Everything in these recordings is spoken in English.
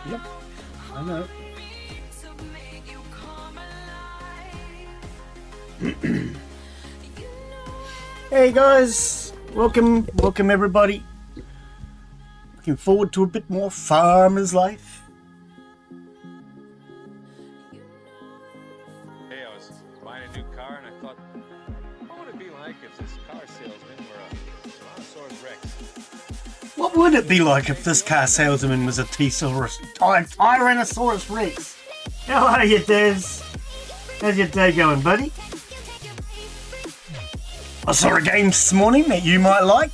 Yep, I know. Hey guys, welcome everybody. Looking forward to a bit more farmer's life. Hey, I was buying a new car and I thought, what would it be like if this car salesman were a Tyrannosaurus Rex? What would it be like if this car salesman was a Tyrannosaurus Rex? How are you, Daz? How's your day going, buddy? I saw a game this morning that you might like,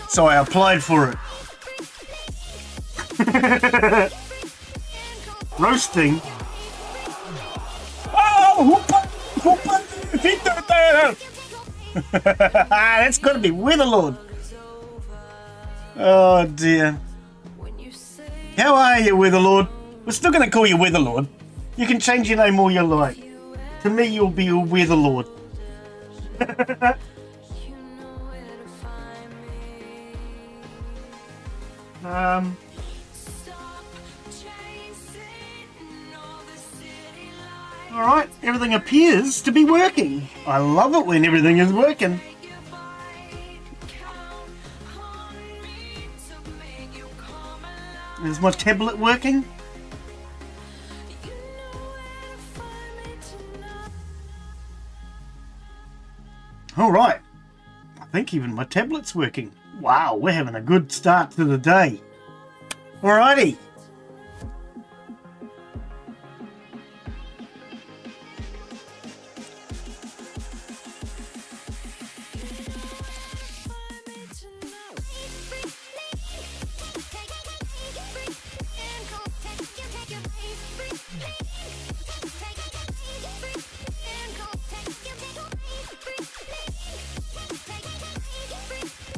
so I applied for it. Roasting. Oh, that's got to be Weatherlord. Oh dear. How are you, Weatherlord? We're still going to call you Weatherlord. You can change your name all you like. To me, you'll be a Weatherlord. Alright, everything appears to be working. I love it when everything is working. Is my tablet working? Alright, I think even my tablet's working. Wow, we're having a good start to the day. Alrighty.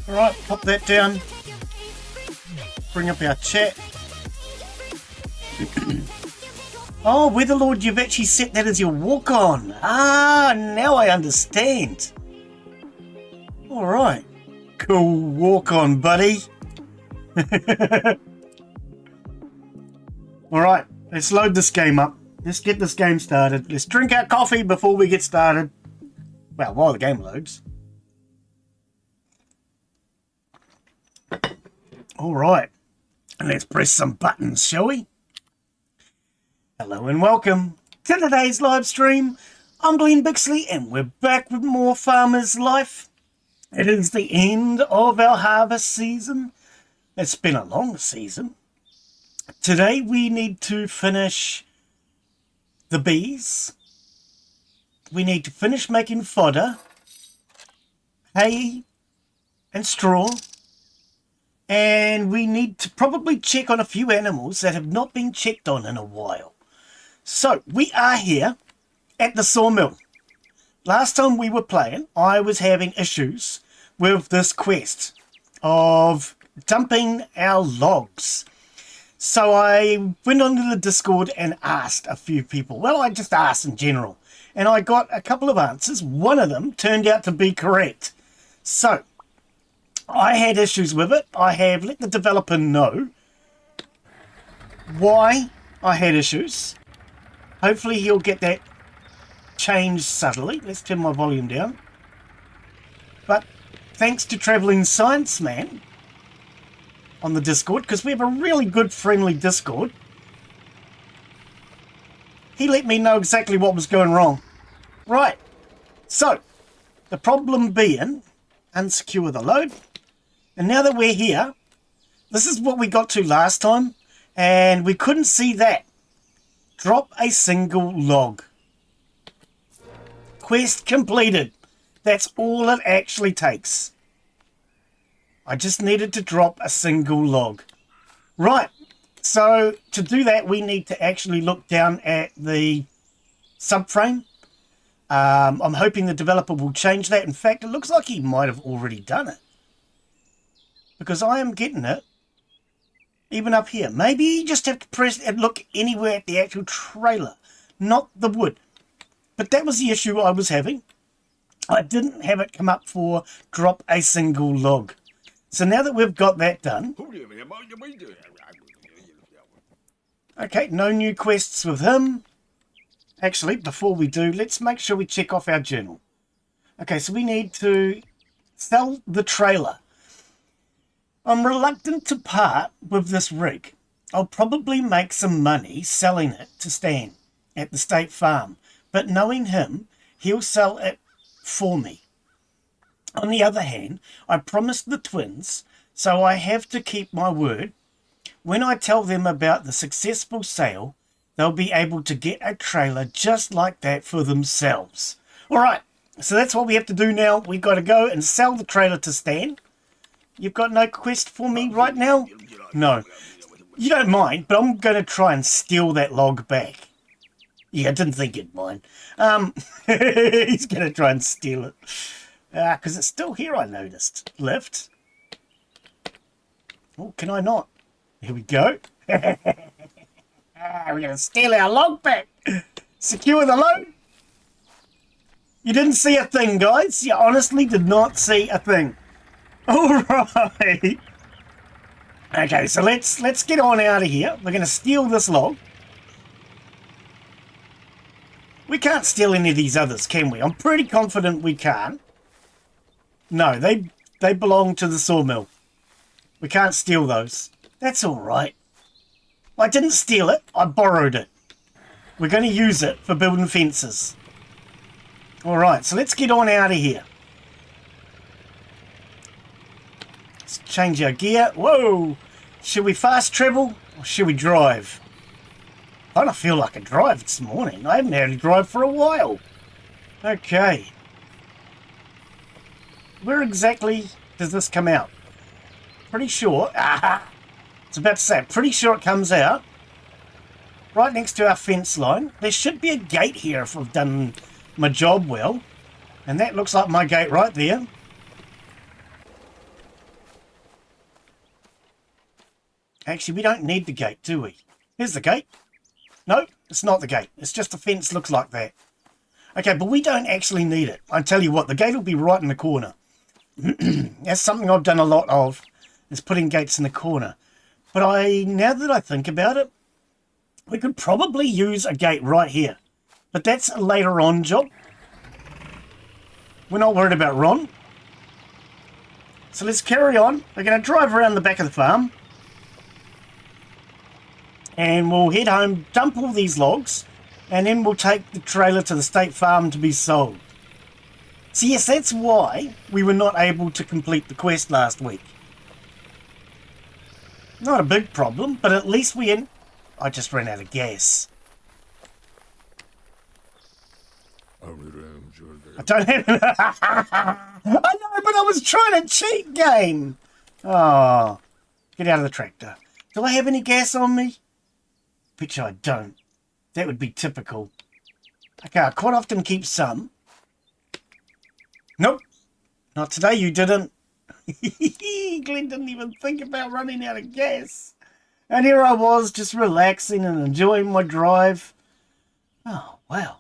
Alright, pop that down. Bring up our chat. Oh, Weatherlord, you've actually set that as your walk-on. Ah, now I understand. Alright. Cool walk-on, buddy. Alright, let's load this game up. Let's get this game started. Let's drink our coffee before we get started. Well, while the game loads. Alright, let's press some buttons, shall we? Hello and welcome to today's live stream. I'm Glenn Bixley and we're back with more Farmer's Life. It is the end of our harvest season. It's been a long season. Today we need to finish the bees. We need to finish making fodder, hay and straw. And we need to probably check on a few animals that have not been checked on in a while. So, we are here at the sawmill. Last time we were playing, I was having issues with this quest of dumping our logs. So I went onto the Discord and asked a few people. Well, I just asked in general. And I got a couple of answers. One of them turned out to be correct. So, I had issues with it. I have let the developer know why I had issues. Hopefully he'll get that changed subtly. Let's turn my volume down. But thanks to Travelling Science Man on the Discord, because we have a really good friendly Discord, he let me know exactly what was going wrong. Right, so the problem being unsecure the load. And now that we're here, this is what we got to last time, and we couldn't see that. Drop a single log. Quest completed. That's all it actually takes. I just needed to drop a single log. Right, so to do that, we need to actually look down at the subframe. I'm hoping the developer will change that. In fact, it looks like he might have already done it. Because I am getting it, even up here. Maybe you just have to press and look anywhere at the actual trailer, not the wood. But that was the issue I was having. I didn't have it come up for drop a single log. So now that we've got that done, Okay, no new quests with him. Actually, before we do, let's make sure we check off our journal. Okay, so we need to sell the trailer. I'm reluctant to part with this rig. I'll probably make some money selling it to Stan at the state farm, but knowing him, he'll sell it for me. On the other hand, I promised the twins, so I have to keep my word. When I tell them about the successful sale, they'll be able to get a trailer just like that for themselves. All right, so that's what we have to do now. We've got to go and sell the trailer to Stan. You've got no quest for me right now? No. You don't mind, but I'm going to try and steal that log back. Yeah, I didn't think you'd mind. He's going to try and steal it. Because it's still here, I noticed. Lift. Oh, can I not? Here we go. We're going to steal our log back. Secure the load. You didn't see a thing, guys. You honestly did not see a thing. All right. Okay, so let's get on out of here. We're going to steal this log. We can't steal any of these others, can we? I'm pretty confident we can't. No, they belong to the sawmill. We can't steal those. That's all right. I didn't steal it. I borrowed it. We're going to use it for building fences. All right, so let's get on out of here. Let's change our gear. Whoa! Should we fast travel or should we drive? I don't feel like a drive this morning. I haven't had a drive for a while. Okay. Where exactly does this come out? Pretty sure. I was about to say, pretty sure it comes out right next to our fence line. There should be a gate here if I've done my job well. And that looks like my gate right there. Actually, we don't need the gate, do we? Here's the gate. No, it's not the gate. It's just the fence looks like that. Okay, but we don't actually need it. I tell you what, the gate will be right in the corner. That's something I've done a lot of, is putting gates in the corner. But now that I think about it, we could probably use a gate right here. But that's a later on job. We're not worried about Ron. So let's carry on. We're going to drive around the back of the farm. And we'll head home, dump all these logs, and then we'll take the trailer to the state farm to be sold. So yes, that's why we were not able to complete the quest last week. Not a big problem, but at least I just ran out of gas. I don't have... I know, but I was trying to cheat game. Oh, get out of the tractor. Do I have any gas on me? Bet you I don't. That would be typical. Okay, I quite often keep some. Nope. Not today, you didn't. Glenn didn't even think about running out of gas. And here I was, just relaxing and enjoying my drive. Oh, wow.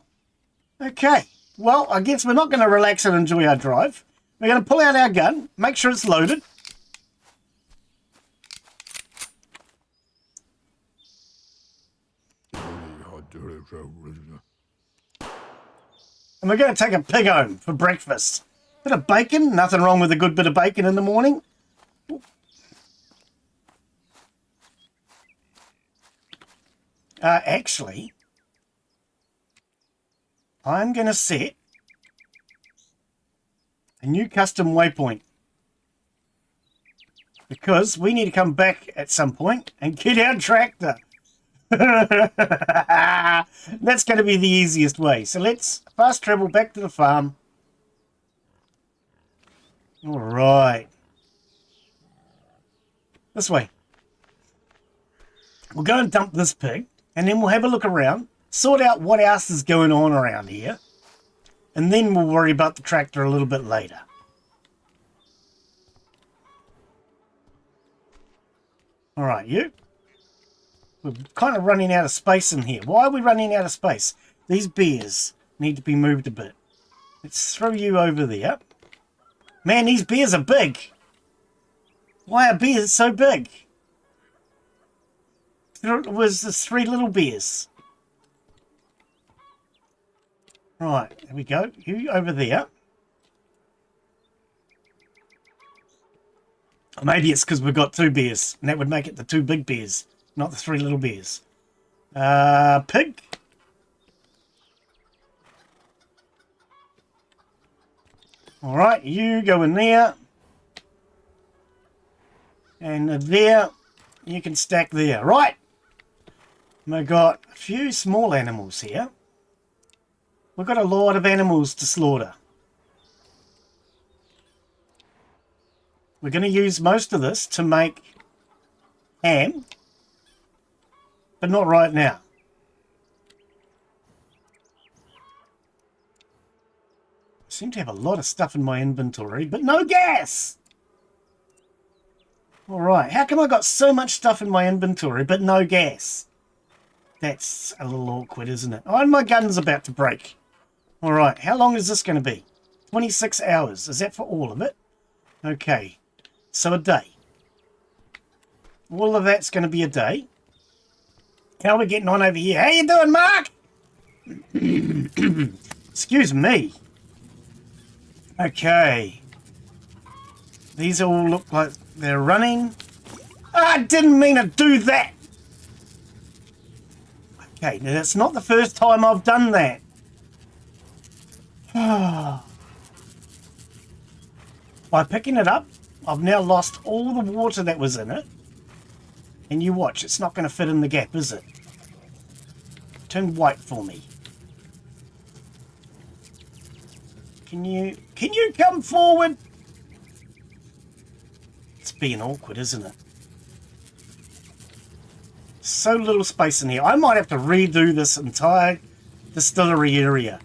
Okay. Well, I guess we're not going to relax and enjoy our drive. We're going to pull out our gun, make sure it's loaded. And we're going to take a pig home for breakfast. Bit of bacon, nothing wrong with a good bit of bacon in the morning. Actually, I'm going to set a new custom waypoint. Because we need to come back at some point and get our tractor. That's going to be the easiest way. So let's fast travel back to the farm. All right. This way. We'll go and dump this pig, and then we'll have a look around, sort out what else is going on around here, and then we'll worry about the tractor a little bit later. All right, you. We're kind of running out of space in here. Why are we running out of space? These bears need to be moved a bit. Let's throw you over there. Man, these bears are big. Why are bears so big? was the 3 little bears. Right, there we go. You over there. Maybe it's because we've got 2 bears, and that would make it the 2 big bears, not the 3 little bears. Pig. Alright, you go in there. And there, you can stack there. Right. We've got a few small animals here. We've got a lot of animals to slaughter. We're going to use most of this to make ham, but not right now. I seem to have a lot of stuff in my inventory, but no gas! Alright, how come I got so much stuff in my inventory, but no gas? That's a little awkward, isn't it? Oh, and my gun's about to break. Alright, how long is this going to be? 26 hours. Is that for all of it? Okay. So a day. All of that's going to be a day. How are we getting on over here? How you doing, Mark? Excuse me. Okay. These all look like they're running. I didn't mean to do that. Okay, now that's not the first time I've done that. By picking it up, I've now lost all the water that was in it. And you watch, it's not going to fit in the gap, is it? Turn white for me. Can you come forward? It's being awkward, isn't it? So little space in here. I might have to redo this entire distillery area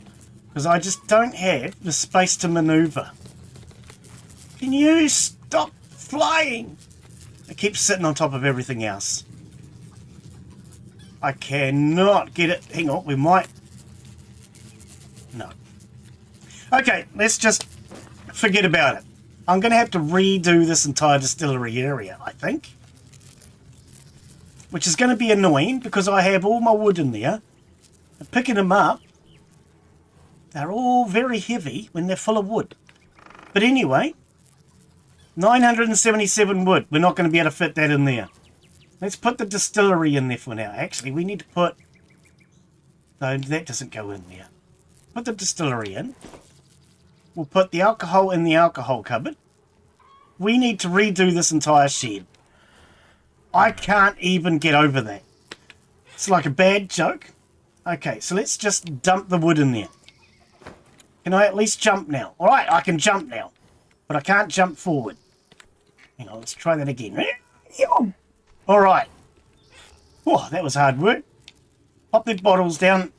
because I just don't have the space to maneuver. Can you stop flying? It keeps sitting on top of everything else. I cannot get it. Hang on, we might. No. Okay, let's just forget about it. I'm going to have to redo this entire distillery area, I think. Which is going to be annoying because I have all my wood in there. And picking them up, they're all very heavy when they're full of wood. But anyway, 977 wood. We're not going to be able to fit that in there. Let's put the distillery in there for now. Actually, we need to put... No, that doesn't go in there. Put the distillery in. We'll put the alcohol in the alcohol cupboard. We need to redo this entire shed. I can't even get over that. It's like a bad joke. Okay, so let's just dump the wood in there. Can I at least jump now? Alright, I can jump now. But I can't jump forward. Hang on, let's try that again. Alright. Oh, that was hard work. Pop the bottles down.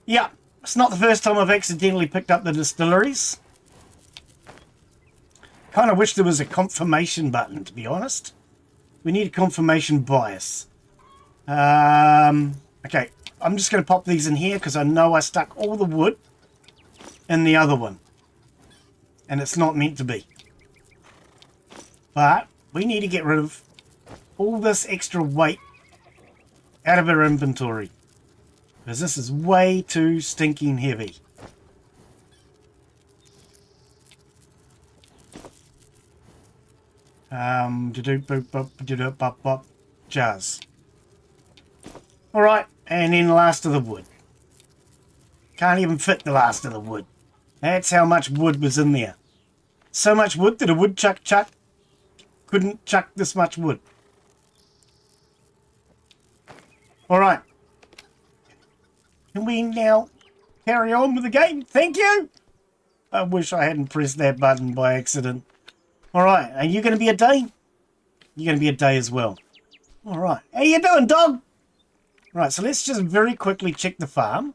Yeah, it's not the first time I've accidentally picked up the distilleries. Kind of wish there was a confirmation button, to be honest. We need a confirmation bias. Okay, I'm just going to pop these in here because I know I stuck all the wood in the other one. And it's not meant to be. But we need to get rid of all this extra weight out of our inventory. Because this is way too stinking heavy. Jars. Alright, and then the last of the wood. Can't even fit the last of the wood. That's how much wood was in there. So much wood that a woodchuck couldn't chuck this much wood. Alright. Can we now carry on with the game? Thank you! I wish I hadn't pressed that button by accident. Alright, are you going to be a day? You're going to be a day as well. Alright, how you doing, dog? Right, so let's just very quickly check the farm.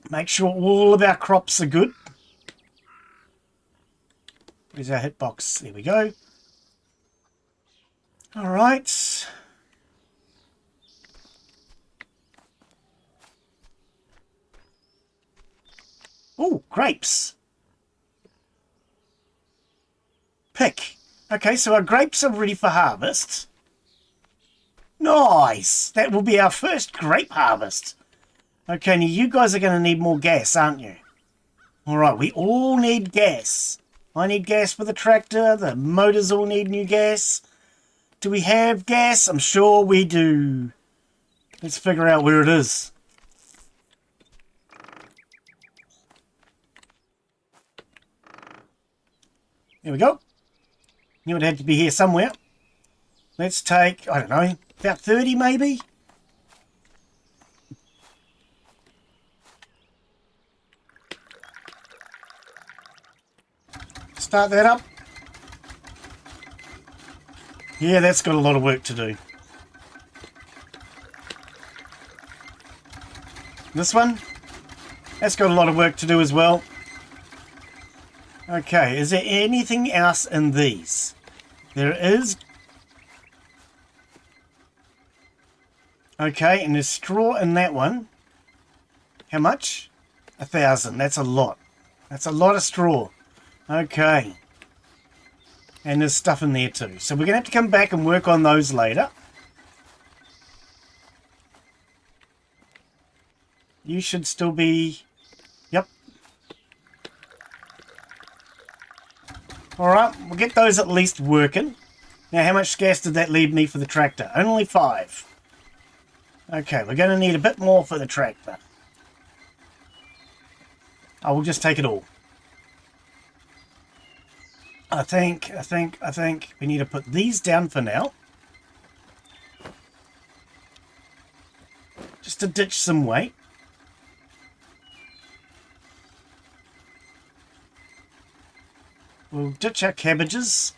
Make sure all of our crops are good. Where's our hitbox? There we go. Alright. Oh, grapes. Pick. Okay, so our grapes are ready for harvest. Nice! That will be our first grape harvest. Okay, now you guys are going to need more gas, aren't you? Alright, we all need gas. I need gas for the tractor. The motors all need new gas. Do we have gas? I'm sure we do. Let's figure out where it is. There we go. Knew it had to be here somewhere. Let's take, I don't know, about 30 maybe? Start that up. Yeah, that's got a lot of work to do. This one, that's got a lot of work to do as well. Okay, is there anything else in these? There is. Okay, and there's straw in that one. How much? 1,000. That's a lot. That's a lot of straw. Okay. And there's stuff in there too. So we're going to have to come back and work on those later. You should still be... Yep. Alright, we'll get those at least working. Now, how much gas did that leave me for the tractor? Only 5. Okay, we're going to need a bit more for the tractor. I will just take it all. I think we need to put these down for now. Just to ditch some weight. We'll ditch our cabbages.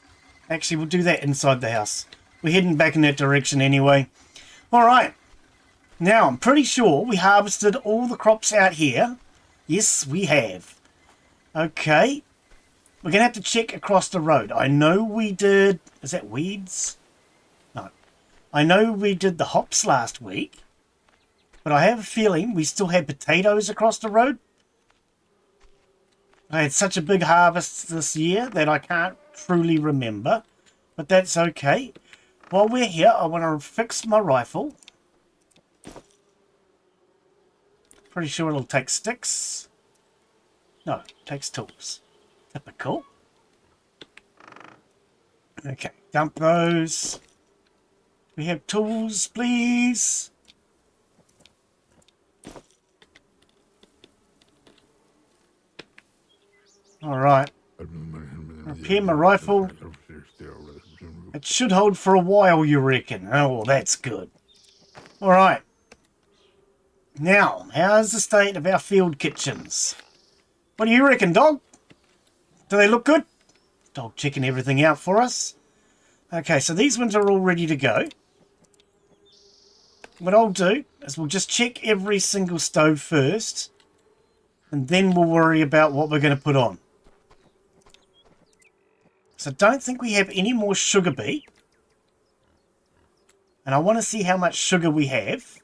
Actually, we'll do that inside the house. We're heading back in that direction anyway. Alright. Now, I'm pretty sure we harvested all the crops out here. Yes, we have. Okay. We're going to have to check across the road. I know we did... Is that weeds? No. I know we did the hops last week. But I have a feeling we still had potatoes across the road. I had such a big harvest this year that I can't truly remember. But that's okay. While we're here, I want to fix my rifle. Pretty sure it'll take sticks. No, it takes tools. Typical. Okay, dump those. We have tools, please. Alright. Repair my rifle. It should hold for a while, you reckon? Oh, that's good. Alright. Now, how's the state of our field kitchens? What do you reckon, dog? Do they look good? Dog checking everything out for us. Okay, so these ones are all ready to go. What I'll do is we'll just check every single stove first. And then we'll worry about what we're going to put on. So I don't think we have any more sugar beet. And I want to see how much sugar we have.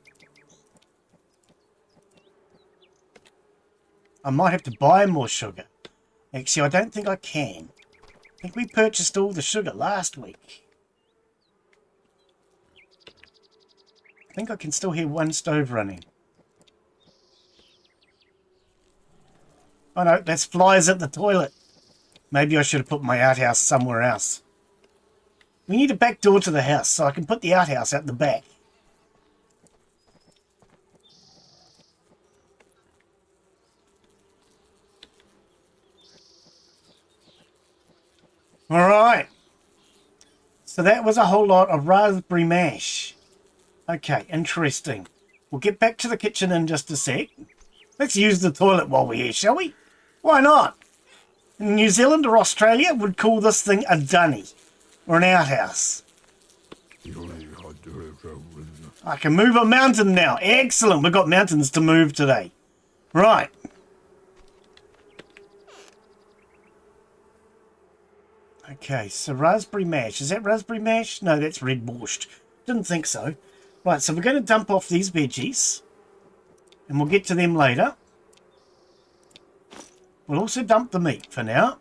I might have to buy more sugar. Actually, I don't think I can. I think we purchased all the sugar last week. I think I can still hear one stove running. Oh no, that's flies at the toilet. Maybe I should have put my outhouse somewhere else. We need a back door to the house, so I can put the outhouse out the back. Alright. So that was a whole lot of raspberry mash. Okay, interesting. We'll get back to the kitchen in just a sec. Let's use the toilet while we're here, shall we? Why not? In New Zealand or Australia, would call this thing a dunny. Or an outhouse. I can move a mountain now. Excellent. We've got mountains to move today. Right. Okay, so raspberry mash. Is that raspberry mash? No, that's red borscht. Didn't think so. Right, so we're going to dump off these veggies. And we'll get to them later. We'll also dump the meat for now.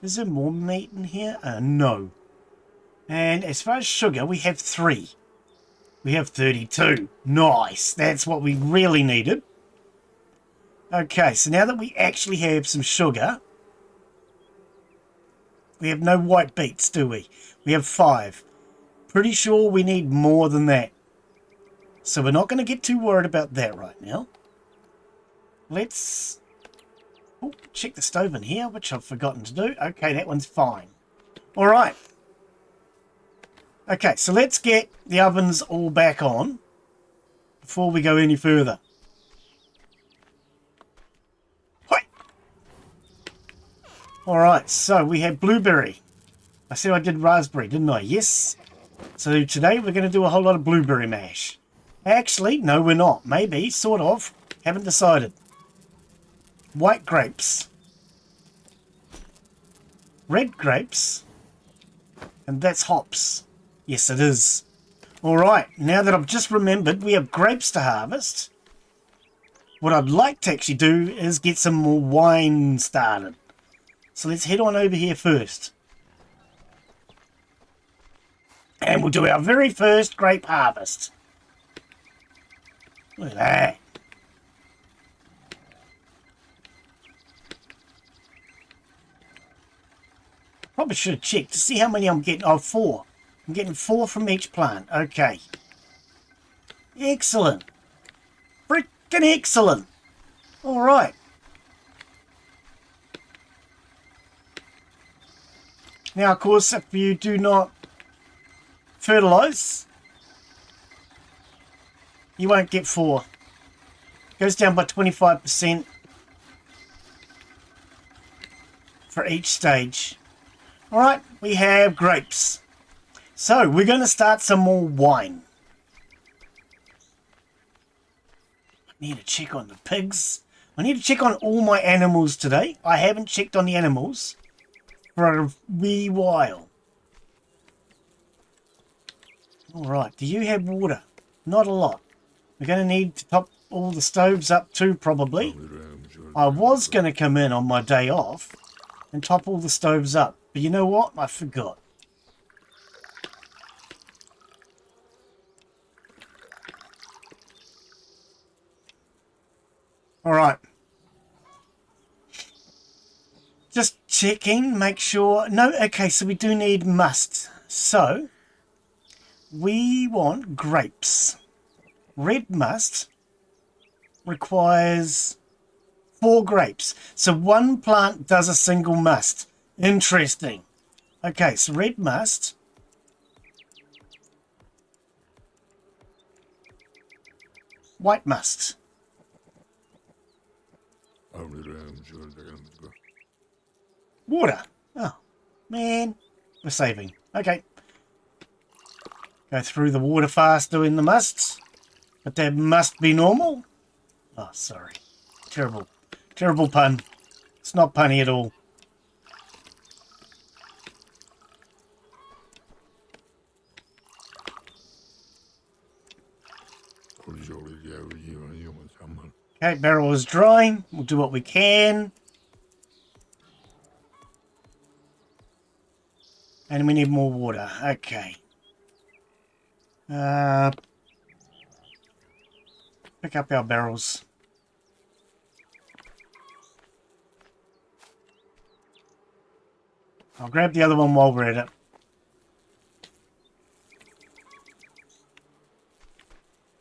Is there more meat in here? No. And as far as sugar, we have 3. We have 32. Nice. That's what we really needed. Okay, so now that we actually have some sugar, we have no white beets, do we? We have 5. Pretty sure we need more than that. So we're not going to get too worried about that right now. Let's check the stove in here, which I've forgotten to do. Okay, that one's fine. All right. Okay, so let's get the ovens all back on before we go any further. All right, so we have blueberry. I said I did raspberry, didn't I? Yes. So today we're going to do a whole lot of blueberry mash. Actually, no, we're not. Maybe, sort of. Haven't decided. White grapes. Red grapes. And that's hops. Yes, it is. All right, now that I've just remembered we have grapes to harvest, what I'd like to actually do is get some more wine started. So let's head on over here first. And we'll do our very first grape harvest. Look at that. Probably should have checked to see how many I'm getting. Oh, 4. I'm getting 4 from each plant. Okay. Excellent. Freaking excellent. All right. Now, of course, if you do not fertilize, you won't get 4. It goes down by 25% for each stage. All right, we have grapes. So we're going to start some more wine. I need to check on the pigs. I need to check on all my animals today. I haven't checked on the animals for a wee while. All right, do you have water? Not a lot. We're going to need to top all the stoves up too, probably. I was going to come in on my day off and top all the stoves up. But you know what? I forgot. All right. Just checking, make sure. No, okay, so we do need must. So, we want grapes. Red must requires 4 grapes. So one plant does a single must. Interesting. Okay, so red must. White must. Water. Oh, man. We're saving. Okay. Go through the water fast doing the musts. But that must be normal. Oh, sorry. Terrible. Terrible pun. It's not punny at all. Okay, barrel is drying. We'll do what we can. And we need more water. Okay. Pick up our barrels. I'll grab the other one while we're at it.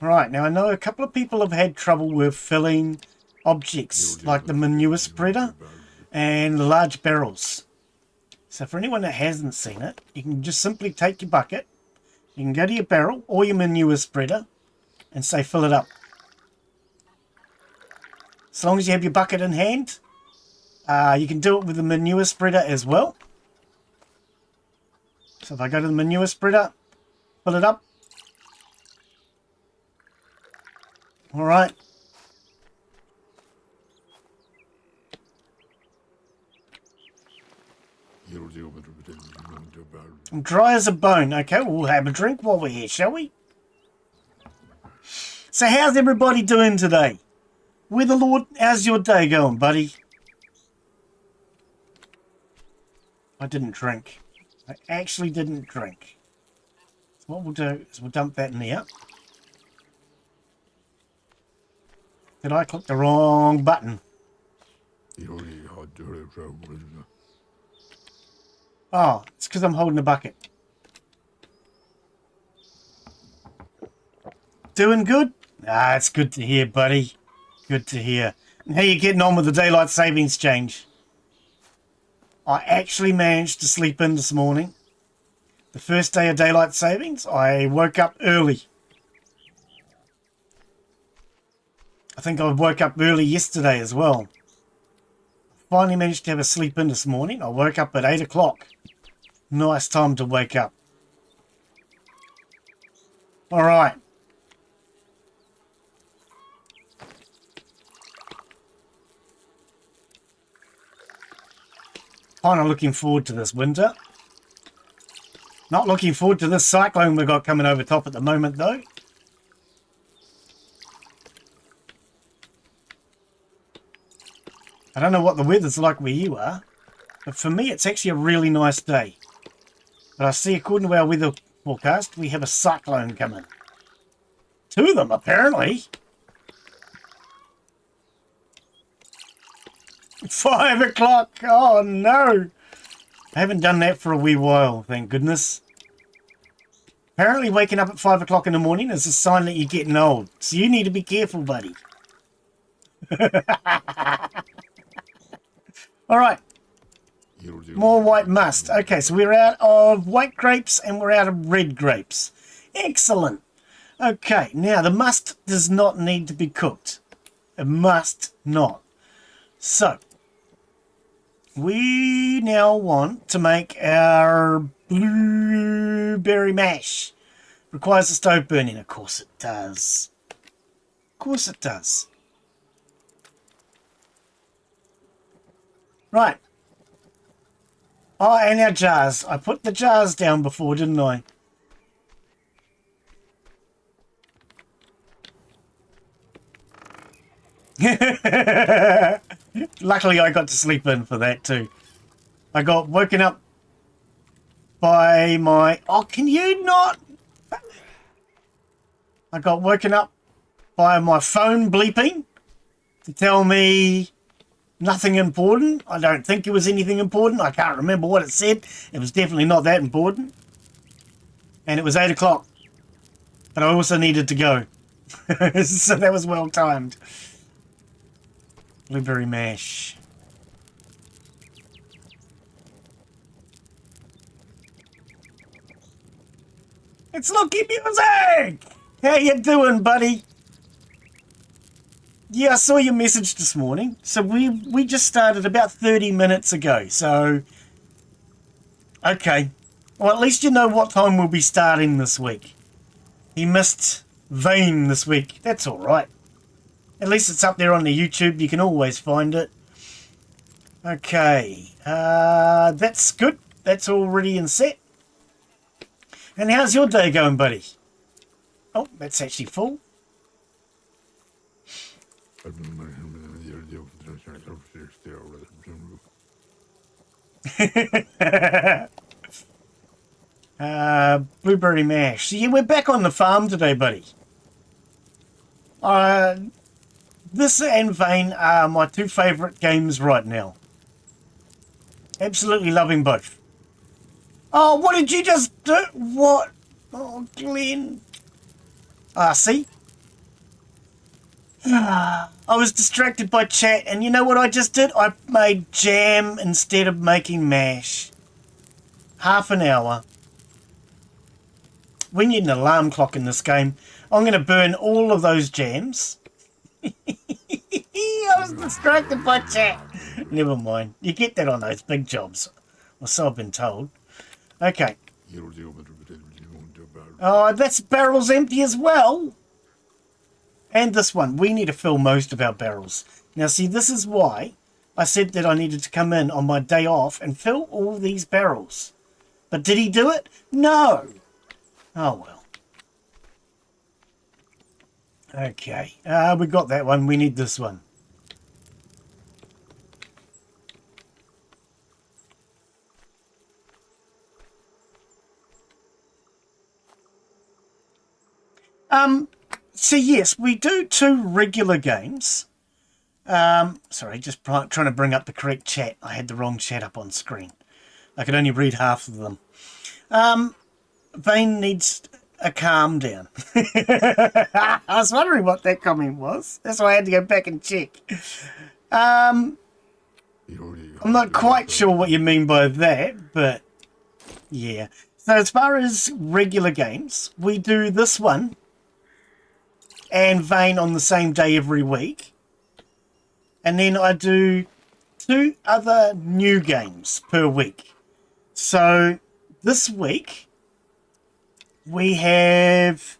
Right, now I know a couple of people have had trouble with filling objects like the manure spreader and the large barrels. So for anyone that hasn't seen it, you can just simply take your bucket, you can go to your barrel or your manure spreader and say fill it up. As long as you have your bucket in hand, you can do it with the manure spreader as well. So if I go to the manure spreader, fill it up. All right. I'm dry as a bone. Okay, we'll have a drink while we're here, shall we? So how's everybody doing today? With the Lord, how's your day going, buddy? I didn't drink. I actually didn't drink. So what we'll do is we'll dump that in there. Did I click the wrong button? Oh, it's because I'm holding the bucket. Doing good? Ah, it's good to hear, buddy. Good to hear. And how you getting on with the daylight savings change? I actually managed to sleep in this morning. The first day of daylight savings, I woke up early. I think I woke up early yesterday as well. Finally managed to have a sleep in this morning. I woke up at 8 o'clock. Nice time to wake up. All right. Kind of looking forward to this winter. Not looking forward to this cyclone we've got coming over top at the moment, though. I don't know what the weather's like where you are, but for me it's actually a really nice day. But I see, according to our weather forecast, we have a cyclone coming. 2 of them, apparently. 5 o'clock! Oh no! I haven't done that for a wee while, thank goodness. Apparently waking up at 5 o'clock in the morning is a sign that you're getting old. So you need to be careful, buddy. Alright. More white must. Okay, so we're out of white grapes and we're out of red grapes. Excellent. Okay, now the must does not need to be cooked. It must not. So, we now want to make our blueberry mash. Requires a stove burning. Of course it does. Of course it does. Right. Oh, and our jars. I put the jars down before, didn't I? Luckily, I got to sleep in for that too. I got woken up by my... Oh, can you not? I got woken up by my phone bleeping to tell me nothing important. I don't think it was anything important. I can't remember what it said. It was definitely not that important. And it was 8 o'clock. But I also needed to go. So that was well timed. Blueberry mash. It's Lucky Music! How you doing, buddy? Yeah, I saw your message this morning. So we just started about 30 minutes ago. So, okay. Well, at least you know what time we'll be starting this week. He missed Vein this week. That's all right. At least it's up there on the YouTube. You can always find it. Okay. That's good. That's all ready and set. And how's your day going, buddy? Oh, that's actually full. Blueberry mash. Yeah, we're back on the farm today, buddy. This and Vein are my 2 favourite games right now. Absolutely loving both. Oh, what did you just do? What? Oh, Glenn. See? I was distracted by chat, and you know what I just did? I made jam instead of making mash. Half an hour. We need an alarm clock in this game. I'm going to burn all of those jams. I was distracted by chat. Never mind. You get that on those big jobs. Or so I've been told. Okay. Oh, that's barrels empty as well. And this one. We need to fill most of our barrels. Now, see, this is why I said that I needed to come in on my day off and fill all these barrels. But did he do it? No. Oh, well. Okay. We got that one. We need this one. So yes, we do 2 regular games. Sorry, just trying to bring up the correct chat. I had the wrong chat up on screen. I could only read half of them. Vane needs a calm down. I was wondering what that comment was. That's why I had to go back and check. I'm not quite sure what you mean by that, but yeah. So as far as regular games, we do this one and Vane on the same day every week. And then I do 2 other new games per week. So this week we have...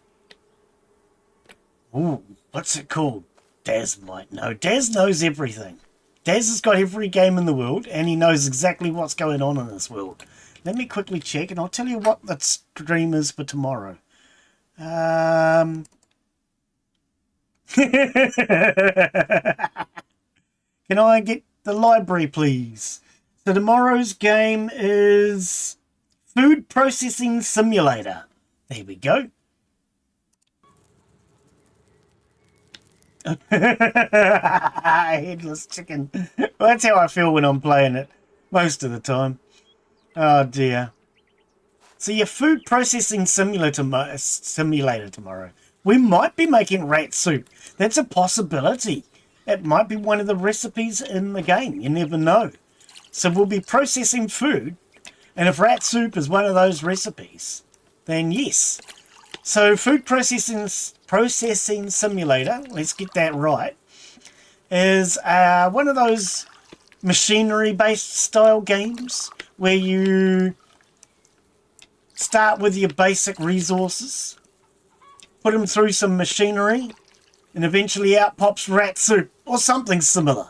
Ooh, what's it called? Daz might know. Daz knows everything. Daz has got every game in the world and he knows exactly what's going on in this world. Let me quickly check and I'll tell you what the stream is for tomorrow. Can I get the library, please? So tomorrow's game is Food Processing Simulator. There we go. Headless chicken. Well, that's how I feel when I'm playing it most of the time. Oh dear. So your Food Processing Simulator tomorrow. We might be making rat soup. That's a possibility. It might be one of the recipes in the game. You never know. So we'll be processing food. And if rat soup is one of those recipes, then yes. So Food Processing Simulator, let's get that right, is one of those machinery-based style games where you start with your basic resources, put them through some machinery, and eventually out pops rat soup or something similar.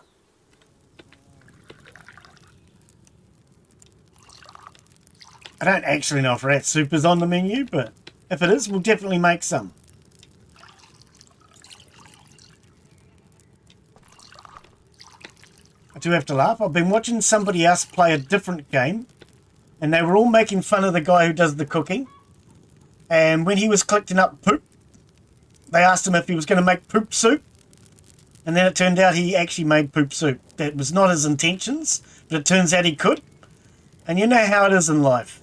I don't actually know if rat soup is on the menu, but if it is, we'll definitely make some. I do have to laugh. I've been watching somebody else play a different game, and they were all making fun of the guy who does the cooking. And when he was collecting up poop, they asked him if he was going to make poop soup. And then it turned out he actually made poop soup. That was not his intentions, but it turns out he could. And you know how it is in life.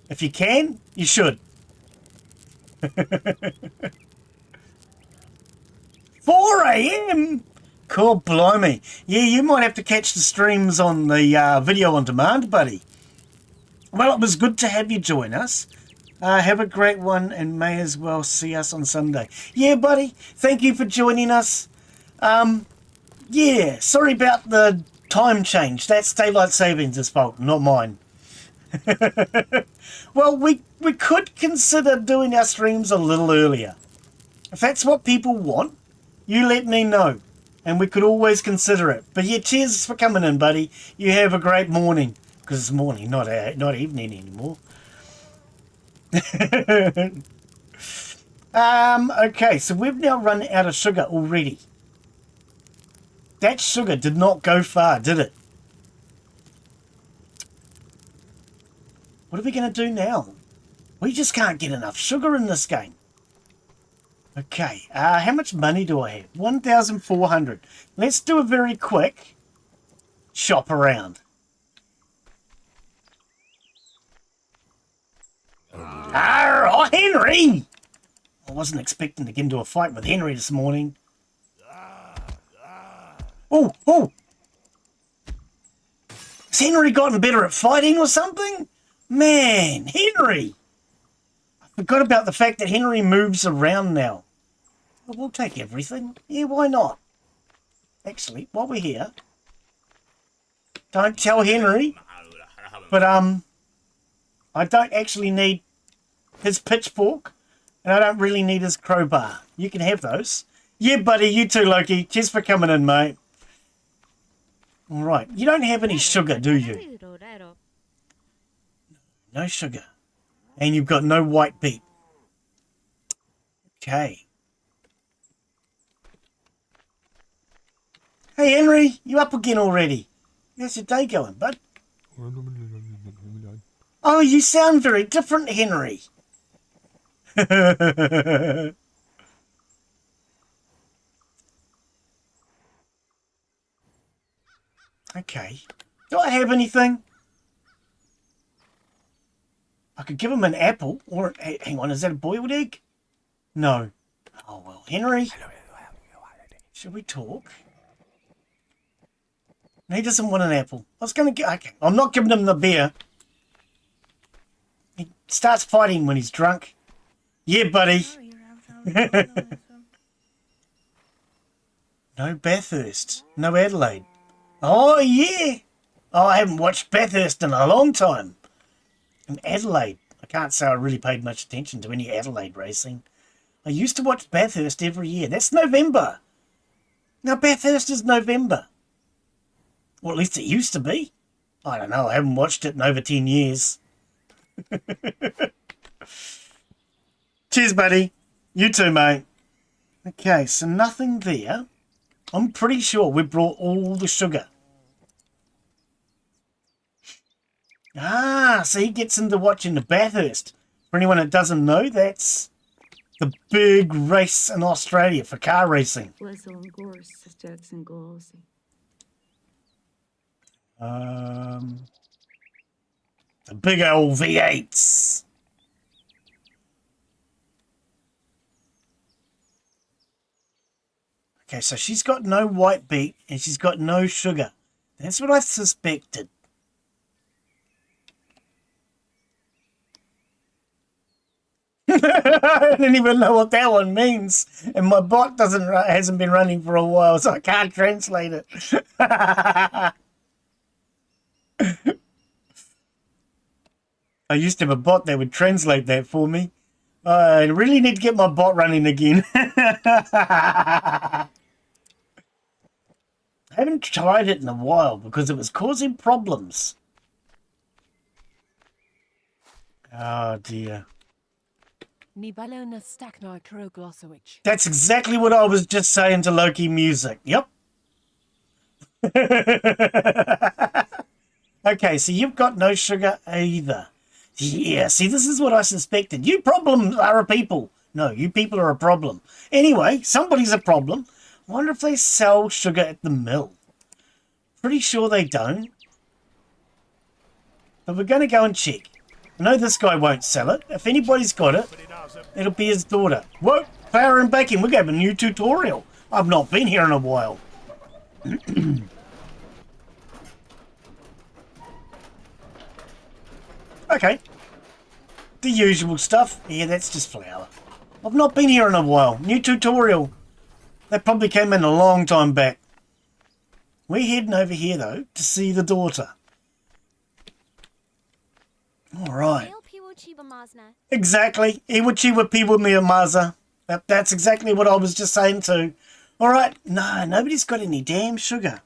If you can, you should. 4 a.m. Cool, blimey. Yeah, you might have to catch the streams on the video on demand, buddy. Well, it was good to have you join us. Have a great one and may as well see us on Sunday. Yeah, buddy. Thank you for joining us. Yeah, sorry about the time change. That's Daylight Savings' fault, not mine. Well, we could consider doing our streams a little earlier. If that's what people want, you let me know. And we could always consider it. But yeah, cheers for coming in, buddy. You have a great morning. Because it's morning, not evening anymore. Okay, so we've now run out of sugar already. That sugar did not go far, did it? What are we going to do now? We just can't get enough sugar in this game. Okay, how much money do I have? 1,400. Let's do a very quick shop around. Oh, Henry! I wasn't expecting to get into a fight with Henry this morning. Oh! Has Henry gotten better at fighting or something? Man, Henry! I forgot about the fact that Henry moves around now. Well, we'll take everything. Yeah, why not? Actually, while we're here, don't tell Henry, but I don't actually need his pitchfork, and I don't really need his crowbar. You can have those. Yeah, buddy, you too, Loki. Cheers for coming in, mate. All right, you don't have any sugar, do you? No sugar. And you've got no white beet. Okay. Hey, Henry, you up again already? How's your day going, bud? Oh, you sound very different, Henry. Okay. Do I have anything? I could give him an apple or... Hang on, is that a boiled egg? No. Oh, well, Henry. Should we talk? No, he doesn't want an apple. I was going to get... Okay, I'm not giving him the beer. He starts fighting when he's drunk. Yeah, buddy. No Bathurst. No Adelaide. Oh, yeah. Oh, I haven't watched Bathurst in a long time. And Adelaide. I can't say I really paid much attention to any Adelaide racing. I used to watch Bathurst every year. That's November. Now, Bathurst is November. Or at least it used to be. I don't know. I haven't watched it in over 10 years. Cheers, buddy. You too, mate. Okay, so nothing there. I'm pretty sure we brought all the sugar. Ah, so he gets into watching the Bathurst. For anyone that doesn't know, that's the big race in Australia for car racing. The big old V8s. Okay, so she's got no white beet and she's got no sugar. That's what I suspected. I don't even know what that one means, and my bot hasn't been running for a while, so I can't translate it. I used to have a bot that would translate that for me. I really need to get my bot running again. I haven't tried it in a while because it was causing problems. Oh dear. That's exactly what I was just saying to Loki Music. Yep. Okay, so you've got no sugar either. Yeah, see, this is what I suspected. You problems are a people. No, you people are a problem. Anyway, somebody's a problem. I wonder if they sell sugar at the mill. Pretty sure they don't. But we're going to go and check. I know this guy won't sell it. If anybody's got it, it'll be his daughter. Whoa, flour and baking. We're going to have a new tutorial. I've not been here in a while. Okay. The usual stuff. Yeah, that's just flour. I've not been here in a while. New tutorial. That probably came in a long time back. We're heading over here, though, to see the daughter. All right. Exactly. Iwachiwa piwa miyamaza. That's exactly what I was just saying too. All right. No, nobody's got any damn sugar.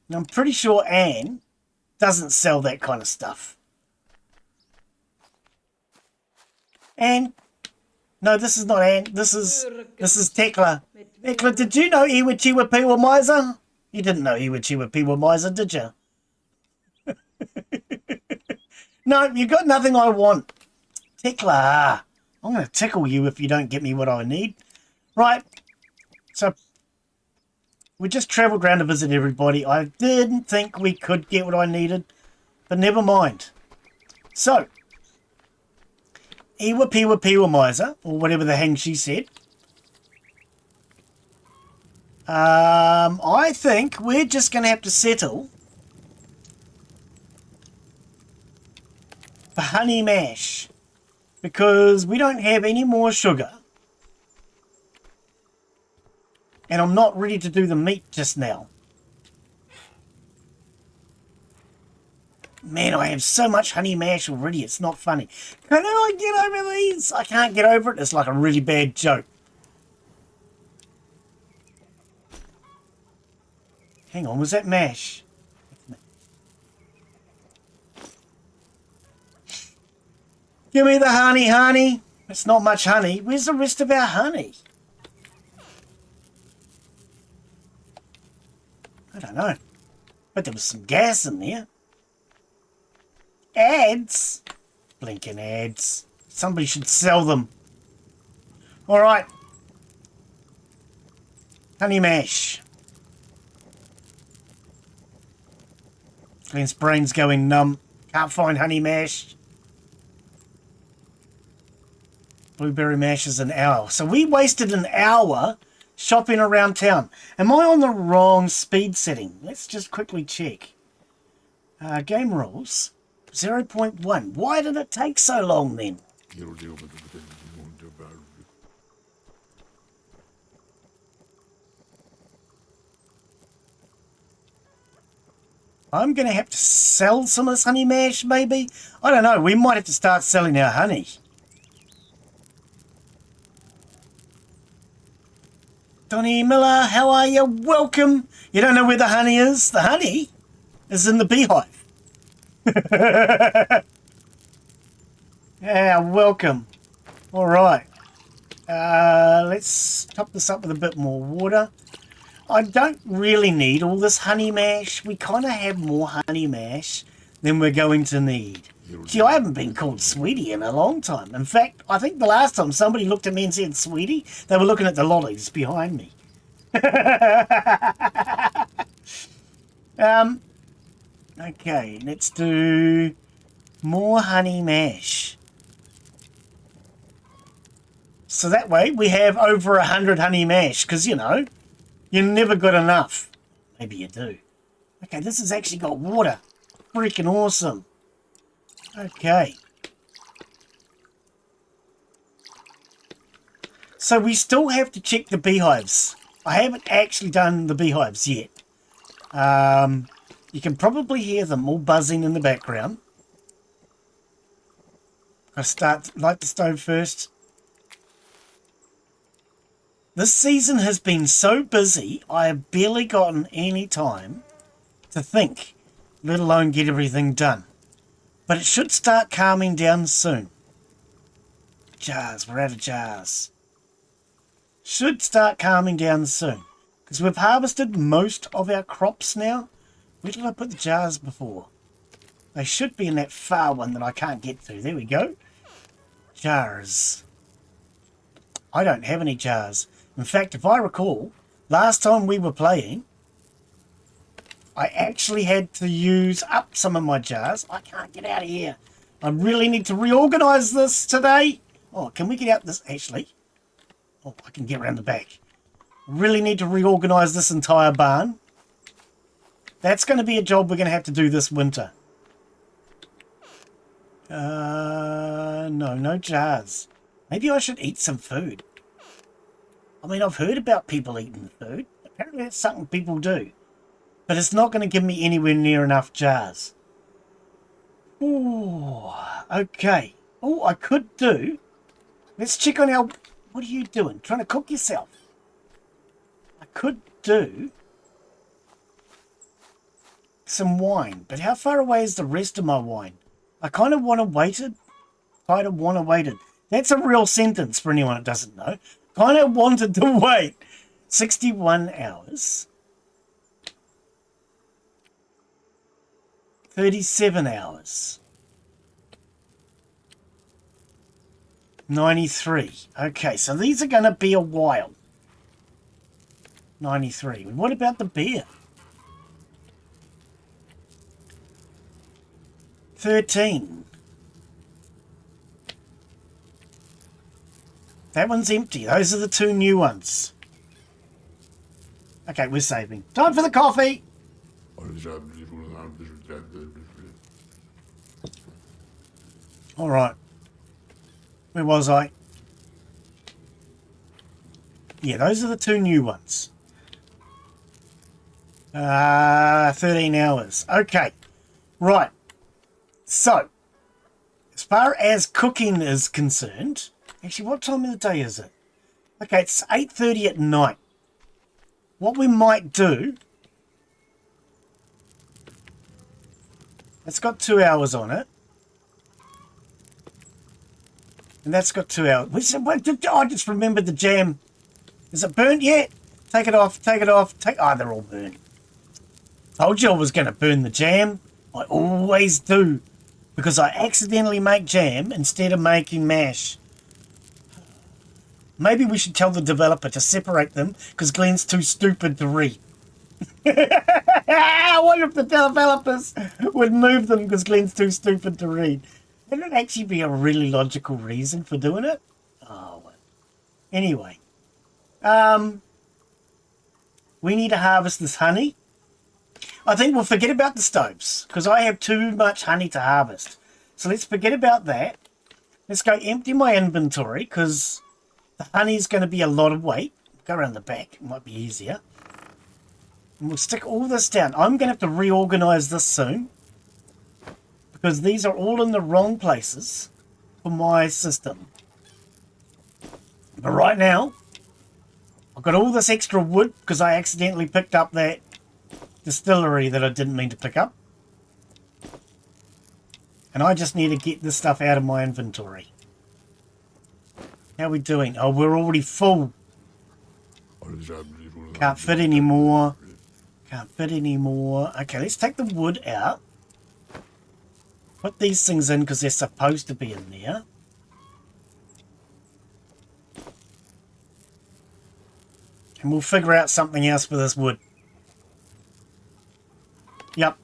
And I'm pretty sure Anne doesn't sell that kind of stuff. Anne? No, this is not Anne. This is Tekla. Tekla, did you know Iwachiwa piwa miser? You didn't know Iwachiwa piwa miser, did you? No, you got nothing I want. Tickler. I'm going to tickle you if you don't get me what I need. Right. So, we just travelled around to visit everybody. I didn't think we could get what I needed. But never mind. So, Iwa Piwa Piwa Miser, or whatever the hang she said. I think we're just going to have to settle for honey mash, because we don't have any more sugar and I'm not ready to do the meat just now. Man, I have so much honey mash already, it's not funny. Can I get over these? I can't get over it. It's like a really bad joke. Hang on, was that mash? Give me the honey, honey. It's not much honey. Where's the rest of our honey? I don't know. But there was some gas in there. Ads? Blinking ads. Somebody should sell them. Alright. Honey mash. Glenn's brain's going numb. Can't find honey mash. Blueberry mash is an hour. So we wasted an hour shopping around town. Am I on the wrong speed setting? Let's just quickly check. Game rules. 0.1. Why did it take so long then? I'm going to have to sell some of this honey mash, maybe? I don't know. We might have to start selling our honey. Donnie Miller, how are you? Welcome. You don't know where the honey is? The honey is in the beehive. Yeah, welcome. All right. Let's top this up with a bit more water. I don't really need all this honey mash. We kind of have more honey mash than we're going to need. Gee, I haven't been called sweetie in a long time. In fact, I think the last time somebody looked at me and said sweetie, they were looking at the lollies behind me. Okay, let's do more honey mash. So that way we have over 100 honey mash, because, you know, you never got enough. Maybe you do. Okay, this has actually got water. Freaking awesome. Okay. So we still have to check the beehives. I haven't actually done the beehives yet. You can probably hear them all buzzing in the background. I light the stove first. This season has been so busy, I have barely gotten any time to think, let alone get everything done. But it should start calming down soon. Jars, we're out of jars. Should start calming down soon. Because we've harvested most of our crops now. Where did I put the jars before? They should be in that far one that I can't get to. There we go. Jars. I don't have any jars. In fact, if I recall, last time we were playing, I actually had to use up some of my jars. I can't get out of here. I really need to reorganize this today. Oh, can we get out this? Actually, oh, I can get around the back. Really need to reorganize this entire barn. That's going to be a job we're going to have to do this winter. No jars. Maybe I should eat some food. I mean, I've heard about people eating food. Apparently that's something people do. But it's not going to give me anywhere near enough jars. Ooh, okay. Oh, I could do... Let's check on our... What are you doing? Trying to cook yourself? I could do... some wine. But how far away is the rest of my wine? I kind of want to wait it. Kind of want to wait it. That's a real sentence for anyone that doesn't know. Kind of wanted to wait 61 hours. 37 hours. 93. Okay, so these are going to be a while. 93. What about the beer? 13. That one's empty. Those are the two new ones. Okay, we're saving. Time for the coffee. All right. Where was I? Yeah, those are the two new ones. 13 hours. Okay. Right. So, as far as cooking is concerned... Actually, what time of the day is it? Okay, it's 8:30 at night. What we might do... It's got 2 hours on it. And that's got 2 hours. I just remembered the jam. Is it burnt yet? Take it off, take it off. Oh, they're all burnt. Told you I was going to burn the jam. I always do. Because I accidentally make jam instead of making mash. Maybe we should tell the developer to separate them because Glenn's too stupid to read. I wonder if the developers would move them because Glenn's too stupid to read. Would it actually be a really logical reason for doing it? Oh, well. Anyway. We need to harvest this honey. I think we'll forget about the stoves because I have too much honey to harvest. So let's forget about that. Let's go empty my inventory because the honey is going to be a lot of weight. Go around the back. It might be easier. And we'll stick all this down. I'm going to have to reorganize this soon because these are all in the wrong places for my system. But right now, I've got all this extra wood because I accidentally picked up that distillery that I didn't mean to pick up. And I just need to get this stuff out of my inventory. How are we doing? Oh, we're already full. Can't fit anymore. Can't fit anymore. Okay, let's take the wood out. Put these things in because they're supposed to be in there. And we'll figure out something else for this wood. Yep.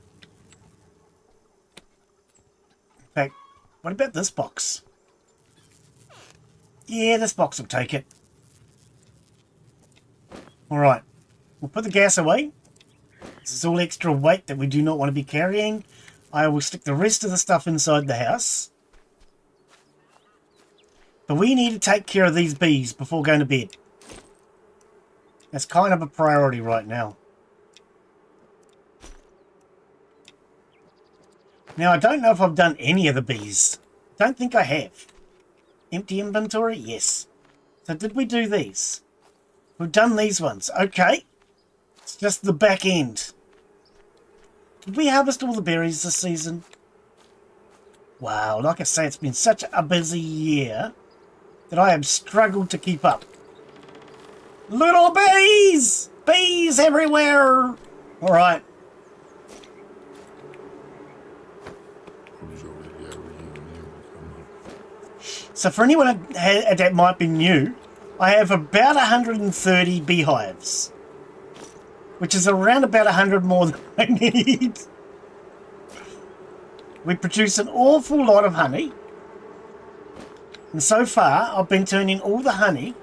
In fact, what about this box? Yeah, this box will take it. Alright. We'll put the gas away. This is all extra weight that we do not want to be carrying. I will stick the rest of the stuff inside the house. But we need to take care of these bees before going to bed. That's kind of a priority right now. Now, I don't know if I've done any of the bees. Don't think I have. Empty inventory? Yes. So did we do these? We've done these ones. Okay. It's just the back end. Did we harvest all the berries this season? Wow, like I say, it's been such a busy year that I have struggled to keep up. Little bees! Bees everywhere! Alright. So for anyone that might be new, I have about 130 beehives, which is around about 100 more than I need. We produce an awful lot of honey, and so far I've been turning all the honey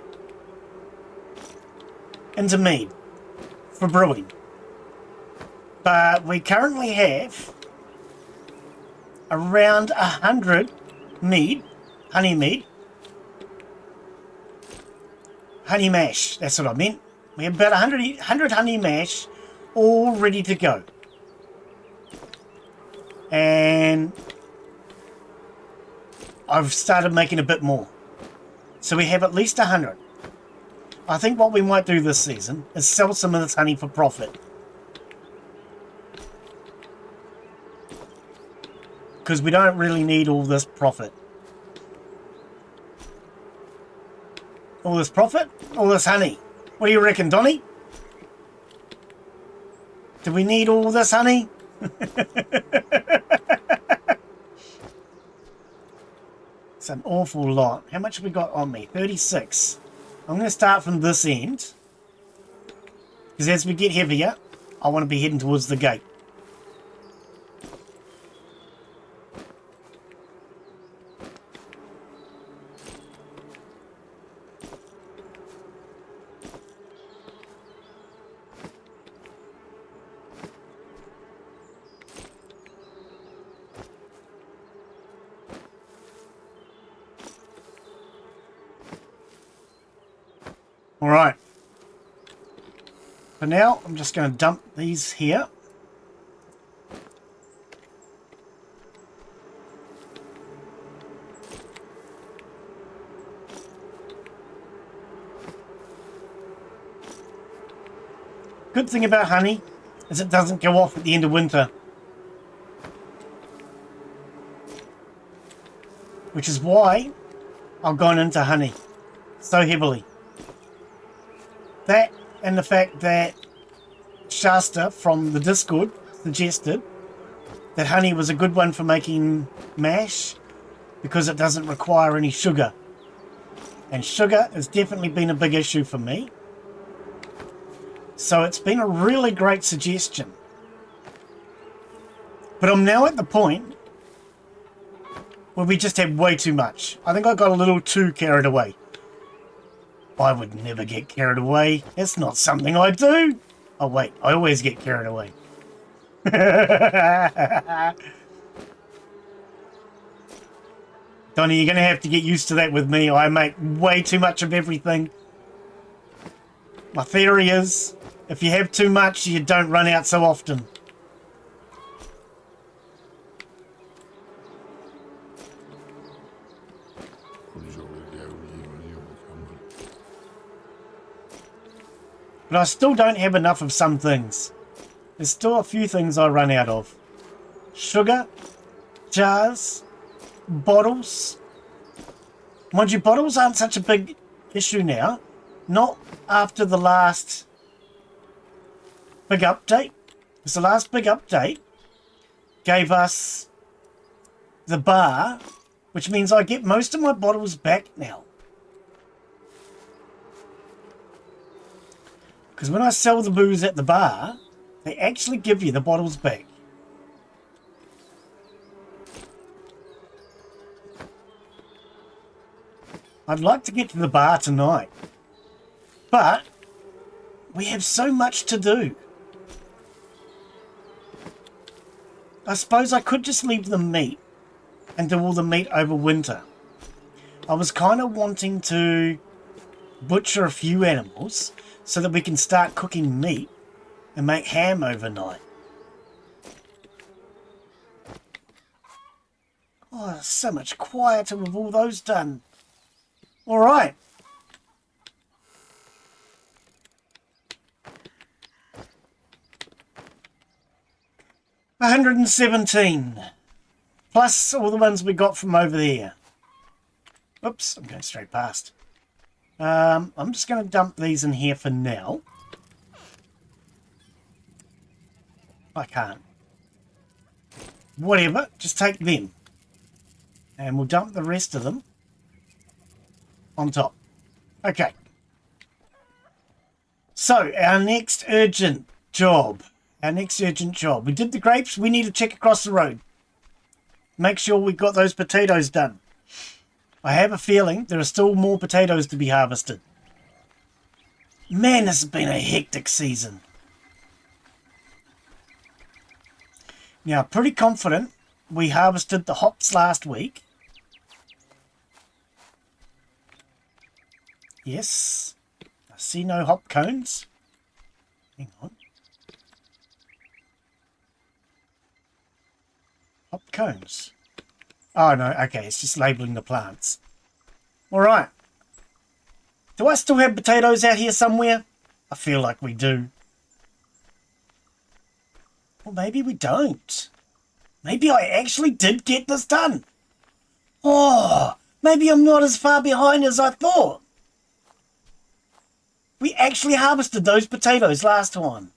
into mead for brewing. But we currently have around 100 honey mead. Honey mash, that's what I meant. We have about 100 honey mash all ready to go. And I've started making a bit more. So we have at least 100. I think what we might do this season is sell some of this honey for profit. Because we don't really need all this profit. All this profit? All this honey? What do you reckon, Donnie? Do we need all this honey? It's an awful lot. How much have we got on me? 36. I'm going to start from this end. Because as we get heavier, I want to be heading towards the gate. Alright. For now, I'm just going to dump these here. Good thing about honey is it doesn't go off at the end of winter. Which is why I've gone into honey so heavily. That and the fact that Shasta from the Discord suggested that honey was a good one for making mash because it doesn't require any sugar. And sugar has definitely been a big issue for me. So it's been a really great suggestion. But I'm now at the point where we just have way too much. I think I got a little too carried away. I would never get carried away. It's not something I do. Oh wait, I always get carried away. Donnie, you're going to have to get used to that with me. I make way too much of everything. My theory is, if you have too much, you don't run out so often. But I still don't have enough of some things. There's still a few things I run out of. Sugar, jars, bottles. Mind you, bottles aren't such a big issue now. Not after the last big update. Because the last big update gave us the bar, which means I get most of my bottles back now. Because when I sell the booze at the bar, they actually give you the bottles back. I'd like to get to the bar tonight, but we have so much to do. I suppose I could just leave the meat and do all the meat over winter. I was kind of wanting to butcher a few animals so that we can start cooking meat and make ham overnight. Oh, it's so much quieter with all those done. All right. $117 plus all the ones we got from over there. Oops, I'm going straight past. I'm just going to dump these in here for now. I can't. Whatever, just take them. And we'll dump the rest of them on top. Okay. So, our next urgent job. We did the grapes. We need to check across the road. Make sure we got those potatoes done. I have a feeling there are still more potatoes to be harvested. Man, this has been a hectic season. Now, pretty confident we harvested the hops last week. Yes. I see no hop cones. Hang on. Hop cones. Oh, no. Okay, it's just labelling the plants. All right. Do I still have potatoes out here somewhere? I feel like we do. Well, maybe we don't. Maybe I actually did get this done. Oh, maybe I'm not as far behind as I thought. We actually harvested those potatoes last time.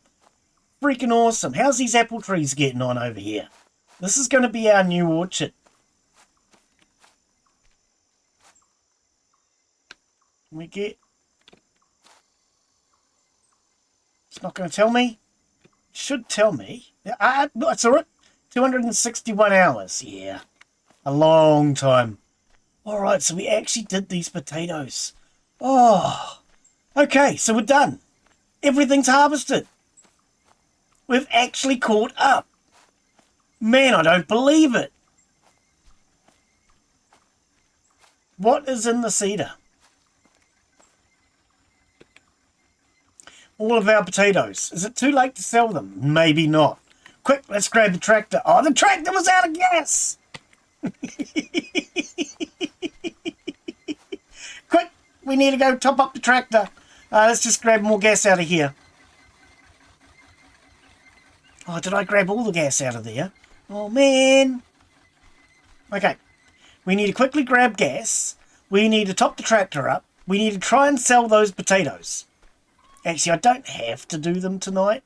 Freaking awesome. How's these apple trees getting on over here? This is going to be our new orchard. Can we get... It's not going to tell me. It should tell me. It's all right. 261 hours. Yeah. A long time. Alright, so we actually did these potatoes. Oh. Okay, so we're done. Everything's harvested. We've actually caught up. Man, I don't believe it. What is in the cedar? All of our potatoes. Is it too late to sell them? Maybe not. Quick, let's grab the tractor. Oh, the tractor was out of gas! Quick, we need to go top up the tractor. Let's just grab more gas out of here. Oh, did I grab all the gas out of there? Oh, man. Okay. We need to quickly grab gas. We need to top the tractor up. We need to try and sell those potatoes. Actually, I don't have to do them tonight.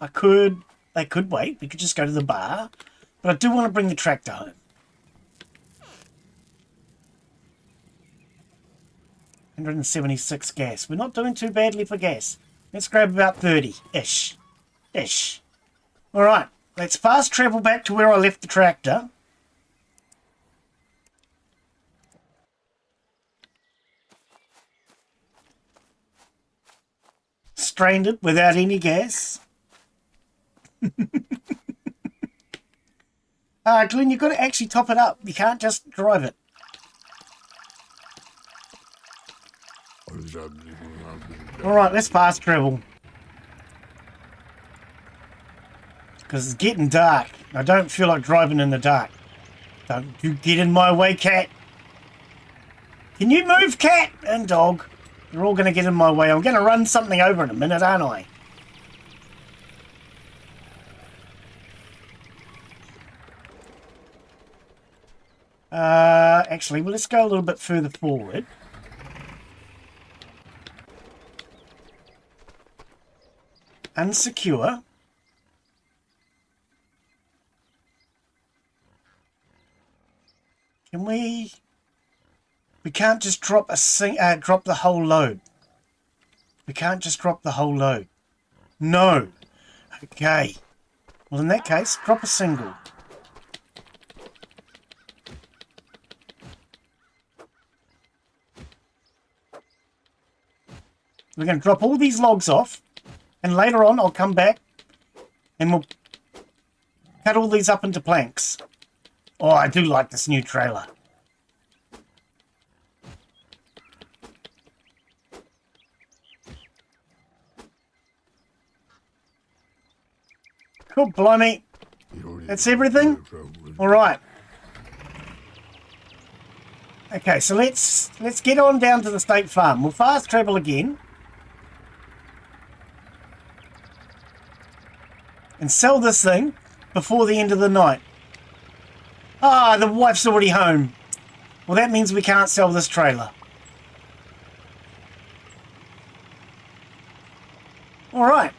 I could. They could wait. We could just go to the bar. But I do want to bring the tractor home. 176 gas. We're not doing too badly for gas. Let's grab about 30-ish. Alright. let's fast travel back to where I left the tractor. Stranded without any gas. Glenn, you've got to actually top it up. You can't just drive it. Alright, let's fast travel. Because it's getting dark. I don't feel like driving in the dark. Don't you get in my way, cat. Can you move, cat and dog? You're all going to get in my way. I'm going to run something over in a minute, aren't I? Actually, well, let's go a little bit further forward. Unsecure. Can we... We can't just drop drop the whole load. We can't just drop the whole load. No. Okay. Well, in that case, drop a single. We're going to drop all these logs off, and later on I'll come back and we'll cut all these up into planks. Oh, I do like this new trailer. Cool, blimey. That's everything? Alright. Okay, so let's get on down to the state farm. We'll fast travel again. And sell this thing before the end of the night. Ah, the wife's already home. Well, that means we can't sell this trailer. Alright.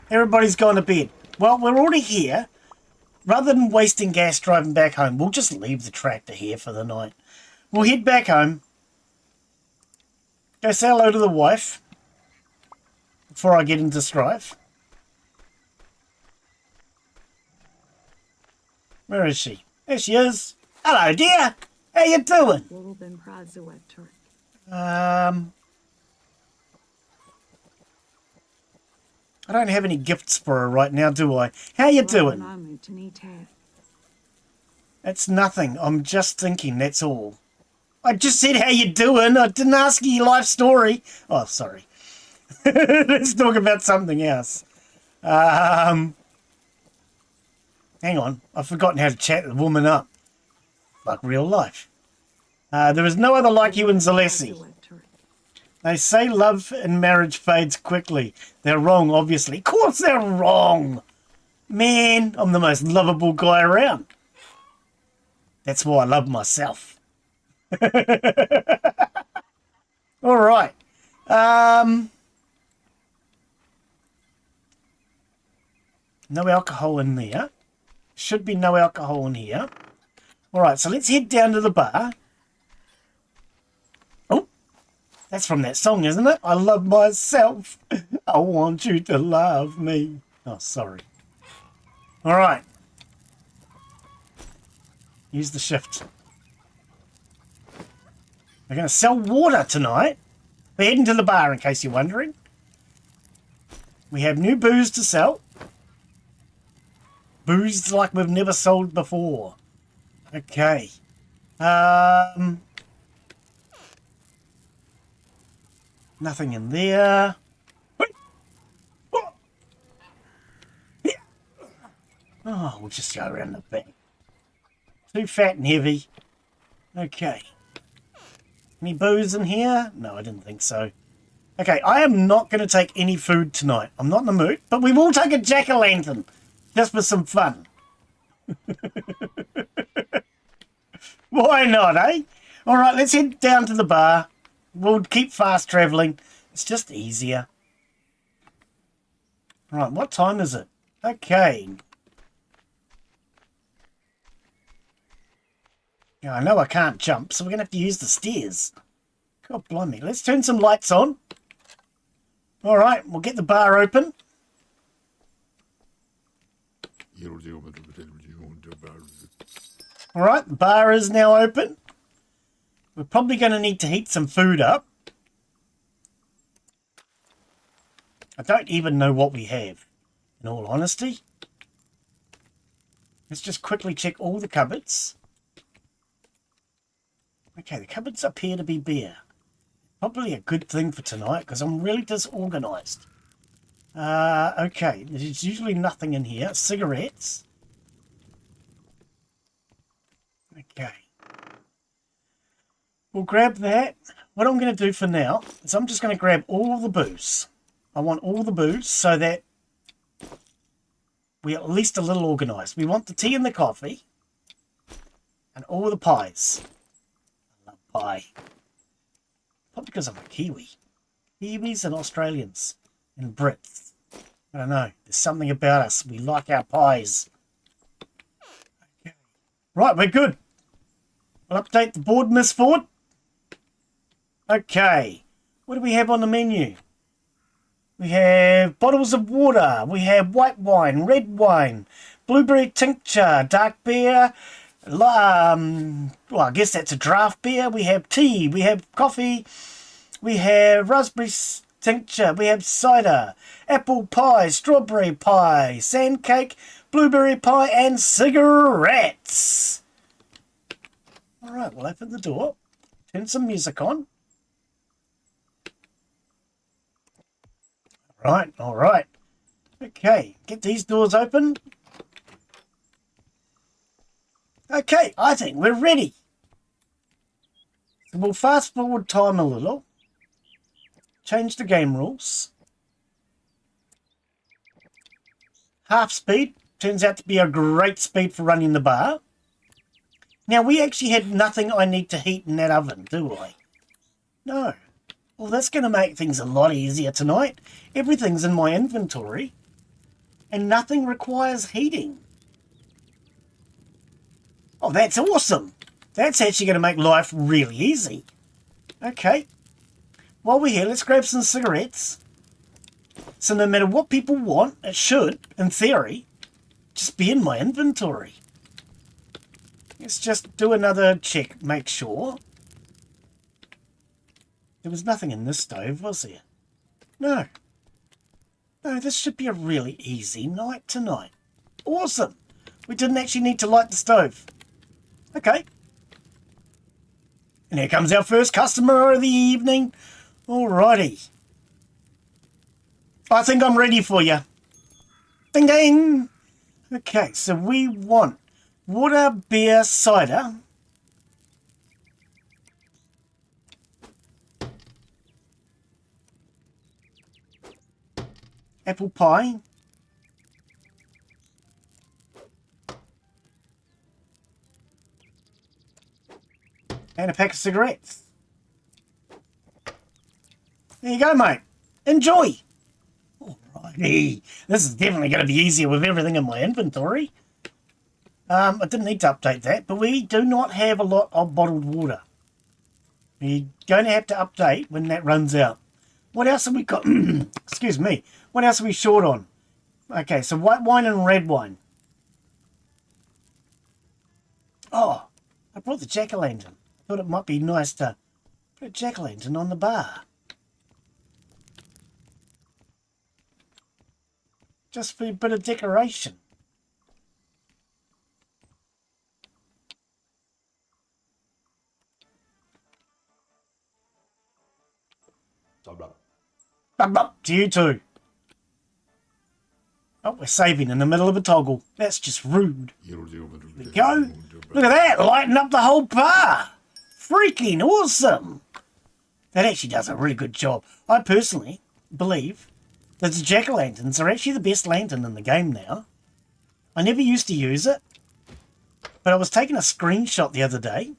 Everybody's gone to bed. Well, we're already here. Rather than wasting gas driving back home, we'll just leave the tractor here for the night. We'll head back home. Go say hello to the wife before I get into strife. Where is she? There she is. Hello, dear. How you doing? I don't have any gifts for her right now, do I? How you doing? It's nothing. I'm just thinking, that's all. I just said how you doing. I didn't ask you your life story. Oh, sorry. Let's talk about something else. Hang on. I've forgotten how to chat the woman up. Like real life. There is no other like you in Zalessi. They say love and marriage fades quickly. They're wrong, obviously. Of course they're wrong. Man, I'm the most lovable guy around. That's why I love myself. All right. No alcohol in there. Should be no alcohol in here. All right, so let's head down to the bar. Oh, that's from that song, isn't it? I love myself. I want you to love me. Oh, sorry. All right. Use the shift. We're going to sell water tonight. We're heading to the bar, in case you're wondering. We have new booze to sell. Booze like we've never sold before. Okay. Nothing in there. Oh, we'll just go around the back. Too fat and heavy. Okay. Any booze in here? No, I didn't think so. Okay, I am not going to take any food tonight. I'm not in the mood, but we will take a jack-o'-lantern. Just for some fun. Why not, eh? All right, let's head down to the bar. We'll keep fast travelling. It's just easier. All right, what time is it? Okay. Yeah, I know I can't jump, so we're going to have to use the stairs. God blimey. Let's turn some lights on. All right, we'll get the bar open. Alright, the bar is now open. We're probably going to need to heat some food up. I don't even know what we have, in all honesty. Let's just quickly check all the cupboards. Okay, the cupboards appear to be bare. Probably a good thing for tonight, because I'm really disorganised. Okay, there's usually nothing in here. Cigarettes. Okay. We'll grab that. What I'm going to do for now is I'm just going to grab all the booze. I want all the booze so that we're at least a little organised. We want the tea and the coffee and all the pies. I love pie. Probably because I'm a Kiwi. Kiwis and Australians and Brits. I don't know. There's something about us. We like our pies. Okay. Right, we're good. I'll update the board, Miss Ford. Okay. What do we have on the menu? We have bottles of water. We have white wine, red wine, blueberry tincture, dark beer. Well, I guess that's a draft beer. We have tea. We have coffee. We have raspberry tincture. We have cider, apple pie, strawberry pie, sand cake, blueberry pie, and cigarettes. All right, we'll open the door. Turn some music on. All right. Okay, get these doors open. Okay, I think we're ready. So we'll fast forward time a little. Change the game rules. Half speed turns out to be a great speed for running the bar. Now, we actually had nothing I need to heat in that oven, do I? No. Well, that's going to make things a lot easier tonight. Everything's in my inventory, and nothing requires heating. Oh, that's awesome. That's actually going to make life really easy. Okay. While we're here, let's grab some cigarettes. So no matter what people want, it should, in theory, just be in my inventory. Let's just do another check, make sure. There was nothing in this stove, was there? No. No, this should be a really easy night tonight. Awesome. We didn't actually need to light the stove. Okay. And here comes our first customer of the evening. Alrighty. I think I'm ready for you. Ding ding. Okay, so we want water, beer, cider. Apple pie. And a pack of cigarettes. There you go, mate. Enjoy. Alrighty. This is definitely going to be easier with everything in my inventory. I didn't need to update that, but we do not have a lot of bottled water. We're going to have to update when that runs out. What else have we got? Excuse me. What else are we short on? Okay, so white wine and red wine. Oh, I brought the jack-o'-lantern. Thought it might be nice to put a jack-o'-lantern on the bar. Just for a bit of decoration. Up to you too. Oh, we're saving in the middle of a toggle. That's just rude. Here we go. Look at that, lighting up the whole bar. Freaking awesome. That actually does a really good job. I personally believe that the jack-o'-lanterns are actually the best lantern in the game now. I never used to use it, but I was taking a screenshot the other day,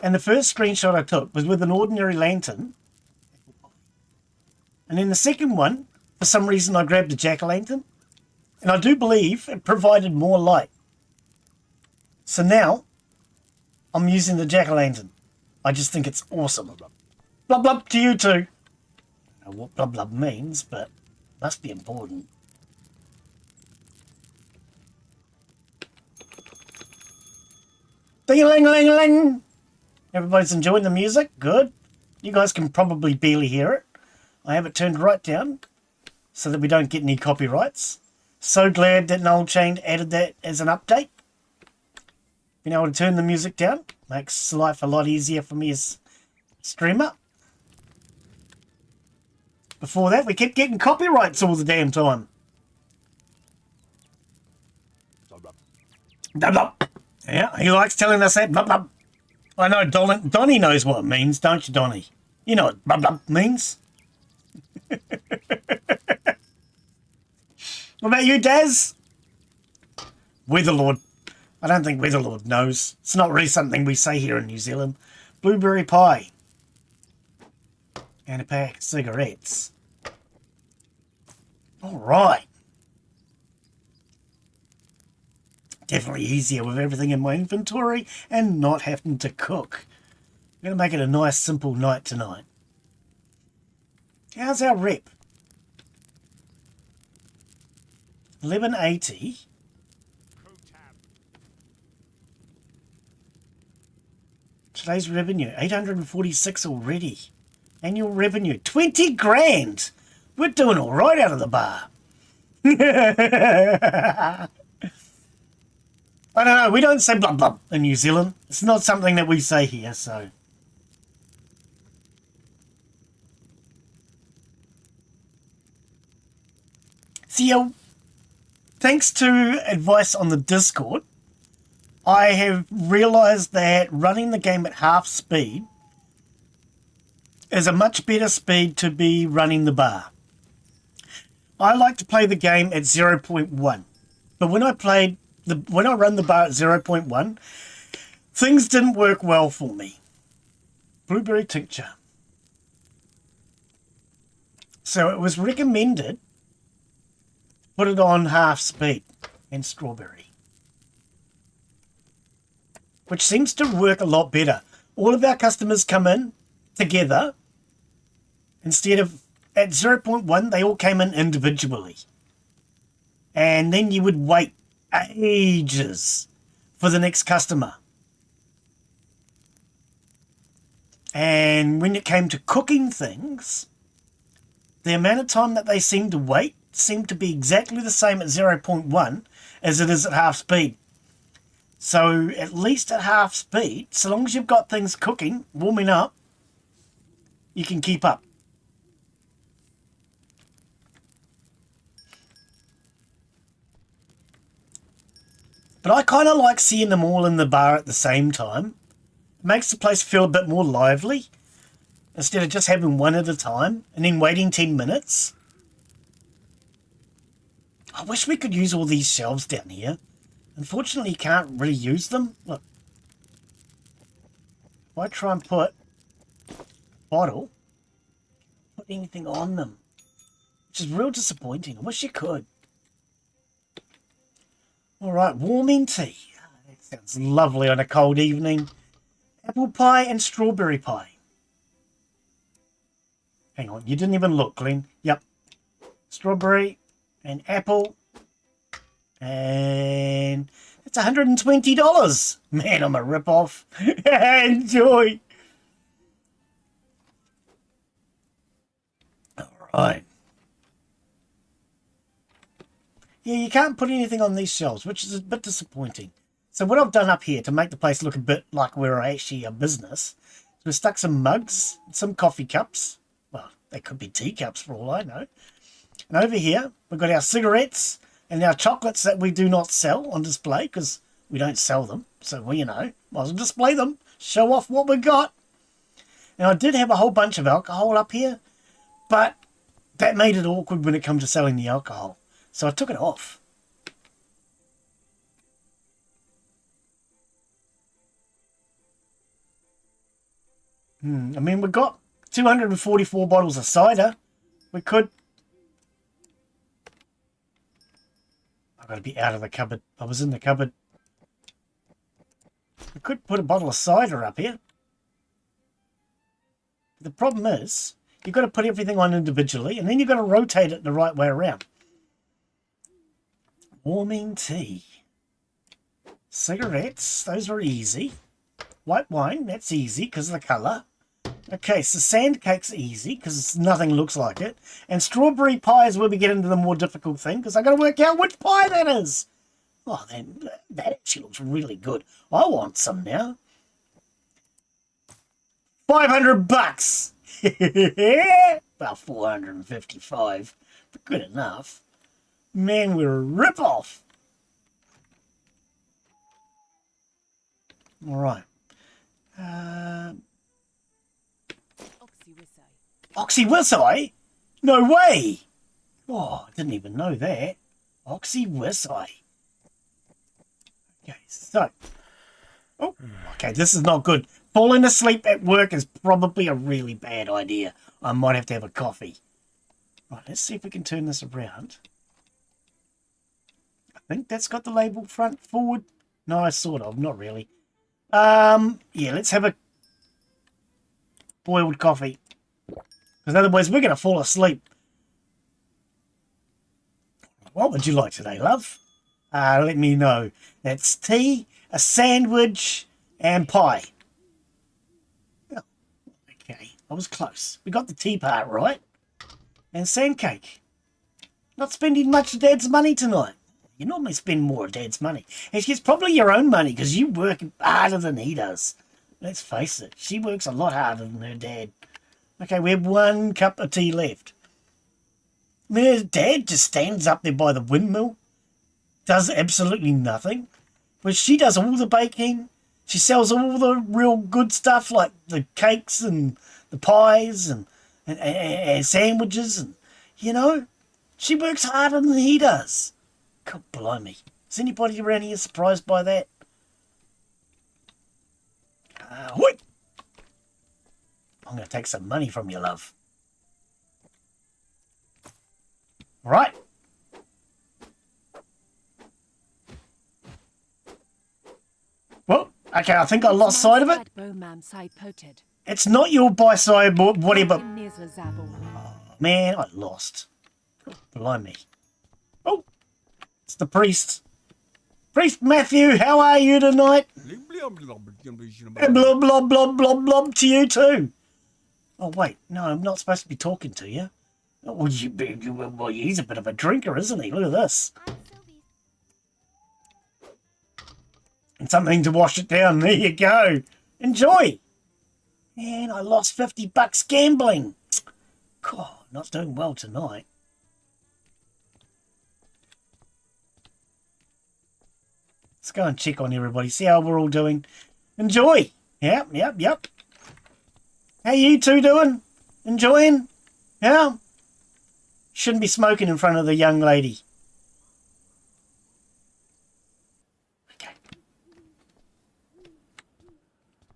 and the first screenshot I took was with an ordinary lantern, and then the second one, for some reason I grabbed a jack-o'-lantern, and I do believe it provided more light. So now, I'm using the jack-o'-lantern. I just think it's awesome. Blub blub to you too. I don't know what blub blub means, but must be important. Ding-a-ling-a-ling-a-ling. Everybody's enjoying the music? Good. You guys can probably barely hear it. I have it turned right down so that we don't get any copyrights. So glad that Noel Chain added that as an update. Being able to turn the music down makes life a lot easier for me as a streamer. Before that, we kept getting copyrights all the damn time. Blub, blub. Yeah, he likes telling us that. Blub, blub. I know Donnie knows what it means, don't you, Donnie? You know what blub, blub means. What about you, Daz? Weatherlord. I don't think Weatherlord knows. It's not really something we say here in New Zealand. Blueberry pie. And a pack of cigarettes. Alright. Definitely easier with everything in my inventory and not having to cook. I'm going to make it a nice simple night tonight. How's our rep? 1180. Today's revenue, 846 already. Annual revenue, 20 grand. We're doing all right out of the bar. I don't know, we don't say blah blah in New Zealand. It's not something that we say here, so. So, thanks to advice on the Discord, I have realised that running the game at half speed is a much better speed to be running the bar. I like to play the game at 0.1, but when I run the bar at 0.1, things didn't work well for me. Blueberry tincture. So it was recommended put it on half speed and strawberry, which seems to work a lot better. All of our customers come in together. Instead of at 0.1, they all came in individually. And then you would wait ages for the next customer. And when it came to cooking things, the amount of time that they seemed to wait seemed to be exactly the same at 0.1 as it is at half speed. So at least at half speed, so long as you've got things cooking, warming up, you can keep up. But I kind of like seeing them all in the bar at the same time. It makes the place feel a bit more lively instead of just having one at a time and then waiting 10 minutes. I wish we could use all these shelves down here. Unfortunately, you can't really use them. Look. If I try and put a bottle, put anything on them, which is real disappointing. I wish you could. All right, warming tea. That sounds lovely on a cold evening. Apple pie and strawberry pie. Hang on, you didn't even look, Glenn. Yep. Strawberry and apple. And it's $120. Man, I'm a rip-off. Enjoy. All right. Yeah, you can't put anything on these shelves, which is a bit disappointing. So what I've done up here to make the place look a bit like we're actually a business, is we've stuck some mugs, some coffee cups. Well, they could be teacups for all I know. And over here, we've got our cigarettes and our chocolates that we do not sell on display because we don't sell them. So, well, you know, might as well display them, show off what we got. Now, I did have a whole bunch of alcohol up here, but that made it awkward when it comes to selling the alcohol. So I took it off. I mean, we've got 244 bottles of cider. We could... I've got to be out of the cupboard. I was in the cupboard. We could put a bottle of cider up here. The problem is, you've got to put everything on individually, and then you've got to rotate it the right way around. Warming tea. Cigarettes, those are easy. White wine, that's easy because of the colour. Okay, so sand cake's easy because nothing looks like it. And strawberry pie is where we get into the more difficult thing because I got to work out which pie that is. Oh, then that actually looks really good. I want some now. $500. About 455, but good enough. Man, we're a rip-off. All right. Oxywissai? No way! Oh, I didn't even know that. Oxywissai. Okay, so. Oh, okay, this is not good. Falling asleep at work is probably a really bad idea. I might have to have a coffee. Right, let's see if we can turn this around. I think that's got the label front forward. No, sort of, not really. Yeah, let's have a boiled coffee. Because otherwise we're going to fall asleep. What would you like today, love? Let me know. That's tea, a sandwich, and pie. Oh, okay, I was close. We got the tea part right. And sand cake. Not spending much of Dad's money tonight. You normally spend more of Dad's money. And it's probably your own money because you work harder than he does. Let's face it, she works a lot harder than her dad. Okay, we have 1 cup of tea left. I mean, her dad just stands up there by the windmill, does absolutely nothing. But she does all the baking. She sells all the real good stuff like the cakes and the pies and sandwiches. And, you know, she works harder than he does. God blimey. Is anybody around here surprised by that? What? I'm going to take some money from you, love. Right. Well, okay, I think I lost sight of it. It's not your by-side, whatever. Oh, man, I lost. God blimey. Oh, it's the priest. Priest Matthew, how are you tonight? And blob, blob, blob, blob, blob to you too. Oh, wait, no, I'm not supposed to be talking to you. Oh, well, he's a bit of a drinker, isn't he? Look at this. And something to wash it down. There you go. Enjoy. Man, I lost $50 gambling. God, not doing well tonight. Let's go and check on everybody. See how we're all doing. Enjoy. Yep, yep, yep. How you two doing? Enjoying? Yeah? Shouldn't be smoking in front of the young lady. Okay.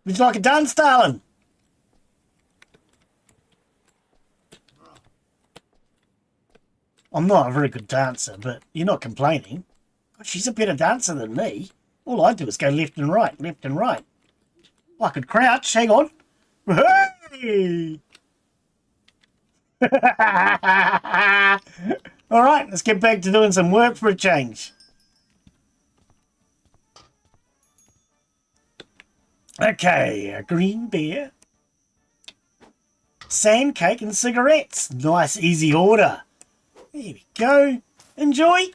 Would you like a dance, darling? I'm not a very good dancer, but you're not complaining. God, she's a better dancer than me. All I do is go left and right, left and right. I could crouch. Hang on. Hey! All right, let's get back to doing some work for a change. Okay, a green beer, sand cake and cigarettes. Nice, easy order. There we go. Enjoy.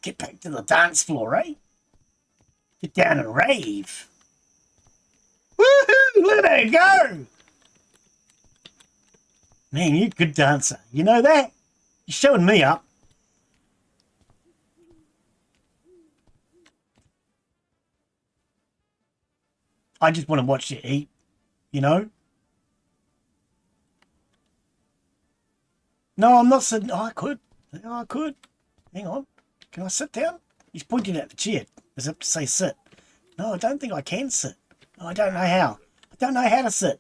Get back to the dance floor, eh? Get down and rave. Woohoo! Let her go! Man, you're a good dancer. You know that? You're showing me up. I just want to watch you eat, you know? No, I'm not sitting. Oh, I could. Oh, I could. Hang on. Can I sit down? He's pointing at the chair as if to say sit. No, I don't think I can sit. No, I don't know how. I don't know how to sit.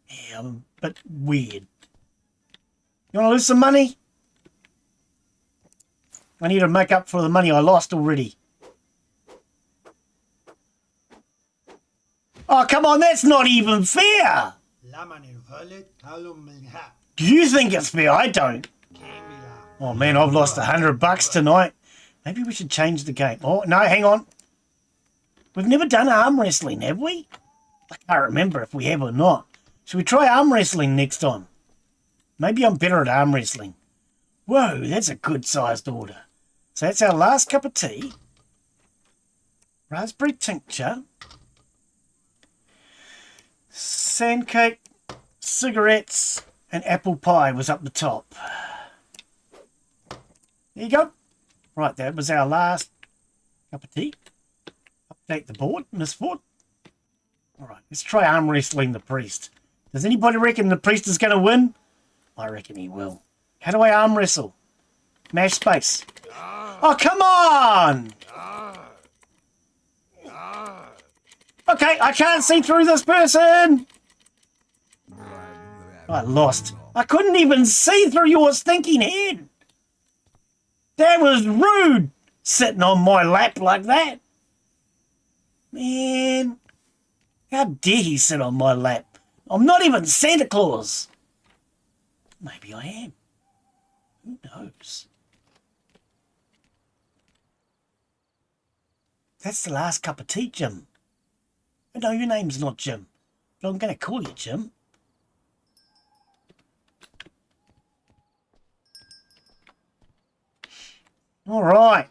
Yeah, I'm a bit weird. You want to lose some money? I need to make up for the money I lost already. Oh, come on, that's not even fair. Do you think it's fair? I don't. Oh man, I've lost $100 tonight. Maybe we should change the game. Oh, no, hang on. We've never done arm wrestling, have we? I can't remember if we have or not. Should we try arm wrestling next time? Maybe I'm better at arm wrestling. Whoa, that's a good-sized order. So that's our last cup of tea. Raspberry tincture. Sandcake, cigarettes, and apple pie was up the top. There you go. Right, that was our last cup of tea. Update the board, Miss Ford. Alright, let's try arm wrestling the priest. Does anybody reckon the priest is going to win? I reckon he will. How do I arm wrestle? Mash space. Oh, come on! Okay, I can't see through this person! I lost. I couldn't even see through your stinking head! That was rude, sitting on my lap like that. Man, how dare he sit on my lap? I'm not even Santa Claus. Maybe I am. Who knows? That's the last cup of tea, Jim. I know your name's not Jim, but I'm going to call you Jim. All right.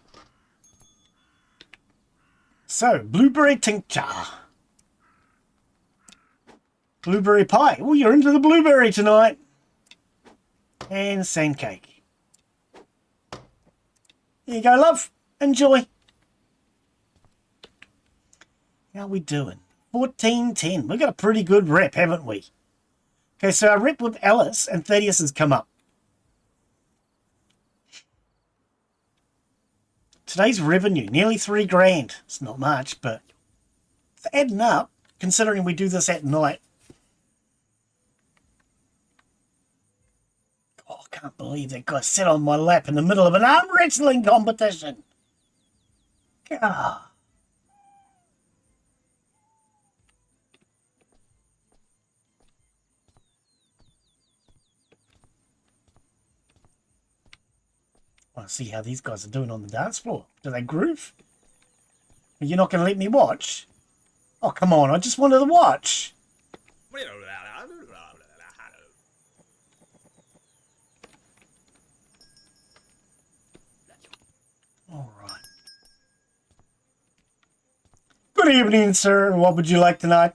So, blueberry tincture. Blueberry pie. Oh, you're into the blueberry tonight. And sand cake. There you go, love. Enjoy. How are we doing? 14:10. We've got a pretty good rep, haven't we? Okay, so our rep with Alice and Thaddeus has come up. Today's revenue, nearly $3,000. It's not much, but it's adding up, considering we do this at night. Oh, I can't believe that guy sat on my lap in the middle of an arm wrestling competition. God. I want to see how these guys are doing on the dance floor. Do they groove? You're not going to let me watch? Oh, come on. I just wanted to watch. All right. Good evening, sir. What would you like tonight?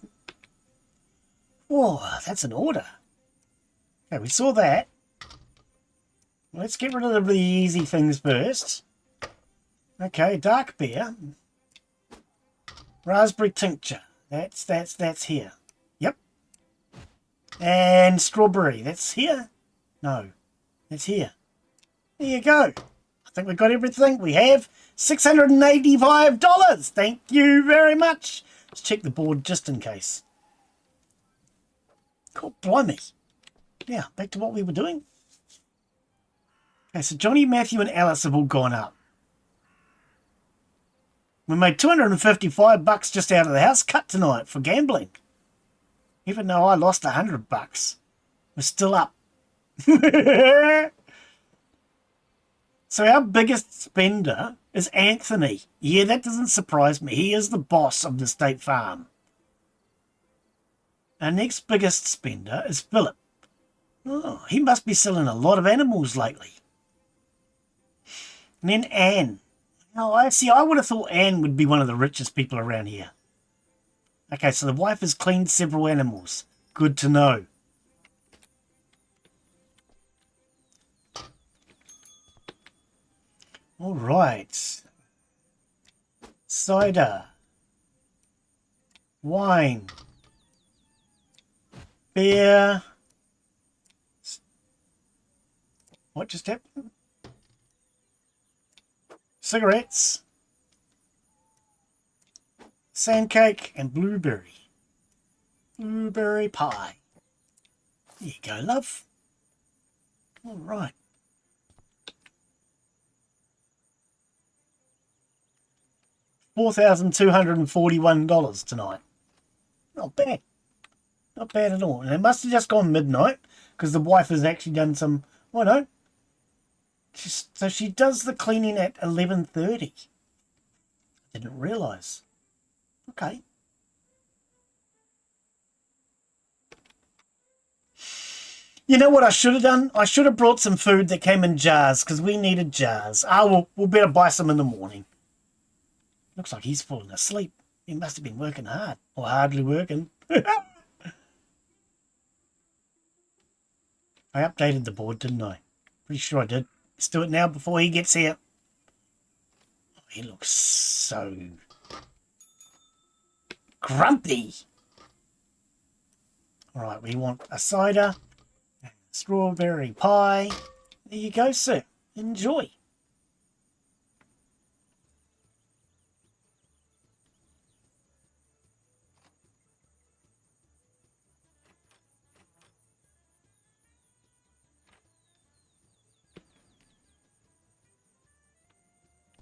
Oh, that's an order. Okay, we saw that. Let's get rid of the easy things first. Okay, dark beer. Raspberry tincture. That's here. Yep. And strawberry. That's here? No. That's here. There you go. I think we've got everything. We have $685. Thank you very much. Let's check the board just in case. God blimey. Yeah, back to what we were doing. Okay, so Johnny, Matthew, and Alice have all gone up. We made $255 just out of the house cut tonight for gambling. Even though I lost $100, we're still up. So our biggest spender is Anthony. Yeah, that doesn't surprise me. He is the boss of the State Farm. Our next biggest spender is Philip. Oh, he must be selling a lot of animals lately. And then Anne. Oh, I would have thought Anne would be one of the richest people around here. Okay, so the wife has cleaned several animals. Good to know. All right. Cider. Wine. Beer. What just happened? Cigarettes. Sandcake and blueberry. Blueberry pie. There you go, love. All right. $4,241 tonight. Not bad. Not bad at all. And it must have just gone midnight because the wife has actually done some, I don't know, So she does the cleaning at 11:30. I didn't realise. Okay. You know what I should have done? I should have brought some food that came in jars because we needed jars. Oh, we'll better buy some in the morning. Looks like he's falling asleep. He must have been working hard. Or hardly working. I updated the board, didn't I? Pretty sure I did. Let's do it now before he gets here. Oh, he looks so grumpy. All right, we want a cider. Strawberry pie. There you go, sir. Enjoy.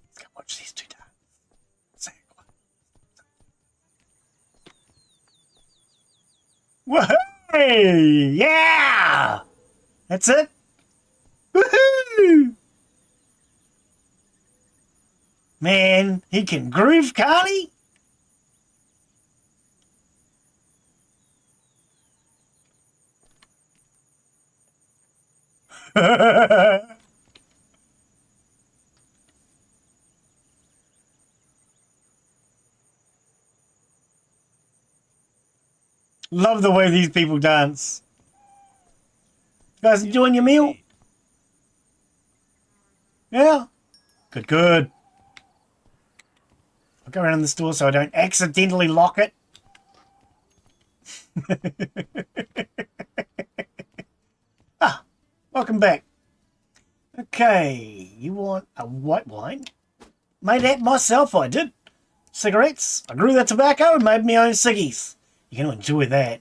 Let's go watch these two dance. Say it. Whoa! Yeah! That's it. Woohoo! Man, he can groove, can't he? Love the way these people dance. You guys enjoying your meal? Yeah? Good, good. I'll go around the store so I don't accidentally lock it. Ah, welcome back. Okay, you want a white wine? Made that myself, I did. Cigarettes, I grew the tobacco and made my own ciggies. You're going to enjoy that.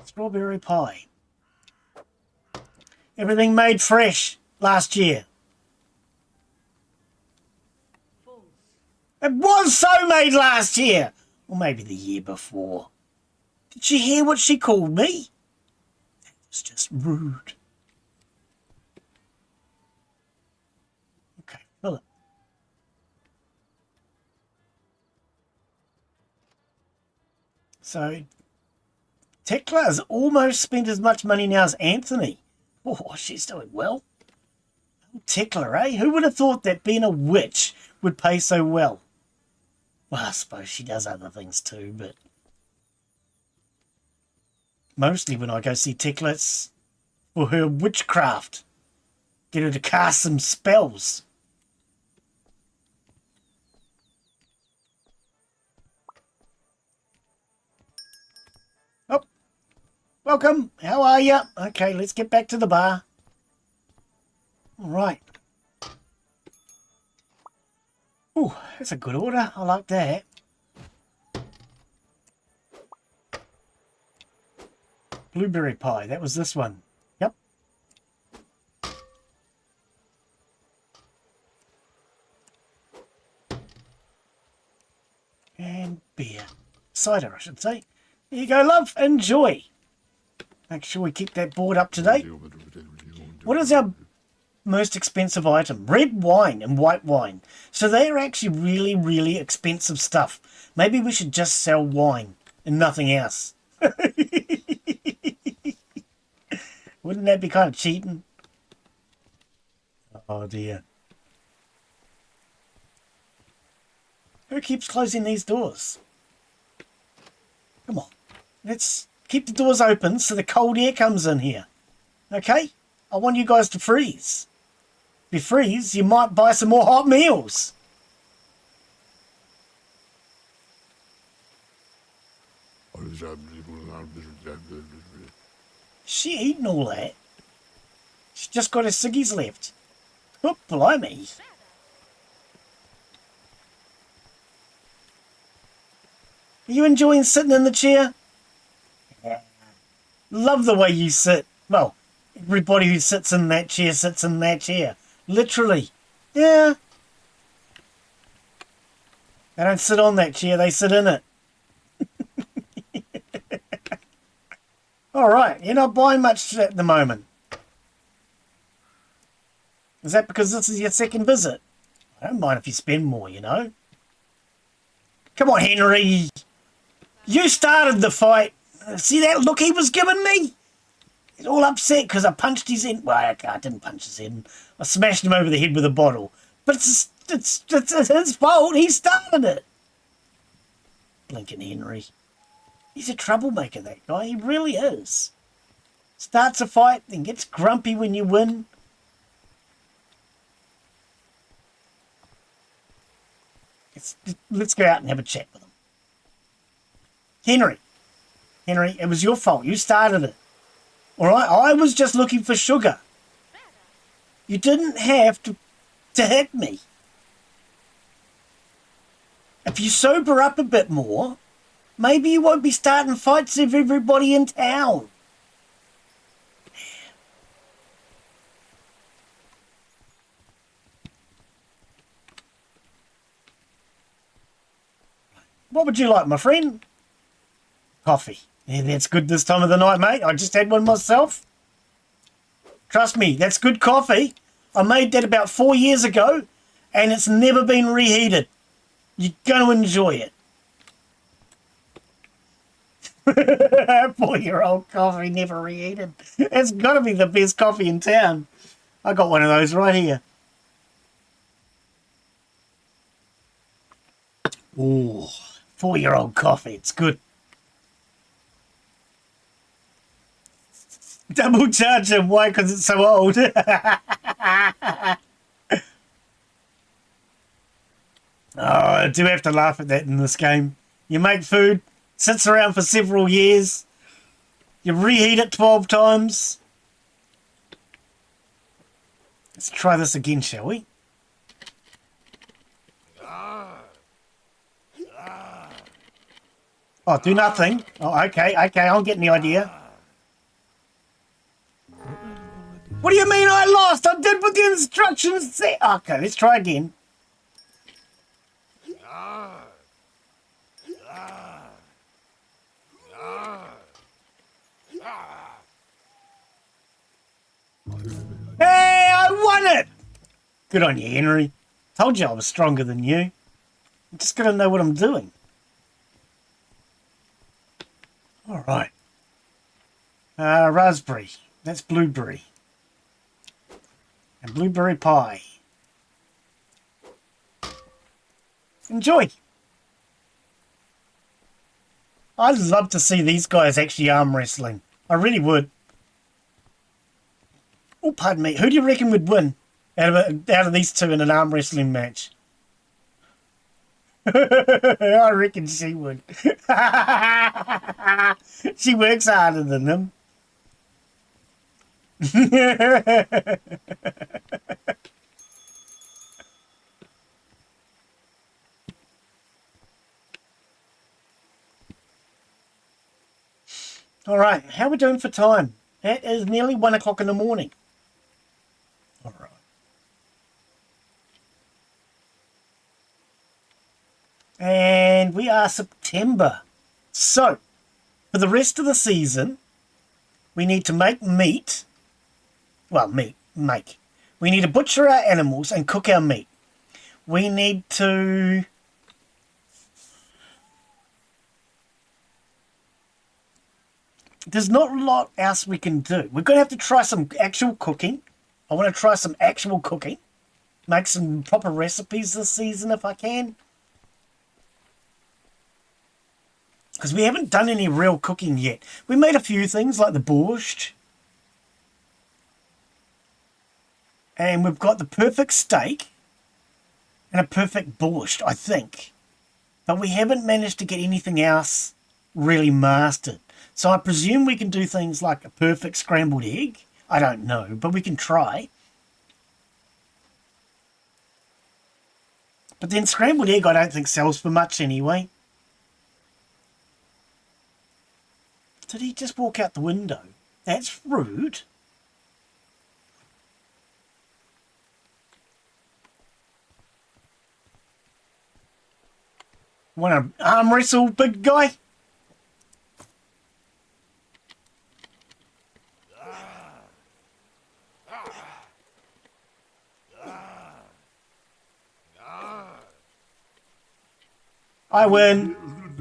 Strawberry pie. Everything made fresh last year. It was so made last year. Or maybe the year before. Did she hear what she called me? That was just rude. Okay, fill it. So, Tekla has almost spent as much money now as Anthony. Oh, she's doing well. Tekla, eh? Who would have thought that being a witch would pay so well? Well, I suppose she does other things too, but mostly when I go see Tekla, it's for her witchcraft. Get her to cast some spells. Oh, welcome. How are you? Okay, let's get back to the bar. All right. Oh, that's a good order. I like that. Blueberry pie. That was this one. Yep. And beer. Cider, I should say. Here you go, love. Enjoy. Make sure we keep that board up to date. What is our most expensive item? Red wine and white wine. So they are actually really, really expensive stuff. Maybe we should just sell wine and nothing else. Wouldn't that be kind of cheating? Oh dear. Who keeps closing these doors? Come on. Let's keep the doors open so the cold air comes in here. Okay? I want you guys to freeze. If you freeze, you might buy some more hot meals. She eating all that? She's just got her ciggies left. Oh, blimey. Are you enjoying sitting in the chair? Yeah. Love the way you sit. Well, everybody who sits in that chair sits in that chair. Literally. Yeah. They don't sit on that chair, they sit in it. Alright, you're not buying much at the moment. Is that because this is your second visit? I don't mind if you spend more, you know. Come on, Henry. You started the fight. See that look he was giving me? He's all upset because I punched his head. Well, I didn't punch his head. I smashed him over the head with a bottle. But it's his fault. He started it. Blinking Henry. He's a troublemaker, that guy. He really is. Starts a fight, then gets grumpy when you win. Let's go out and have a chat with him. Henry, it was your fault. You started it. All right? I was just looking for sugar. You didn't have to hit me. If you sober up a bit more, maybe you won't be starting fights with everybody in town. What would you like, my friend? Coffee. Yeah, that's good this time of the night, mate. I just had one myself. Trust me, that's good coffee. I made that about 4 years ago, and it's never been reheated. You're going to enjoy it. 4-year-old coffee never reheated. It's got to be the best coffee in town. I got one of those right here. Ooh, 4-year-old coffee. It's good. Double charge him. Why? Because it's so old. Oh, I do have to laugh at that in this game. You make food, sits around for several years. You reheat it 12 times. Let's try this again, shall we? Oh, do nothing. Oh, okay, I'm getting the idea. What do you mean I lost? I did what the instructions said. Okay, let's try again. Hey, I won it! Good on you, Henry. Told you I was stronger than you. I'm just gotta know what I'm doing. All right. Raspberry. That's blueberry. And blueberry pie. Enjoy. I'd love to see these guys actually arm wrestling. I really would. Oh, pardon me. Who do you reckon would win out of these two in an arm wrestling match? I reckon she would. She works harder than him. All right, how are we doing for time? It is nearly 1 o'clock in the morning. All right. And we are September. So, for the rest of the season, we need to make meat. Well, make. We need to butcher our animals and cook our meat. We need to... There's not a lot else we can do. We're going to have to try some actual cooking. I want to try some actual cooking. Make some proper recipes this season if I can. Because we haven't done any real cooking yet. We made a few things like the borscht. And we've got the perfect steak and a perfect borscht, I think. But we haven't managed to get anything else really mastered. So I presume we can do things like a perfect scrambled egg. I don't know, but we can try. But then scrambled egg I don't think sells for much anyway. Did he just walk out the window? That's rude. Want to arm wrestle, big guy? I win.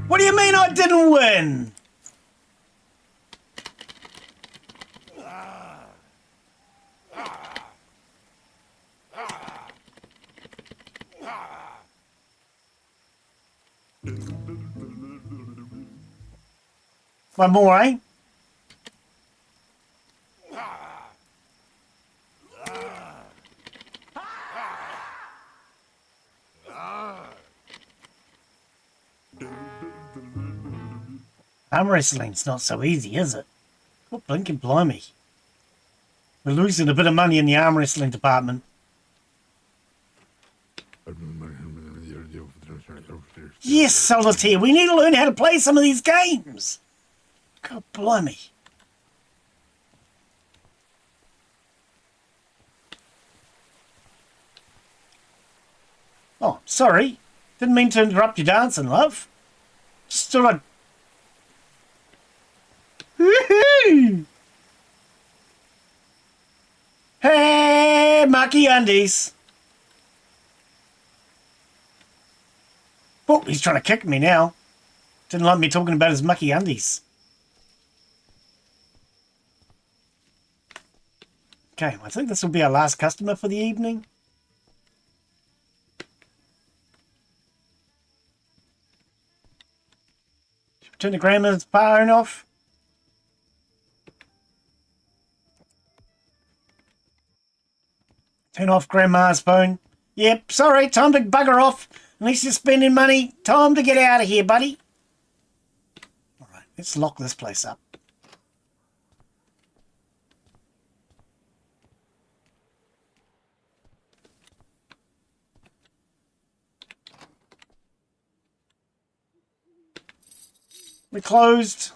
What do you mean I didn't win? One more, eh? Arm wrestling's not so easy, is it? Oh, blinking blimey. We're losing a bit of money in the arm wrestling department. Yes, Solitaire, we need to learn how to play some of these games. God blimey. Oh, sorry. Didn't mean to interrupt your dancing, love. Just thought I'd... Woohoo! Hey, Mucky Undies. Oh, he's trying to kick me now. Didn't like me talking about his mucky undies. Okay, I think this will be our last customer for the evening. Turn the grandma's phone off. Turn off grandma's phone. Yep, sorry, time to bugger off. At least you're spending money. Time to get out of here, buddy. Alright, let's lock this place up. We're closed.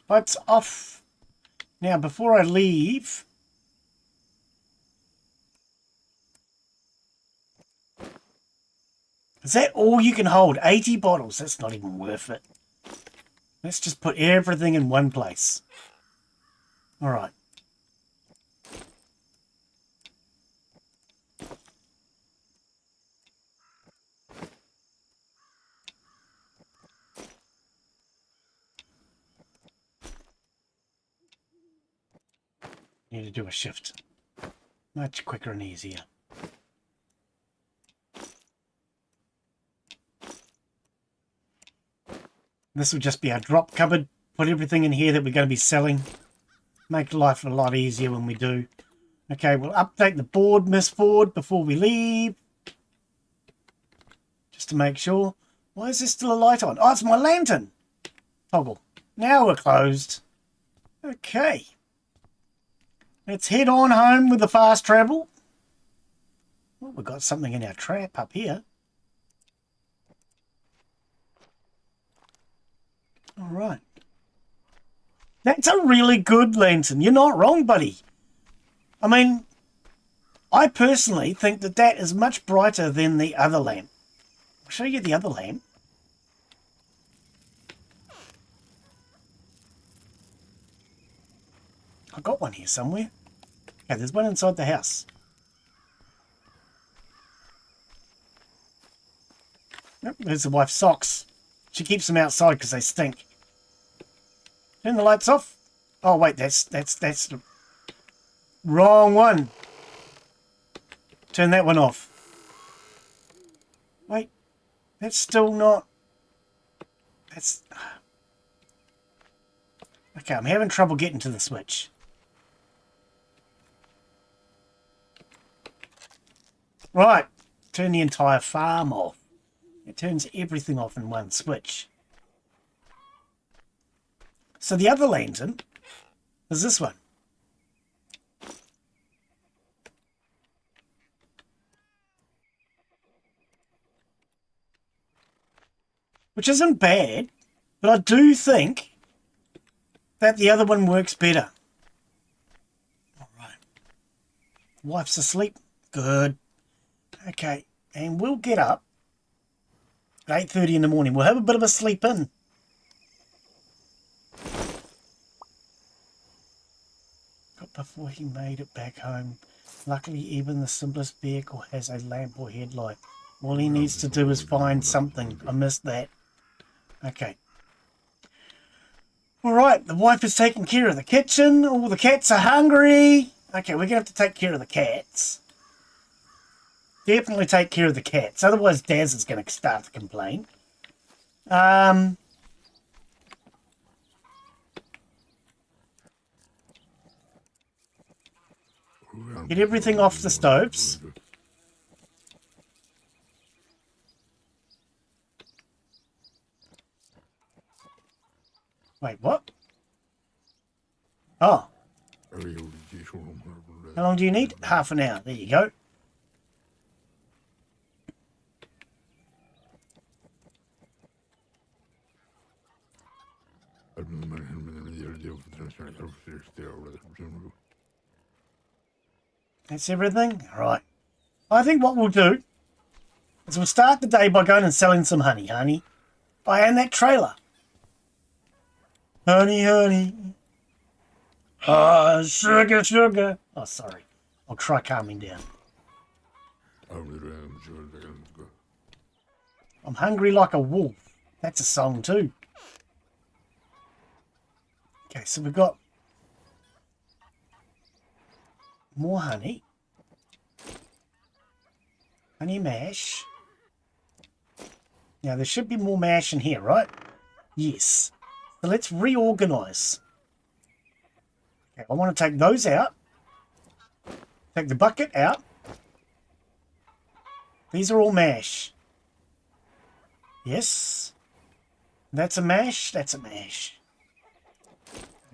Lights off. Now, before I leave... Is that all you can hold? 80 bottles. That's not even worth it. Let's just put everything in one place. All right. Need to do a shift. Much quicker and easier. This will just be our drop cupboard. Put everything in here that we're going to be selling. Make life a lot easier when we do. Okay, we'll update the board, Miss Ford, before we leave. Just to make sure. Why is there still a light on? Oh, it's my lantern. Toggle. Now we're closed. Okay. Let's head on home with the fast travel. Well, we've got something in our trap up here. All right. That's a really good lantern. You're not wrong, buddy. I mean, I personally think that that is much brighter than the other lamp. I'll show you the other lamp. I've got one here somewhere. Okay, there's one inside the house. Yep, there's the wife's socks. She keeps them outside because they stink. Turn the lights off. Oh wait, that's the wrong one. Turn that one off. Wait, that's still not. That's okay. I'm having trouble getting to the switch. Right, turn the entire farm off. It turns everything off in one switch. So the other lantern is this one. Which isn't bad, but I do think that the other one works better. All right. Wife's asleep. Good. Okay, and we'll get up at 8:30 in the morning. We'll have a bit of a sleep in. Got before he made it back home. Luckily, even the simplest vehicle has a lamp or headlight. All he needs to do is find something. I missed that. Okay. Alright, the wife is taking care of the kitchen. All the cats are hungry. Okay, we're going to have to take care of the cats. Definitely take care of the cats. Otherwise, Daz is going to start to complain. Get everything off the stoves. Wait, what? Oh. How long do you need? Half an hour. There you go. That's everything? Right. I think what we'll do is we'll start the day by going and selling some honey. I am that trailer. Honey. Ah, sugar. Oh, sorry. I'll try calming down. I'm hungry like a wolf. That's a song too. Okay, so we've got more honey. Honey mash. Now, there should be more mash in here, right? Yes. So let's reorganize. Okay, I want to take those out. Take the bucket out. These are all mash. Yes. That's a mash. That's a mash.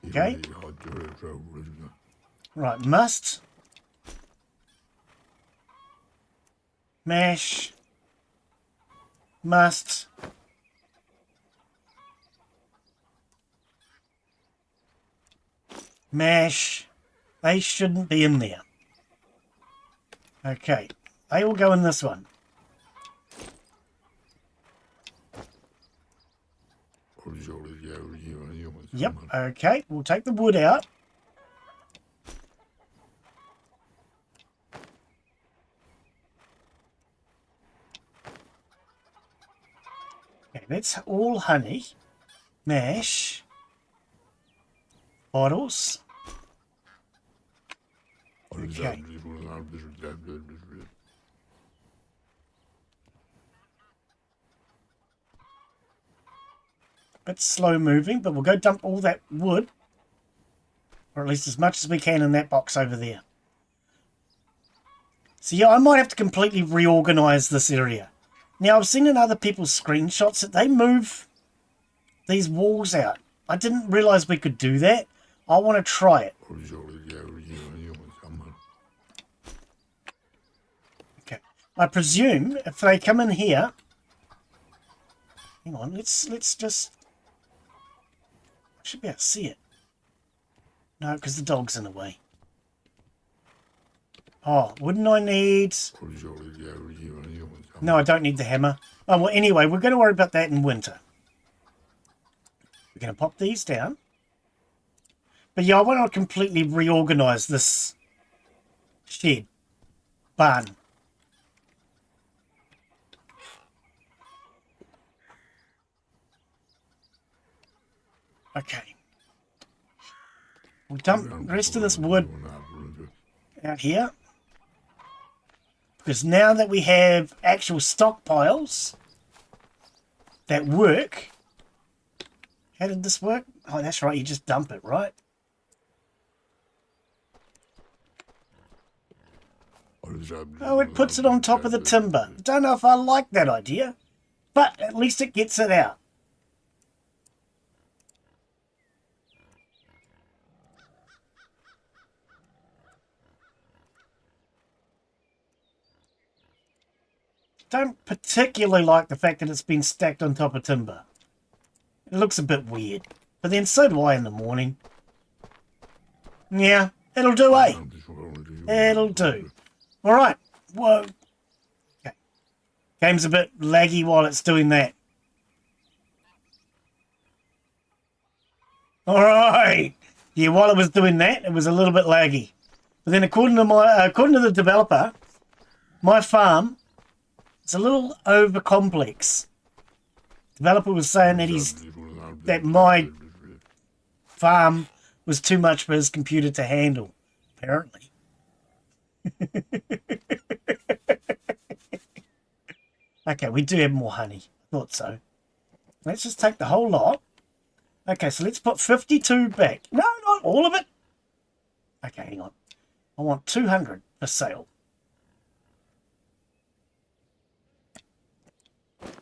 Okay. Right, must. Mash. Must. Mash. They shouldn't be in there. Okay. They will go in this one. Yep, okay. We'll take the wood out. Okay, that's all honey. Mash. Bottles. Okay. Bit slow moving, but we'll go dump all that wood, or at least as much as we can in that box over there. So yeah, I might have to completely reorganize this area. Now, I've seen in other people's screenshots that they move these walls out. I didn't realize we could do that. I want to try it. Okay. I presume if they come in here, hang on, let's just, I should be able to see it. No, because the dog's in the way. Oh, wouldn't I need... No, I don't need the hammer. Oh, well, anyway, we're going to worry about that in winter. We're going to pop these down. But yeah, I want to completely reorganize this shed. Barn. Okay. We'll dump the rest of this wood out here. Because now that we have actual stockpiles that work... How did this work? Oh, that's right. You just dump it, right? Oh, it puts it on top of the timber. Don't know if I like that idea, but at least it gets it out. Don't particularly like the fact that it's been stacked on top of timber. It looks a bit weird. But then so do I in the morning. Yeah, it'll do, eh? It'll do. Alright. Whoa. Okay. Game's a bit laggy while it's doing that. Alright. Yeah, while it was doing that, it was a little bit laggy. But then according to the developer, my farm is a little over complex. Developer was saying that my farm was too much for his computer to handle, apparently. Okay, we do have more honey. Thought so. Let's just take the whole lot. Okay, so let's put 52 back. No, not all of it. Okay, hang on. I want 200 for sale.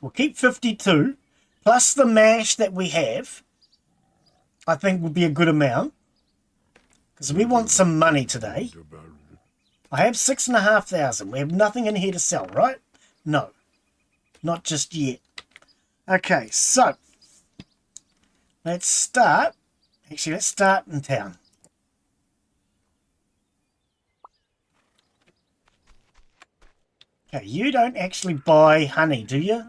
We'll keep 52 plus the mash that we have. I think would be a good amount because we want some money today. I have 6,500. We have nothing in here to sell, right? No, not just yet. Okay, so let's start. Actually, let's start in town. Okay, you don't actually buy honey, do you?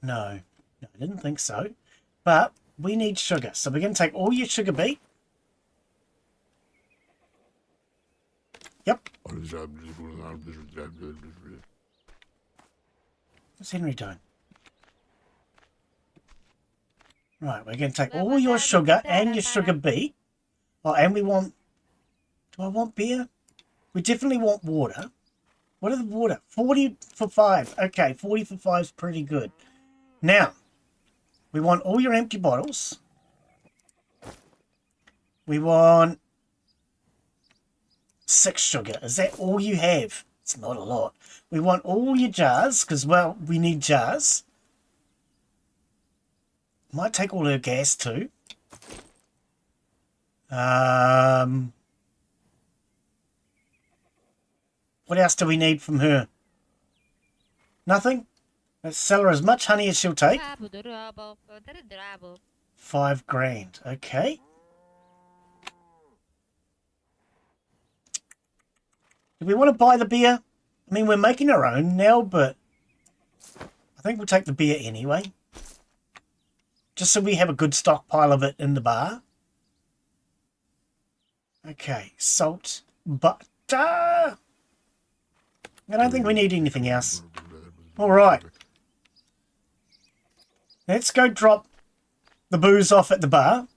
No, I didn't think so. But we need sugar. So we're going to take all your sugar beet. Yep. What's Henry doing? Right, we're going to take all your sugar and your sugar beet. Oh, and we want... Do I want beer? We definitely want water. What are the water? 40 for 5. Okay, 40 for 5 is pretty good. Now, we want all your empty bottles. We want 6 sugar. Is that all you have? It's not a lot. We want all your jars, because, well, we need jars. Might take all her gas too. What else do we need from her? Nothing? Let's sell her as much honey as she'll take. 5 grand. Okay. Do we want to buy the beer? I mean, we're making our own now, but I think we'll take the beer anyway. Just so we have a good stockpile of it in the bar. Okay, salt, butter. I don't think we need anything else. All right. Let's go drop the booze off at the bar.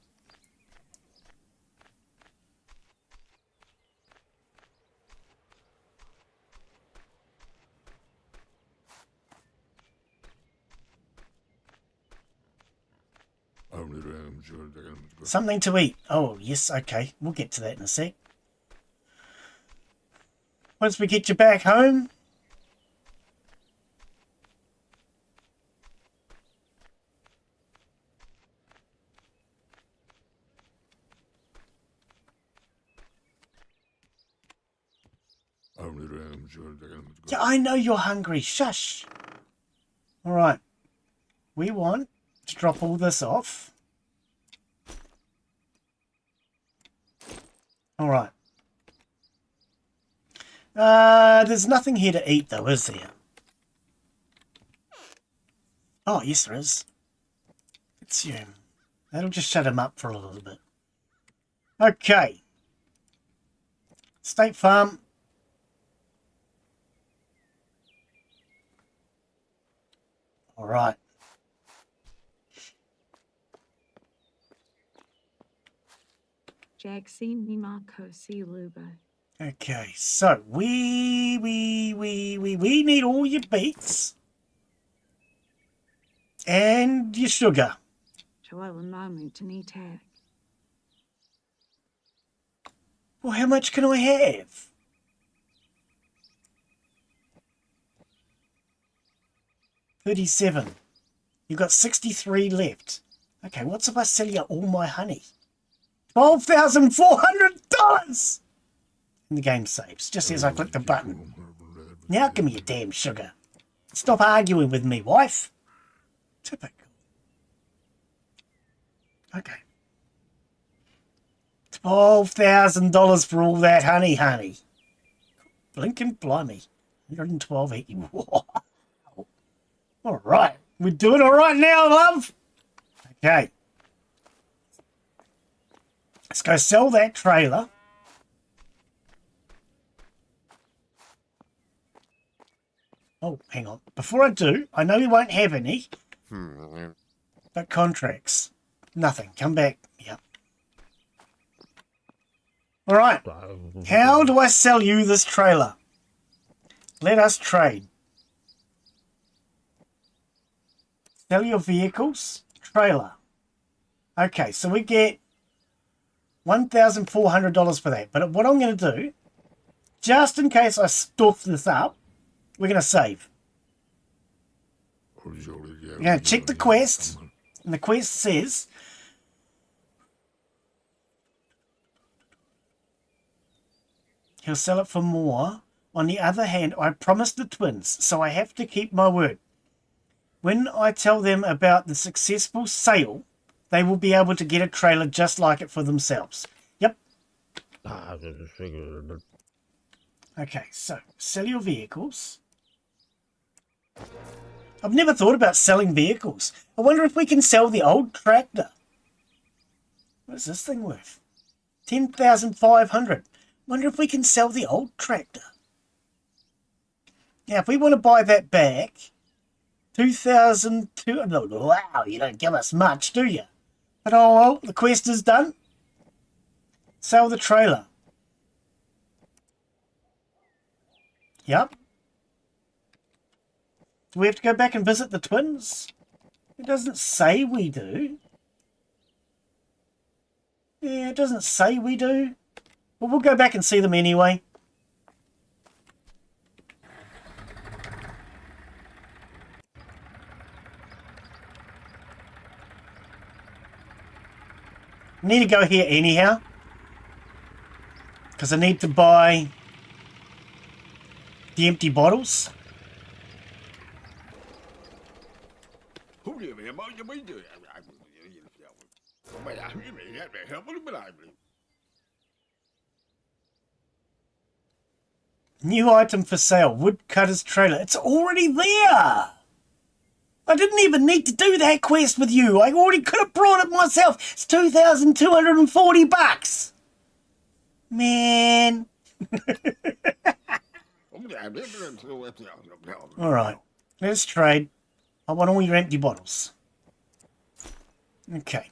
Something to eat. Oh, yes, okay. We'll get to that in a sec. Once we get you back home... Yeah, I know you're hungry. Shush. All right. We want to drop all this off. All right. There's nothing here to eat, though, is there? Oh, yes, there is. Consume. That'll just shut him up for a little bit. Okay. State Farm. All right. Okay, so we need all your beets and your sugar. Well, how much can I have? $37. You've got 63 left. Okay, what's if I sell you all my honey? $12,400! And the game saves, just as I click the button. Now give me your damn sugar. Stop arguing with me, wife. Typical. Okay. $12,000 for all that honey. Blinking blimey. 112 each. All right. We're doing all right now, love. Okay. Let's go sell that trailer. hang on. Before I do, I know we won't have any. But contracts. Nothing. Come back. Yep. All right. How do I sell you this trailer? Let us trade. Sell your vehicles. Trailer. Okay, so we get $1,400 for that. But what I'm going to do, just in case I stuff this up, we're going to save. We're going to check the quest. And the quest says, he'll sell it for more. On the other hand, I promised the twins, so I have to keep my word. When I tell them about the successful sale, they will be able to get a trailer just like it for themselves. Yep. Okay, so sell your vehicles. I've never thought about selling vehicles. I wonder if we can sell the old tractor. What is this thing worth? 10,500. Wonder if we can sell the old tractor. Now, if we want to buy that back, 2,200. Wow, you don't give us much, do you? But oh well, the quest is done. Sell the trailer. Yep. Do we have to go back and visit the twins? It doesn't say we do. Yeah, it doesn't say we do. But we'll go back and see them anyway. Need to go here anyhow. Because I need to buy the empty bottles. New item for sale, woodcutter's trailer. It's already there. I didn't even need to do that quest with you. I already could have brought it myself. It's 2,240 bucks. Man. All right, let's trade. I want all your empty bottles. Okay.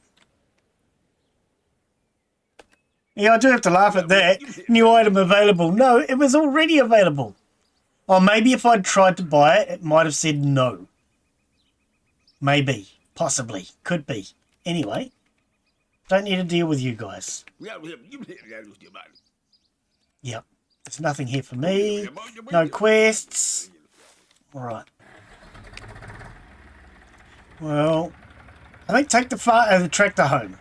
Yeah, I do have to laugh at that. New item available. No, it was already available. Or maybe if I'd tried to buy it, it might have said no. Maybe. Possibly. Could be. Anyway, don't need to deal with you guys. Yep. There's nothing here for me. No quests. Alright. Well, I think take the tractor home.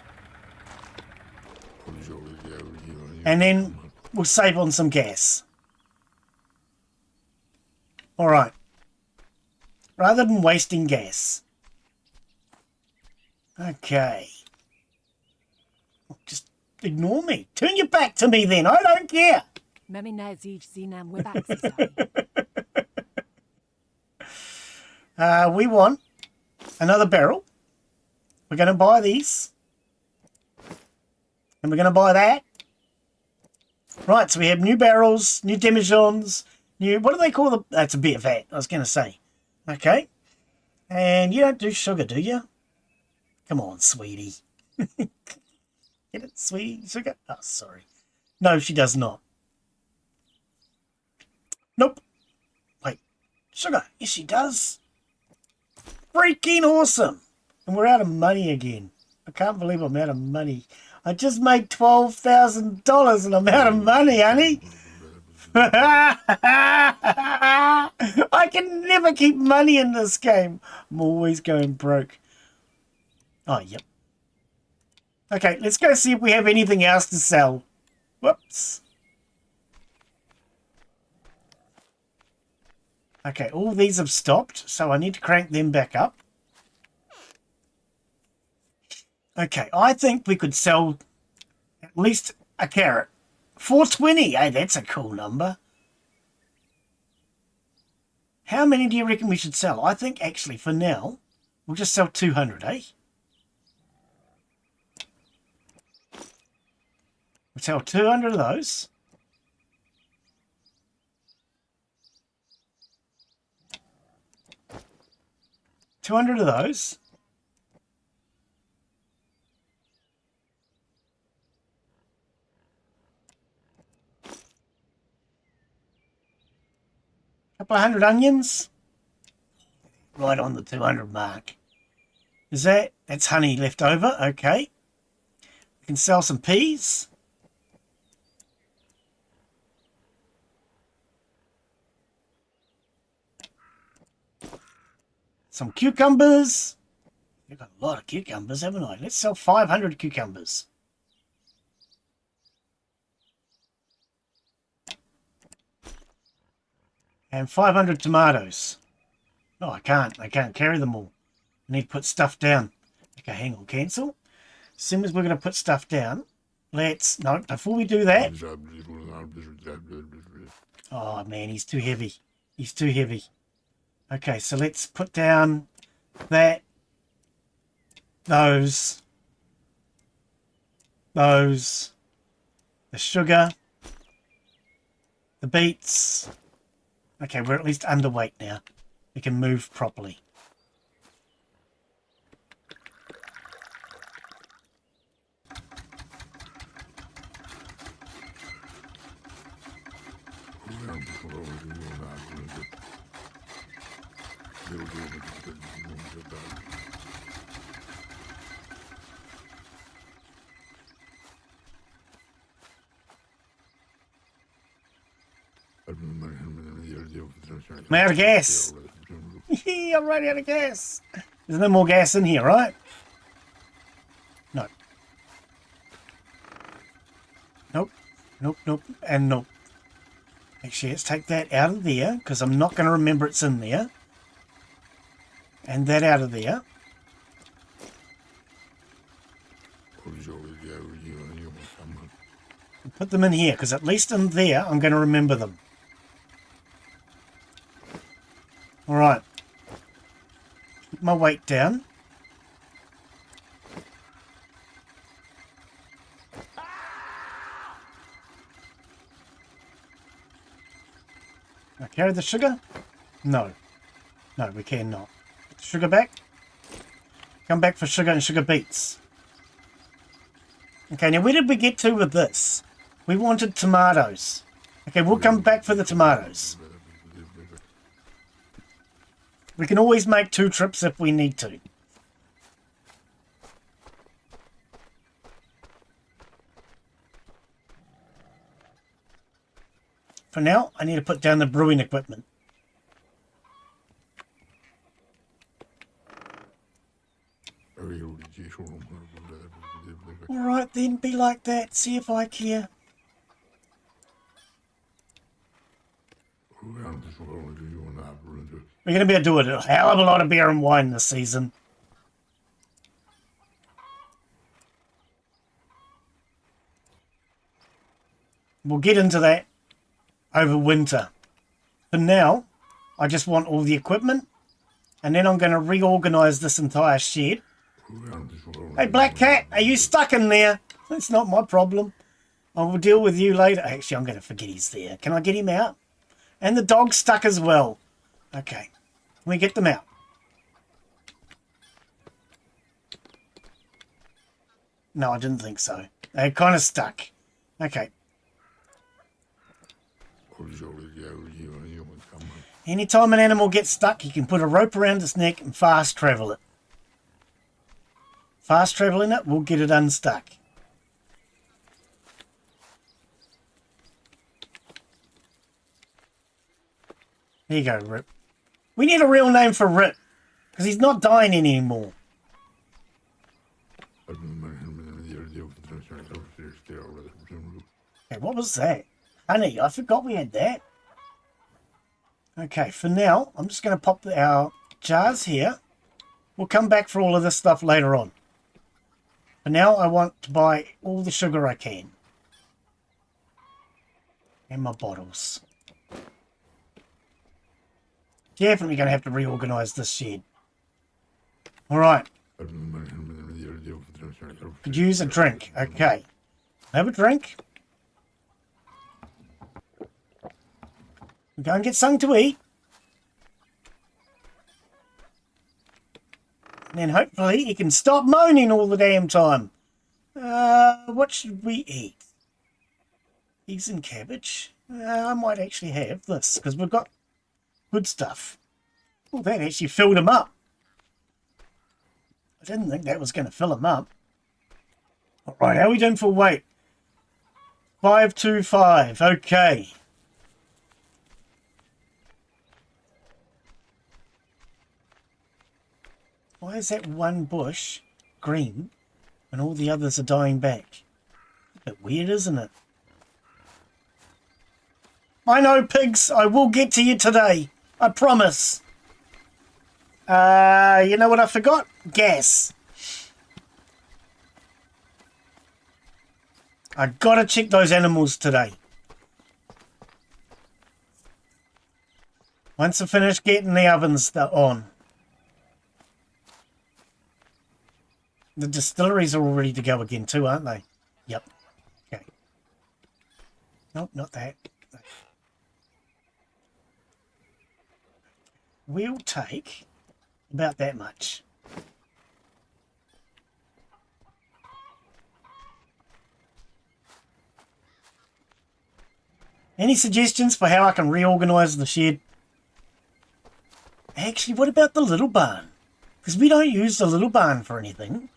And then we'll save on some gas. Alright. Rather than wasting gas. Okay. Just ignore me. Turn your back to me then. I don't care. We want another barrel. We're going to buy these. And we're going to buy that. Right, so we have new barrels, new demijohns, new... What do they call them? That's a beer vat, I was going to say. Okay. And you don't do sugar, do you? Come on, sweetie. Get it, sweetie? Sugar? Oh, sorry. No, she does not. Nope. Wait. Sugar? Yes, she does. Freaking awesome. And we're out of money again. I can't believe I'm out of money. I just made $12,000 and I'm out of money, honey. I can never keep money in this game. I'm always going broke. Oh, yep. Okay, let's go see if we have anything else to sell. Whoops. Okay, all these have stopped, so I need to crank them back up. Okay, I think we could sell at least a carrot. 420, hey, that's a cool number. How many do you reckon we should sell? I think actually for now, we'll just sell 200, eh? We'll sell 200 of those. 200 of those. Couple of hundred onions. Right on the 200 mark. Is that's honey left over? Okay. We can sell some peas. Some cucumbers. We've got a lot of cucumbers, haven't I? Let's sell 500 cucumbers. And 500 tomatoes. Oh, I can't carry them all. I need to put stuff down. Okay, hang on, cancel. As soon as we're going to put stuff down, no, before we do that. Oh, man, he's too heavy. He's too heavy. Okay, so let's put down those, the sugar, the beets. Okay, we're at least underweight now. We can move properly. I'm out of gas. I'm running out of gas. There's no more gas in here, right? No. Nope. Nope, nope, and nope. Actually, let's take that out of there, because I'm not going to remember it's in there. And that out of there. And put them in here, because at least in there, I'm going to remember them. Alright. Keep my weight down. Can I carry the sugar? No. No, we cannot. Put the sugar back. Come back for sugar and sugar beets. Okay, now where did we get to with this? We wanted tomatoes. Okay, we'll come back for the tomatoes. We can always make 2 trips if we need to. For now, I need to put down the brewing equipment. Alright then, be like that. See if I care. We're going to be able to do a hell of a lot of beer and wine this season. We'll get into that over winter. For now, I just want all the equipment, and then I'm going to reorganize this entire shed. Hey, Black Cat, are you stuck in there? That's not my problem. I will deal with you later. Actually, I'm going to forget he's there. Can I get him out? And the dog's stuck as well. Okay. Can we get them out? No, I didn't think so. They're kind of stuck. Okay. Anytime an animal gets stuck, you can put a rope around its neck and fast travel it. Fast traveling it will get it unstuck. There you go, Rip. We need a real name for Rip, because he's not dying anymore. Okay, what was that? Honey, I forgot we had that. Okay, for now, I'm just going to pop our jars here. We'll come back for all of this stuff later on. For now, I want to buy all the sugar I can. And my bottles. Definitely going to have to reorganize this shed. Alright. Could use a drink. Okay. Have a drink. Go and get something to eat. And then hopefully he can stop moaning all the damn time. What should we eat? Eggs and cabbage? I might actually have this, because we've got good stuff. Oh, that actually filled him up. I didn't think that was going to fill him up. Alright, how are we doing for weight? 525, okay. Why is that one bush green and all the others are dying back? A bit weird, isn't it? I know, pigs. I will get to you today. I promise. You know what I forgot? Gas. I gotta check those animals today. Once I finish getting the ovens on. The distilleries are all ready to go again too, aren't they? Yep. Okay. Nope, not that. We'll take about that much. Any suggestions for how I can reorganize the shed? Actually, what about the little barn? Because we don't use the little barn for anything.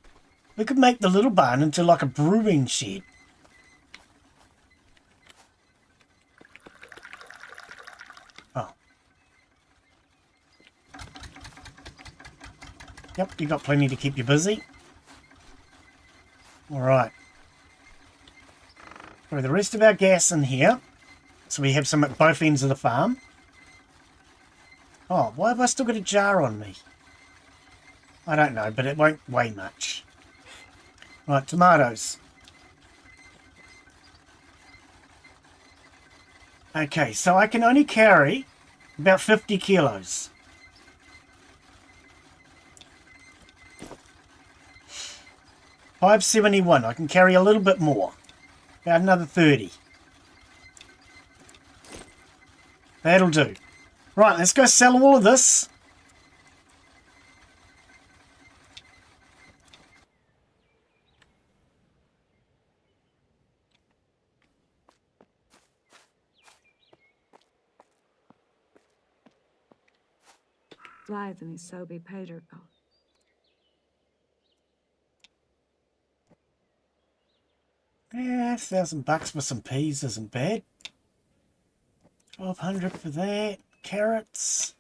We could make the little barn into like a brewing shed. Oh. Yep, you got plenty to keep you busy. Alright. Throw the rest of our gas in here. So we have some at both ends of the farm. Oh, why have I still got a jar on me? I don't know, but it won't weigh much. Right, tomatoes. Okay, so I can only carry about 50 kilos. $5.71. I can carry a little bit more. About another 30. That'll do. Right, let's go sell all of this. Blythe and Sobe Pedro. Yeah, $1,000 for some peas isn't bad. 1,200 for that. Carrots,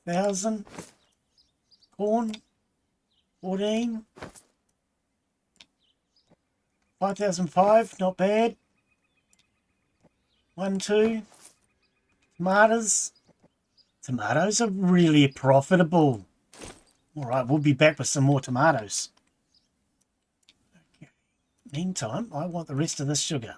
1,000. Corn, 14. 5,005, not bad. 1, 2. Tomatoes. Tomatoes are really profitable. Alright, we'll be back with some more tomatoes. Okay. Meantime, I want the rest of this sugar.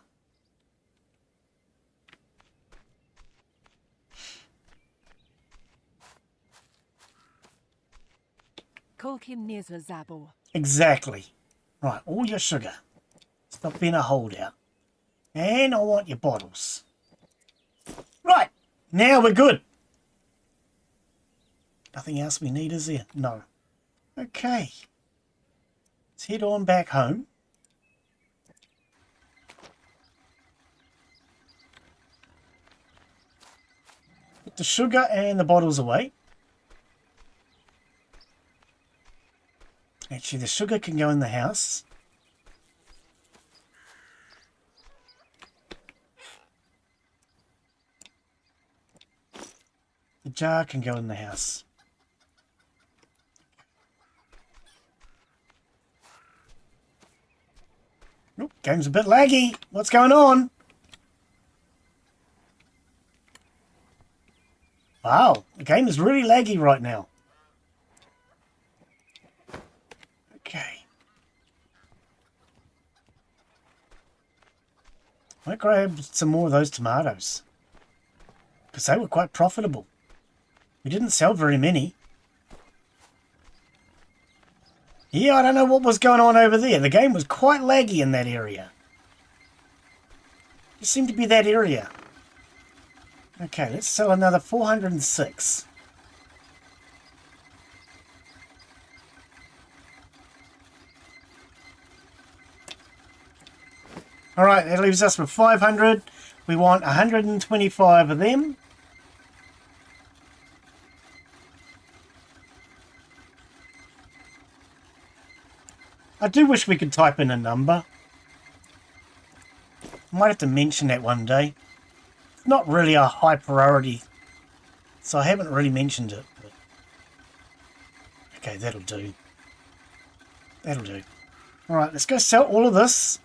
Exactly. Right, all your sugar. Stop being a holdout. And I want your bottles. Right, now we're good. Nothing else we need, is there? No. Okay. Let's head on back home. Put the sugar and the bottles away. Actually, the sugar can go in the house. The jar can go in the house. Oop, game's a bit laggy. What's going on? Wow, the game is really laggy right now. Okay. I might grab some more of those tomatoes. Because they were quite profitable. We didn't sell very many. Yeah, I don't know what was going on over there. The game was quite laggy in that area. It seemed to be that area. Okay, let's sell another 406. Alright, that leaves us with 500. We want 125 of them. I do wish we could type in a number. Might have to mention that one day. It's not really a high priority, so I haven't really mentioned it. But... okay, that'll do. That'll do. Alright, let's go sell all of this.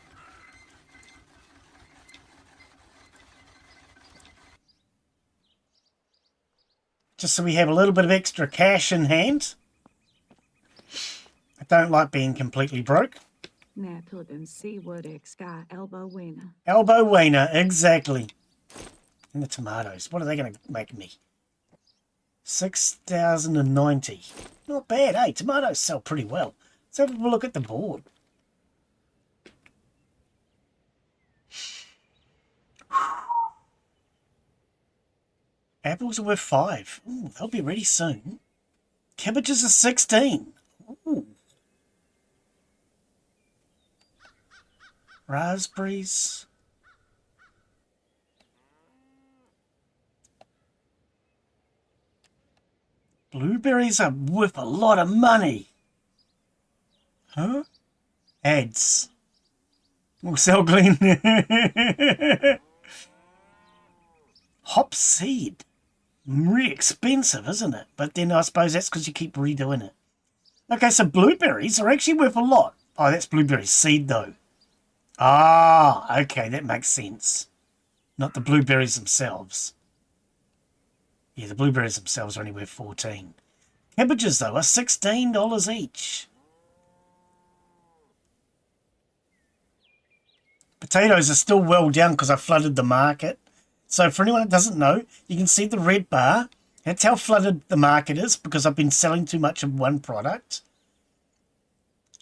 Just so we have a little bit of extra cash in hand. I don't like being completely broke. Nä tuoden seawood sky elbow wiener. Elbow wiener, exactly. And the tomatoes. What are they going to make me? 6,090. Not bad, eh? Tomatoes sell pretty well. Let's have a look at the board. Apples are worth 5. Ooh, they'll be ready soon. Cabbages are 16. Ooh. Raspberries. Blueberries are worth a lot of money. Huh? Ads. We'll sell clean. Hop seed. Really expensive, isn't it? But then I suppose that's because you keep redoing it. Okay, so blueberries are actually worth a lot. Oh, that's blueberry seed, though. Ah, okay, that makes sense. Not the blueberries themselves. Yeah, the blueberries themselves are only worth 14. Cabbages, though, are $16 each. Potatoes are still well down because I flooded the market. So for anyone that doesn't know, you can see the red bar. That's how flooded the market is because I've been selling too much of one product.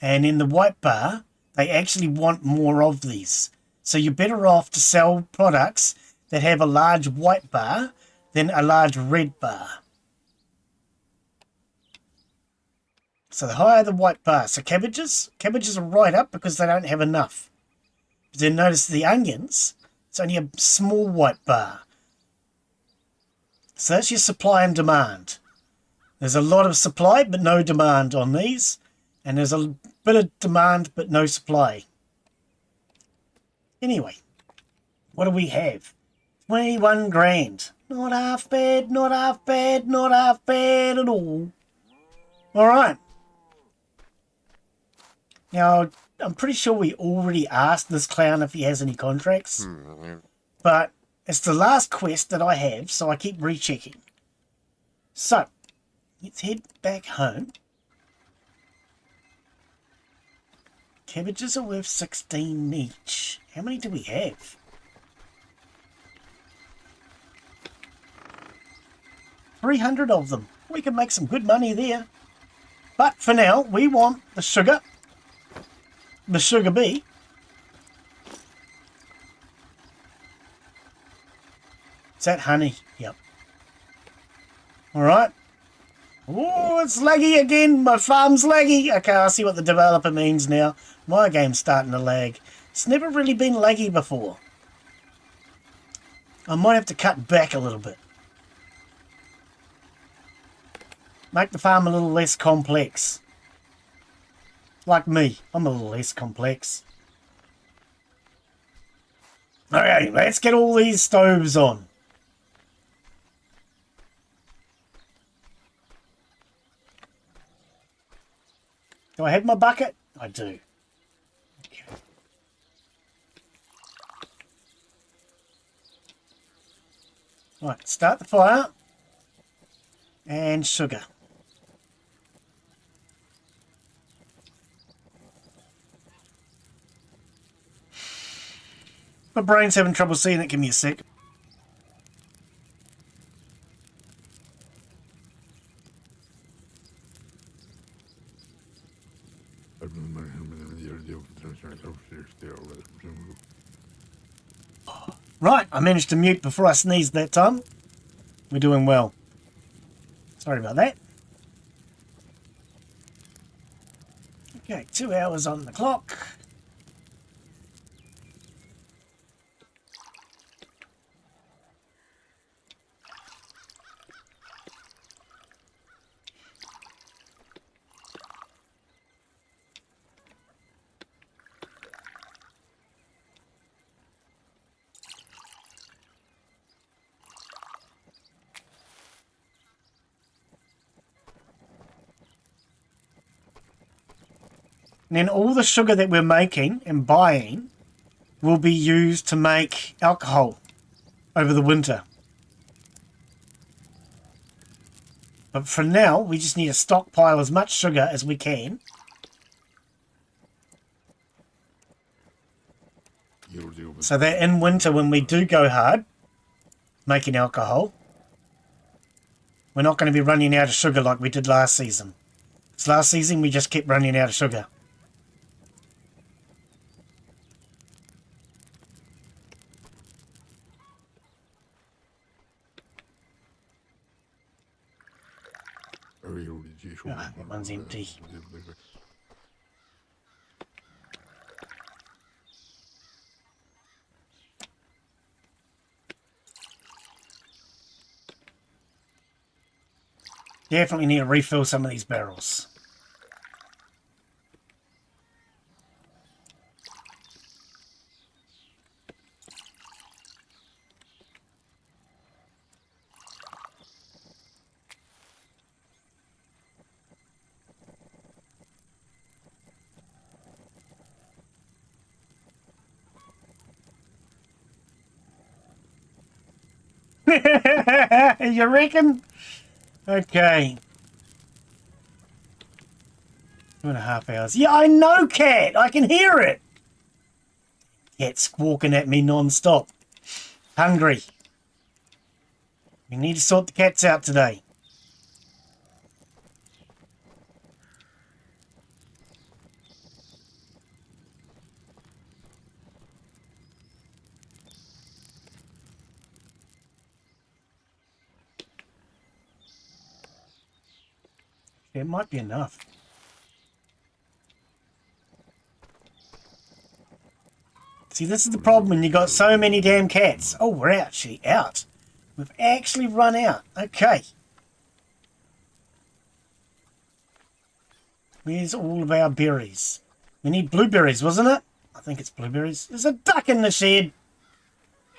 And in the white bar, they actually want more of these. So you're better off to sell products that have a large white bar than a large red bar. So the higher the white bar. So cabbages are right up because they don't have enough. But then notice the onions, it's only a small white bar. So that's your supply and demand. There's a lot of supply but no demand on these. And there's a bit of demand but no supply. Anyway, what do we have? 21 grand. Not half bad, not half bad, not half bad at all. Alright. Now, I'm pretty sure we already asked this clown if he has any contracts. But it's the last quest that I have, so I keep rechecking. So, let's head back home. Cabbages are worth 16 each. How many do we have? $300 of them. We can make some good money there. But for now, we want the sugar. The sugar bee. Is that honey? Yep. Alright. Oh, it's laggy again. My farm's laggy. Okay, I see what the developer means now. My game's starting to lag. It's never really been laggy before. I might have to cut back a little bit. Make the farm a little less complex. Like me, I'm a little less complex. Okay, let's get all these stoves on. Do I have my bucket? I do. Okay. Right, start the fire. And sugar. My brain's having trouble seeing it. Give me a sec. Right, I managed to mute before I sneezed that time. We're doing well. Sorry about that. Okay, 2 hours on the clock. And then all the sugar that we're making and buying will be used to make alcohol over the winter. But for now, we just need to stockpile as much sugar as we can. So that in winter, when we do go hard making alcohol, we're not going to be running out of sugar like we did last season. Because last season, we just kept running out of sugar. Ah, that one's empty. Definitely need to refill some of these barrels. You reckon? Okay. 2.5 hours. Yeah, I know, Cat. I can hear it. Cat's squawking at me non-stop. Hungry. We need to sort the cats out today. It might be enough. See, this is the problem when you got so many damn cats. Oh, we're actually out. We've actually run out. Okay. Where's all of our berries? We need blueberries, wasn't it? I think it's blueberries. There's a duck in the shed.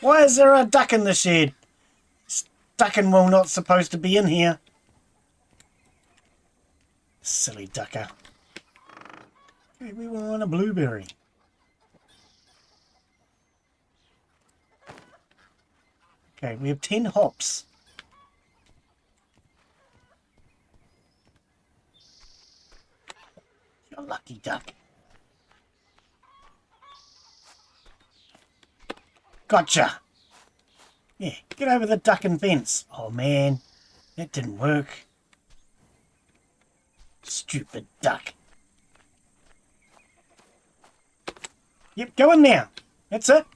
Why is there a duck in the shed? This ducking well not supposed to be in here. Silly ducker. Okay, we want a blueberry. Okay, we have 10 hops. You're lucky duck. Gotcha. Yeah, get over the ducking fence. Oh man, that didn't work. Stupid duck. Yep, go in there. That's it.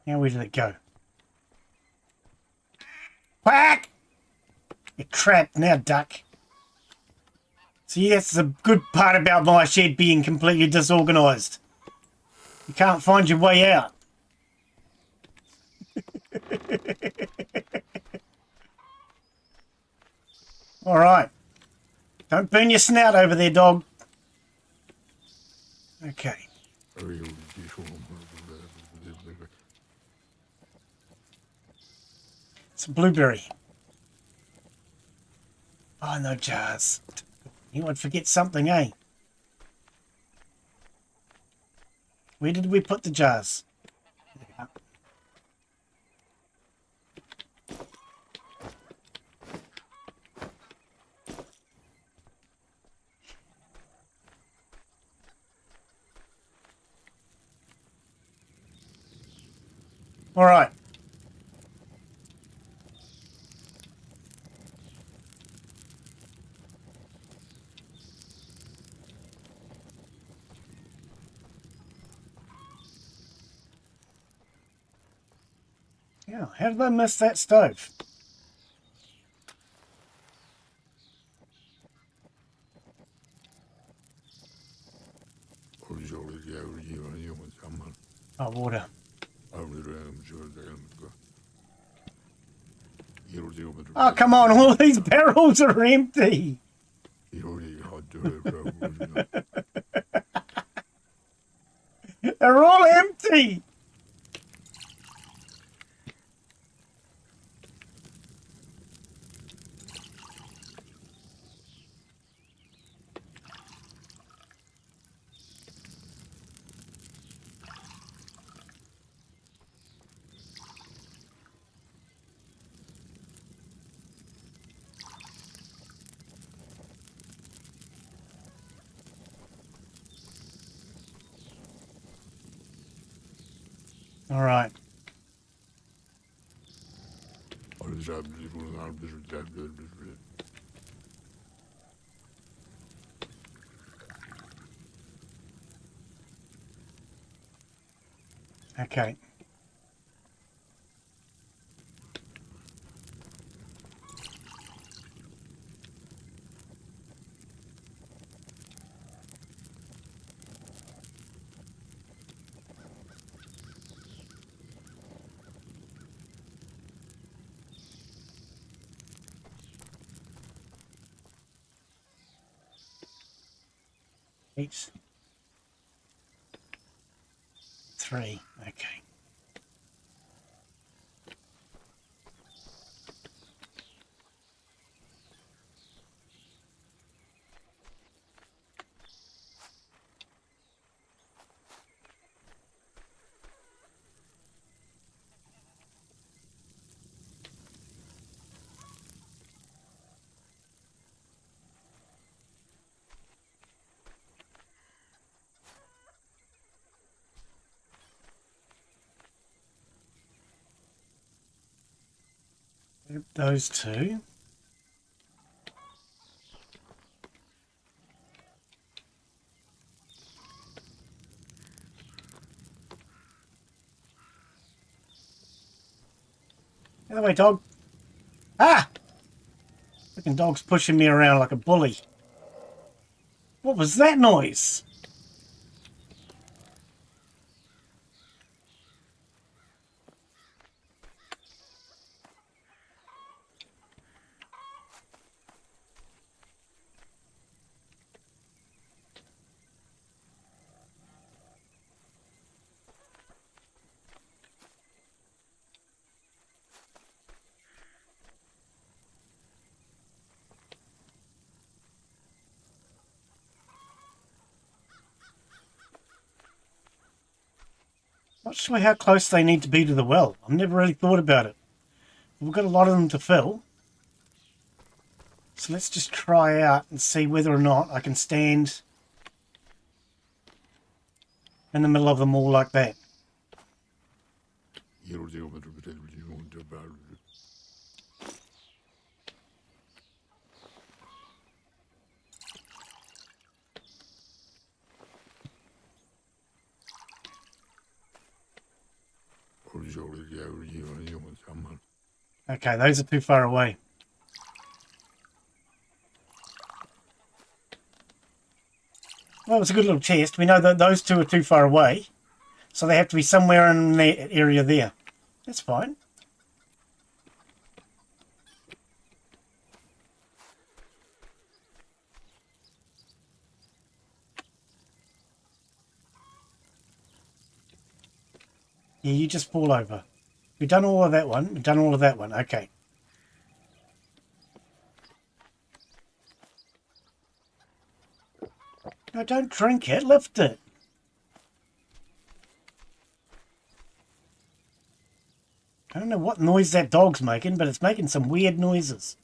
Now where did it go? Quack! You're trapped now, duck. See, that's the good part about my shed being completely disorganised. You can't find your way out. All right. Don't burn your snout over there, dog. Okay. It's a blueberry. Oh, no jars. You would forget something, eh? Where did we put the jars? All right. Yeah, how did I miss that stove? Oh, water. Oh, come on, all these barrels are empty. They're all empty. All right. Okay. Eight. 3. Okay. Those two. Get away, dog. Ah! Freaking dog's pushing me around like a bully. What was that noise? Not sure how close they need to be to the well. I've never really thought about it. We've got a lot of them to fill. So let's just try out and see whether or not I can stand in the middle of them all like that. Okay, those are too far away. Well, it's a good little test. We know that those two are too far away, so they have to be somewhere in the area there. That's fine. Yeah, you just fall over. We've done all of that one. We've done all of that one. Okay. No, don't drink it. Lift it. I don't know what noise that dog's making, but it's making some weird noises.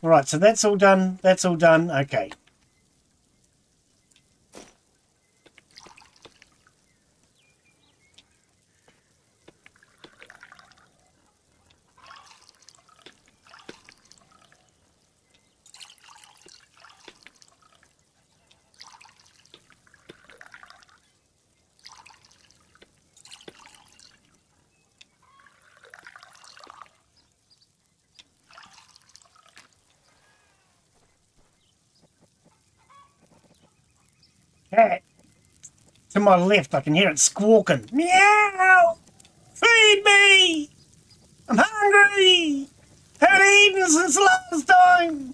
All right, so that's all done. That's all done. Okay. Cat. To my left, I can hear it squawking. Meow! Feed me! I'm hungry! Haven't eaten since last time!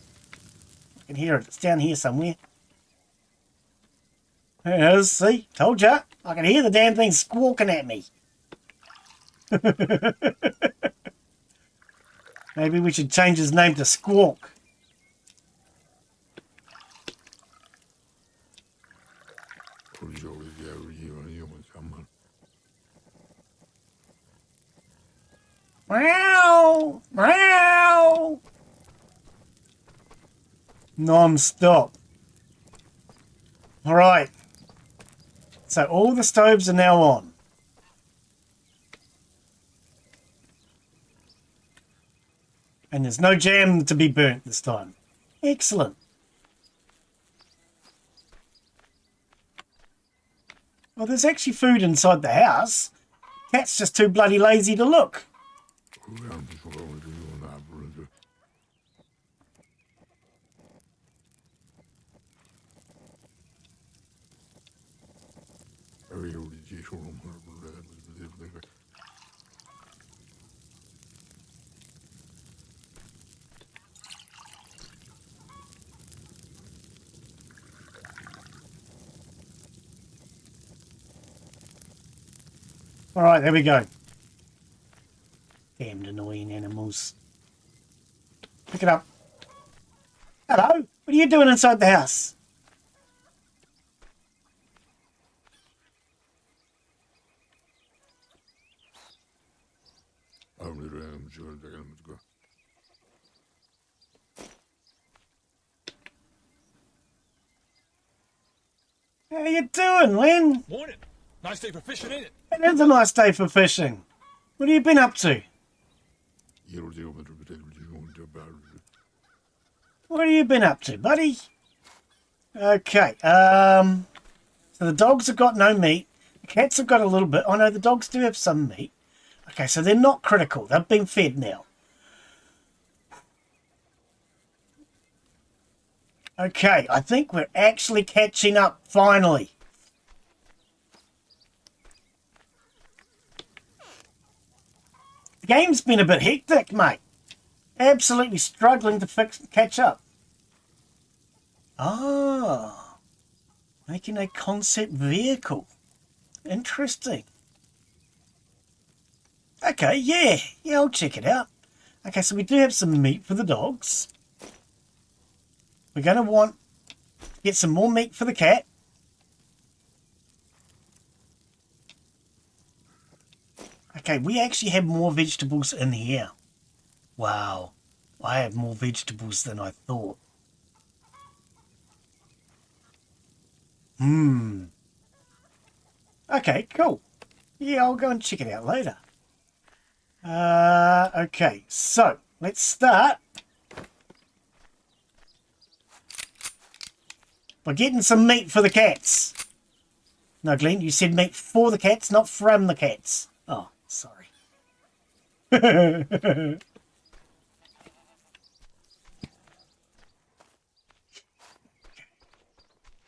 I can hear it. It's down here somewhere. There it is. See? Told ya. I can hear the damn thing squawking at me. Maybe we should change his name to Squawk. Meow! Meow! Non-stop. Alright. So all the stoves are now on. And there's no jam to be burnt this time. Excellent. Well, there's actually food inside the house. Cat's just too bloody lazy to look. All right, there we go. Damned annoying animals. Pick it up. Hello? What are you doing inside the house? How you doing, Len? Morning. Nice day for fishing, ain't it? It is a nice day for fishing. What have you been up to? What have you been up to, buddy? Okay, so the dogs have got no meat. The cats have got a little bit. Oh no, the dogs do have some meat. Okay, so they're not critical. They've been fed now. Okay, I think we're actually catching up, finally. The game's been a bit hectic, mate. Absolutely struggling to catch up. Ah, making a concept vehicle. Interesting. Okay, yeah, I'll check it out. Okay, so we do have some meat for the dogs. We're going to want to get some more meat for the cat. Okay, we actually have more vegetables in here. Wow, I have more vegetables than I thought. Okay, cool. Yeah, I'll go and check it out later. Okay, so let's start by getting some meat for the cats. No, Glenn, you said meat for the cats, not from the cats. Oh, sorry.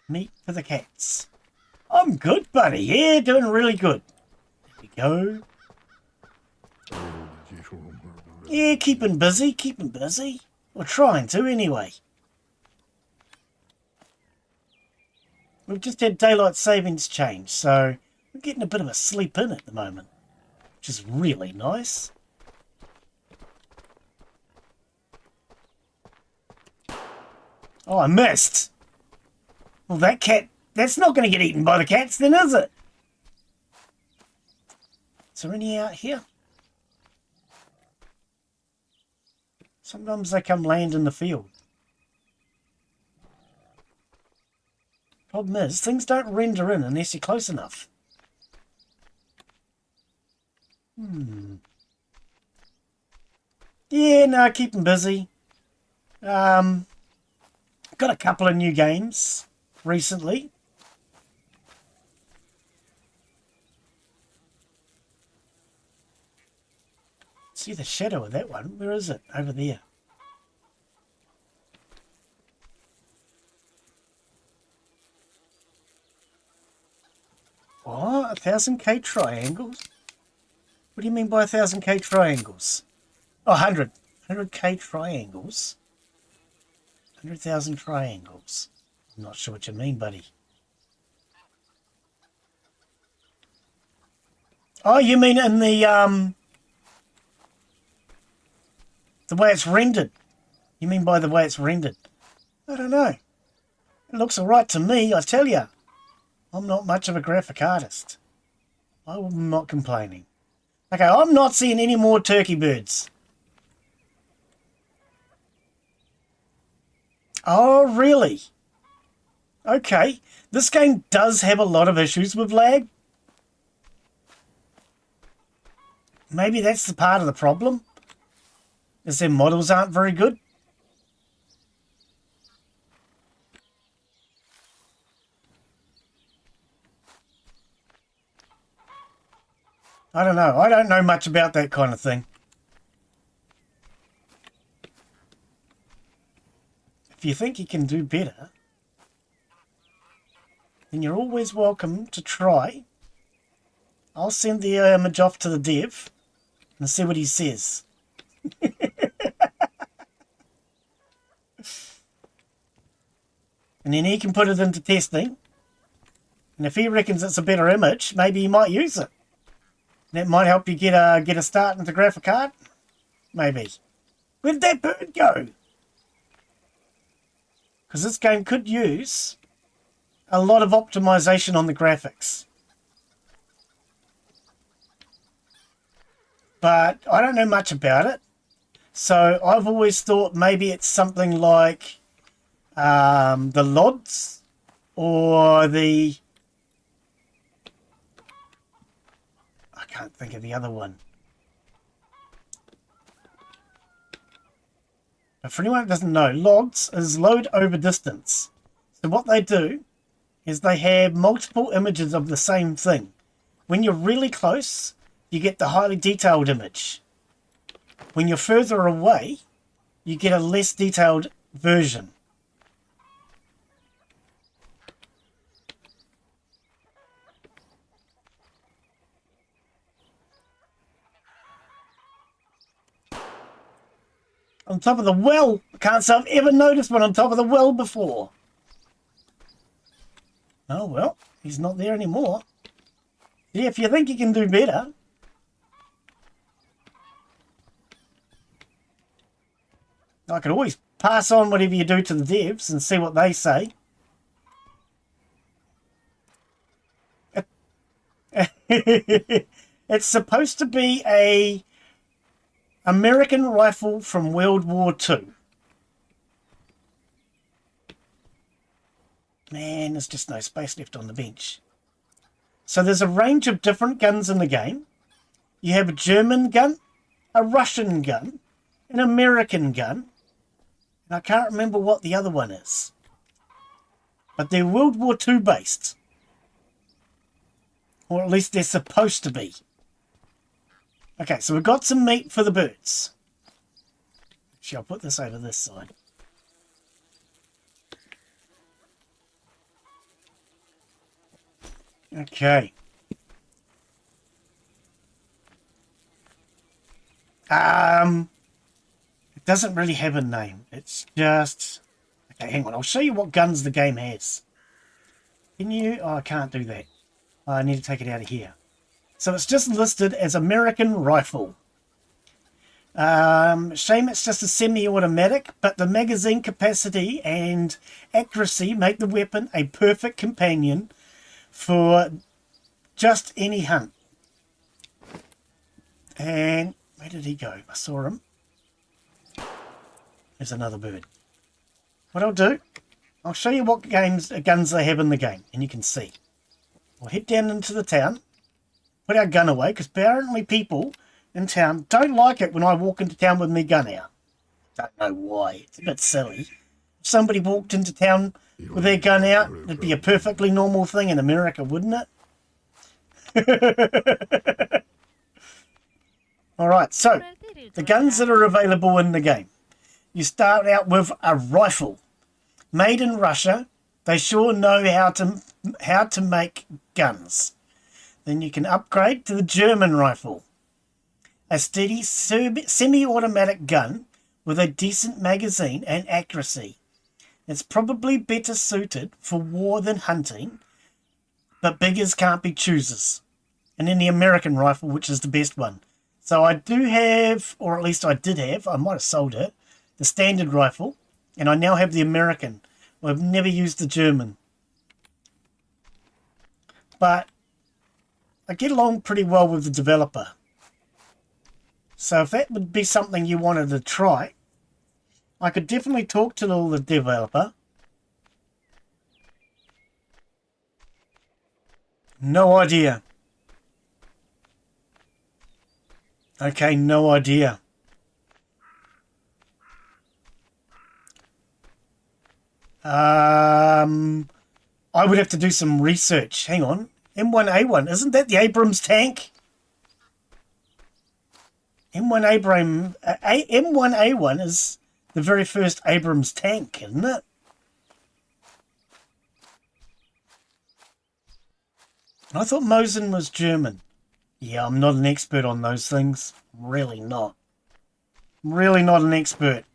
Meat for the cats. I'm good, buddy. Yeah, doing really good. There we go. Yeah, keeping busy. We're trying to, anyway. We've just had daylight savings change, so we're getting a bit of a sleep in at the moment, which is really nice. Oh, I missed. Well, that cat, that's not going to get eaten by the cats then, is it? Is there any out here? Sometimes they come land in the field. Problem is, things don't render in unless you're close enough. Yeah, no, keep them busy. Got a couple of new games recently. See the shadow of that one? Where is it? Over there. What? 1000K triangles? What do you mean by 1000K triangles? Oh, 100K triangles? 100,000 triangles. I'm not sure what you mean, buddy. Oh, you mean in the way it's rendered. You mean by the way it's rendered? I don't know. It looks alright to me, I tell you. I'm not much of a graphic artist. I'm not complaining. Okay, I'm not seeing any more turkey birds. Oh, really? Okay. This game does have a lot of issues with lag. Maybe that's the part of the problem. Is their models aren't very good? I don't know. I don't know much about that kind of thing. If you think you can do better, then you're always welcome to try. I'll send the image off to the dev and see what he says. And then he can put it into testing. And if he reckons it's a better image, maybe he might use it. That might help you get a start into graphic card. Maybe. Where'd that bird go? Because this game could use a lot of optimization on the graphics. But I don't know much about it. So I've always thought maybe it's something like the LODs or the... I can't think of the other one. But for anyone that doesn't know, LODs is load over distance. So what they do is they have multiple images of the same thing. When you're really close, you get the highly detailed image. When you're further away, you get a less detailed version. On top of the well. I can't say I've ever noticed one on top of the well before. Oh, well, he's not there anymore. Yeah, if you think you can do better. I could always pass on whatever you do to the devs and see what they say. It's supposed to be a American rifle from World War II. Man, there's just no space left on the bench. So there's a range of different guns in the game. You have a German gun, a Russian gun, an American gun, and I can't remember what the other one is. But they're World War II based. Or at least they're supposed to be. Okay, so we've got some meat for the birds. Actually, I'll put this over this side. Okay. It doesn't really have a name. It's just... Okay, hang on. I'll show you what guns the game has. Can you... Oh, I can't do that. I need to take it out of here. So it's just listed as American Rifle. Shame it's just a semi-automatic, but the magazine capacity and accuracy make the weapon a perfect companion for just any hunt. And where did he go? I saw him. There's another bird. What I'll do, I'll show you what guns they have in the game, and you can see. We'll head down into the town. Put our gun away, because apparently people in town don't like it when I walk into town with my gun out. Don't know why. It's a bit silly. If somebody walked into town with their gun out, it'd be a perfectly normal thing in America, wouldn't it? Alright, so, the guns that are available in the game. You start out with a rifle. Made in Russia. They sure know how to make guns. Then you can upgrade to the German rifle. A steady semi-automatic gun with a decent magazine and accuracy. It's probably better suited for war than hunting, but beggars can't be choosers. And then the American rifle, which is the best one. So I do have, or at least I did have, I might have sold it, the standard rifle, and I now have the American. I've never used the German. But I get along pretty well with the developer. So if that would be something you wanted to try, I could definitely talk to the developer. No idea. Okay, no idea. I would have to do some research. Hang on. M1A1, isn't that the Abrams tank? M1A1 is the very first Abrams tank, isn't it? I thought Mosin was German. Yeah, I'm not an expert on those things. Really not. Really not an expert.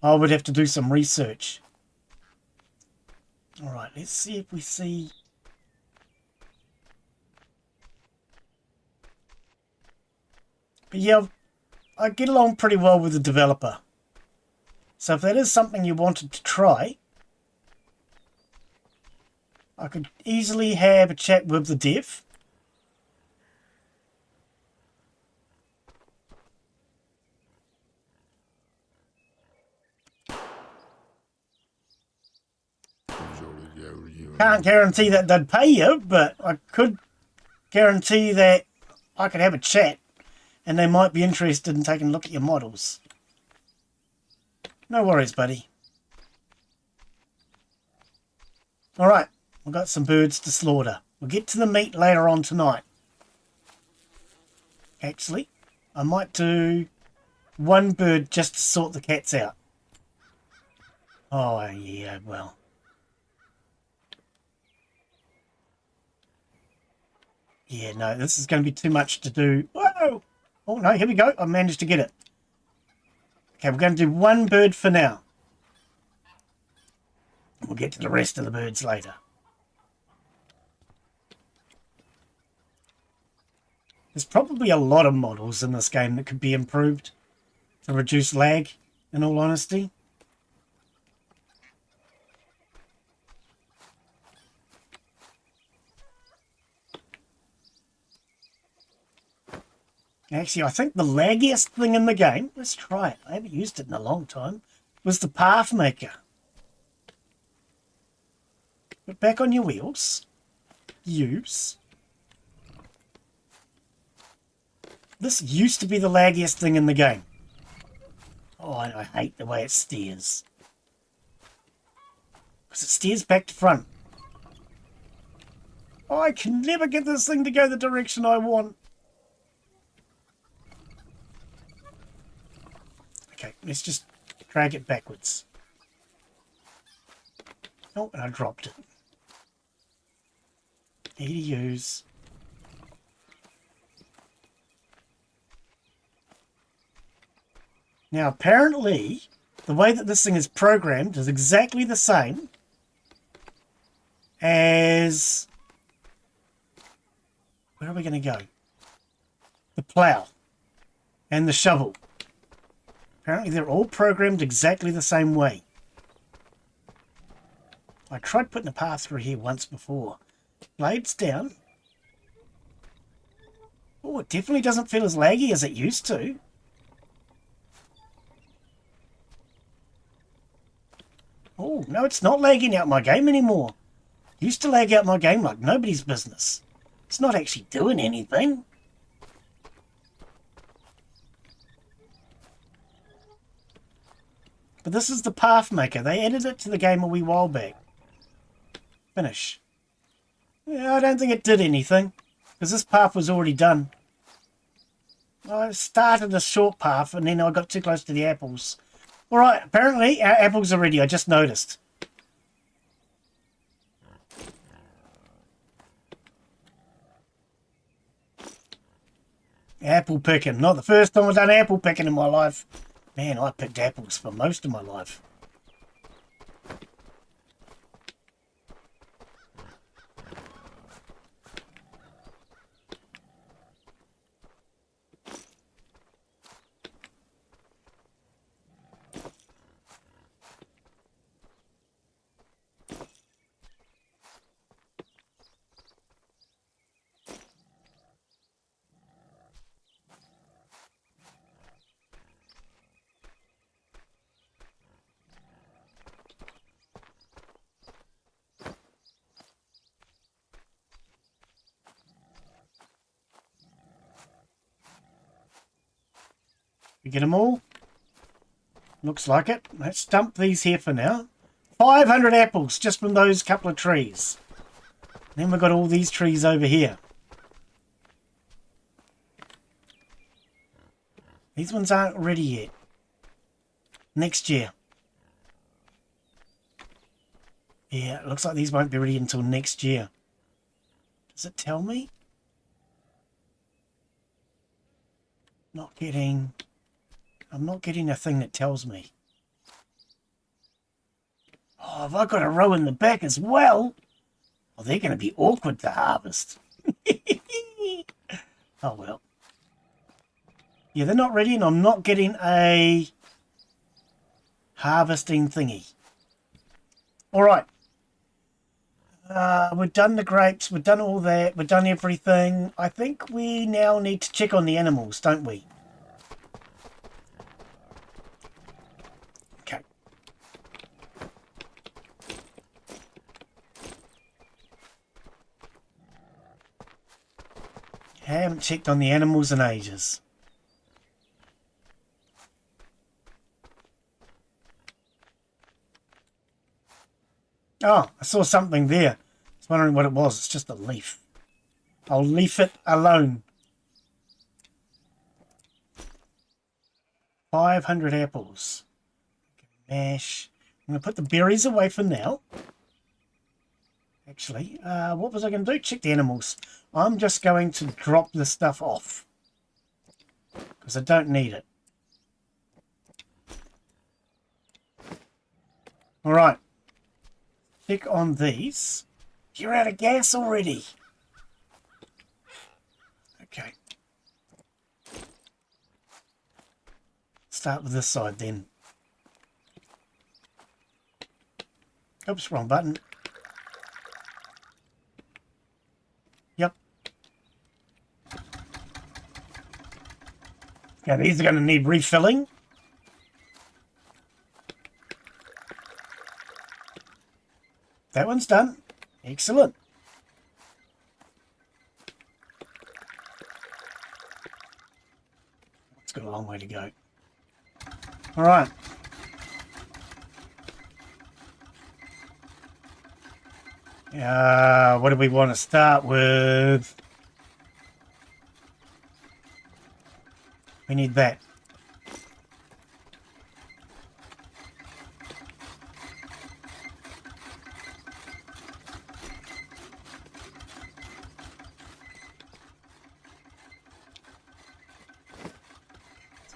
I would have to do some research. Alright, let's see if we see... But yeah, I get along pretty well with the developer. So if that is something you wanted to try, I could easily have a chat with the dev. Can't guarantee that they'd pay you, but I could guarantee that I could have a chat and they might be interested in taking a look at your models. No worries, buddy. Alright, we've got some birds to slaughter. We'll get to the meat later on tonight. Actually, I might do one bird just to sort the cats out. Oh, yeah, well. Yeah, no, this is going to be too much to do. Whoa! Oh, no, here we go. I managed to get it. Okay, we're going to do one bird for now. We'll get to the rest of the birds later. There's probably a lot of models in this game that could be improved to reduce lag, in all honesty. Actually, I think the laggiest thing in the game, let's try it, I haven't used it in a long time, was the path maker. Put back on your wheels. Use. This used to be the laggiest thing in the game. Oh, I hate the way it steers. Because it steers back to front. Oh, I can never get this thing to go the direction I want. Okay, let's just drag it backwards. Oh, and I dropped it. Need to use. Now, apparently, the way that this thing is programmed is exactly the same as... Where are we going to go? The plough and the shovel. Apparently they're all programmed exactly the same way. I tried putting a path through here once before. Blades down. Oh, it definitely doesn't feel as laggy as it used to. Oh, no, it's not lagging out my game anymore. Used to lag out my game like nobody's business. It's not actually doing anything. But this is the path maker. They added it to the game a wee while back. Finish. Yeah, I don't think it did anything, because this path was already done. I started a short path and then I got too close to the apples. Alright, apparently our apples are ready. I just noticed. Apple picking. Not the first time I've done apple picking in my life. Man, I picked apples for most of my life. We get them all? Looks like it. Let's dump these here for now. 500 apples just from those couple of trees. Then we've got all these trees over here. These ones aren't ready yet. Next year. Yeah, it looks like these won't be ready until next year. Does it tell me? I'm not getting a thing that tells me. Oh, have I got a row in the back as well? Oh, they're going to be awkward to harvest. Oh, well. Yeah, they're not ready, and I'm not getting a harvesting thingy. All right. We've done the grapes. We've done all that. We've done everything. I think we now need to check on the animals, don't we? Okay. Haven't checked on the animals in ages. Oh, I saw something there. I was wondering what it was. It's just a leaf. I'll leave it alone. 500 apples. Mash. I'm going to put the berries away for now. Actually, what was I going to do? Check the animals. I'm just going to drop the stuff off. Because I don't need it. Alright. Check on these. You're out of gas already. Okay. Start with this side then. Oops, wrong button. Yep. Okay, these are going to need refilling. That one's done. Excellent. It's got a long way to go. All right. What do we want to start with? We need that.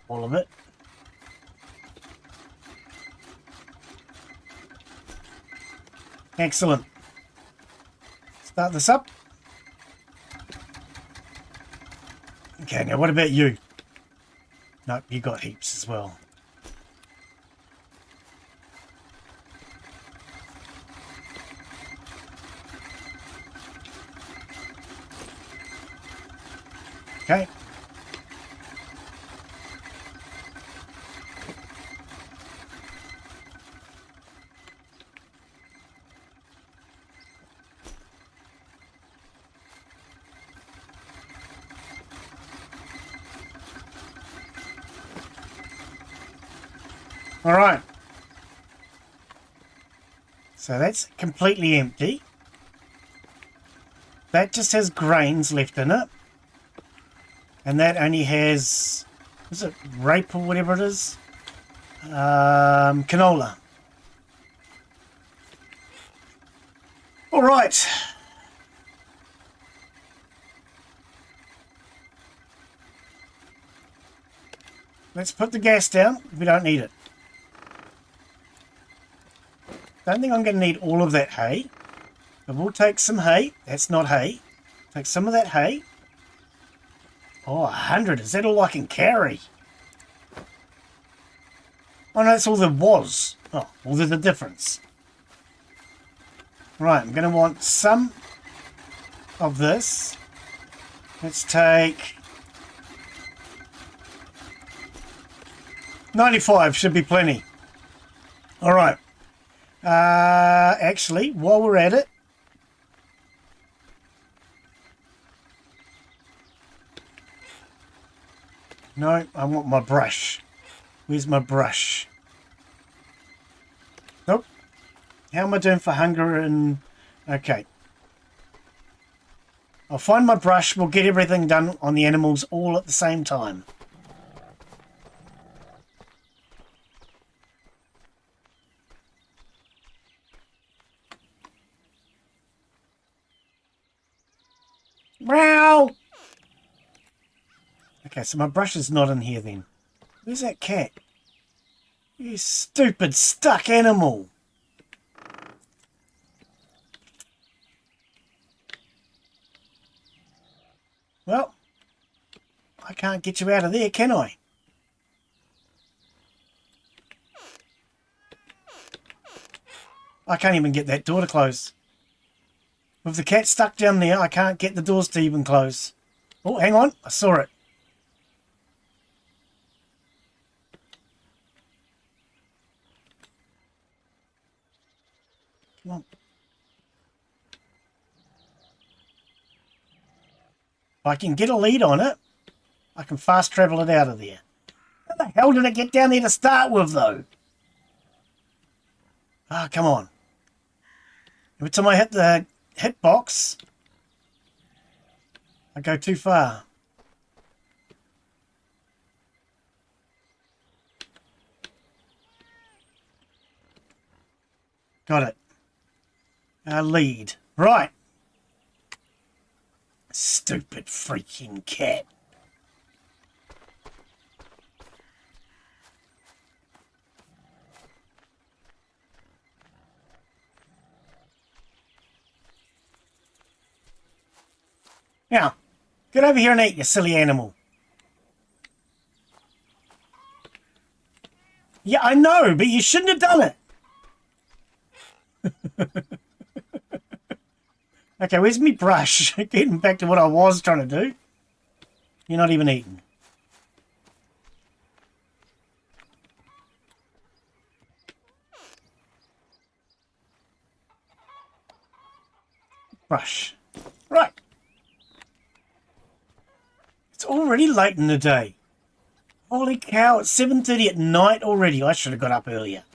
All of it. Excellent. Start this up. Okay, now what about you? Nope, you got heaps as well. Okay. All right. So that's completely empty. That just has grains left in it. And that only has, is it rape or whatever it is? Canola. All right. Let's put the gas down. We don't need it. Don't think I'm going to need all of that hay. But we'll take some hay. That's not hay. Take some of that hay. Oh, 100. Is that all I can carry? Oh, no, that's all there was. Oh, well, there's a difference. Right, I'm going to want some of this. Let's take 95. Should be plenty. All right. Actually, while we're at it, no, I want my brush. Where's my brush? Nope. How am I doing for hunger and... Okay. I'll find my brush. We'll get everything done on the animals all at the same time. Meow! Okay, so my brush is not in here then. Where's that cat? You stupid stuck animal! Well, I can't get you out of there, can I? I can't even get that door to close. With the cat stuck down there, I can't get the doors to even close. Oh, hang on. I saw it. Come on. If I can get a lead on it, I can fast travel it out of there. How the hell did it get down there to start with, though? Ah, come on. Every time I hit the hitbox, I go too far. Got it. Our lead. Right. Stupid freaking cat. Now, get over here and eat, you silly animal. Yeah, I know, but you shouldn't have done it. Okay, where's me brush? Getting back to what I was trying to do. You're not even eating. Brush. Right. It's already late in the day. Holy cow, it's 7:30 at night already. I should have got up earlier.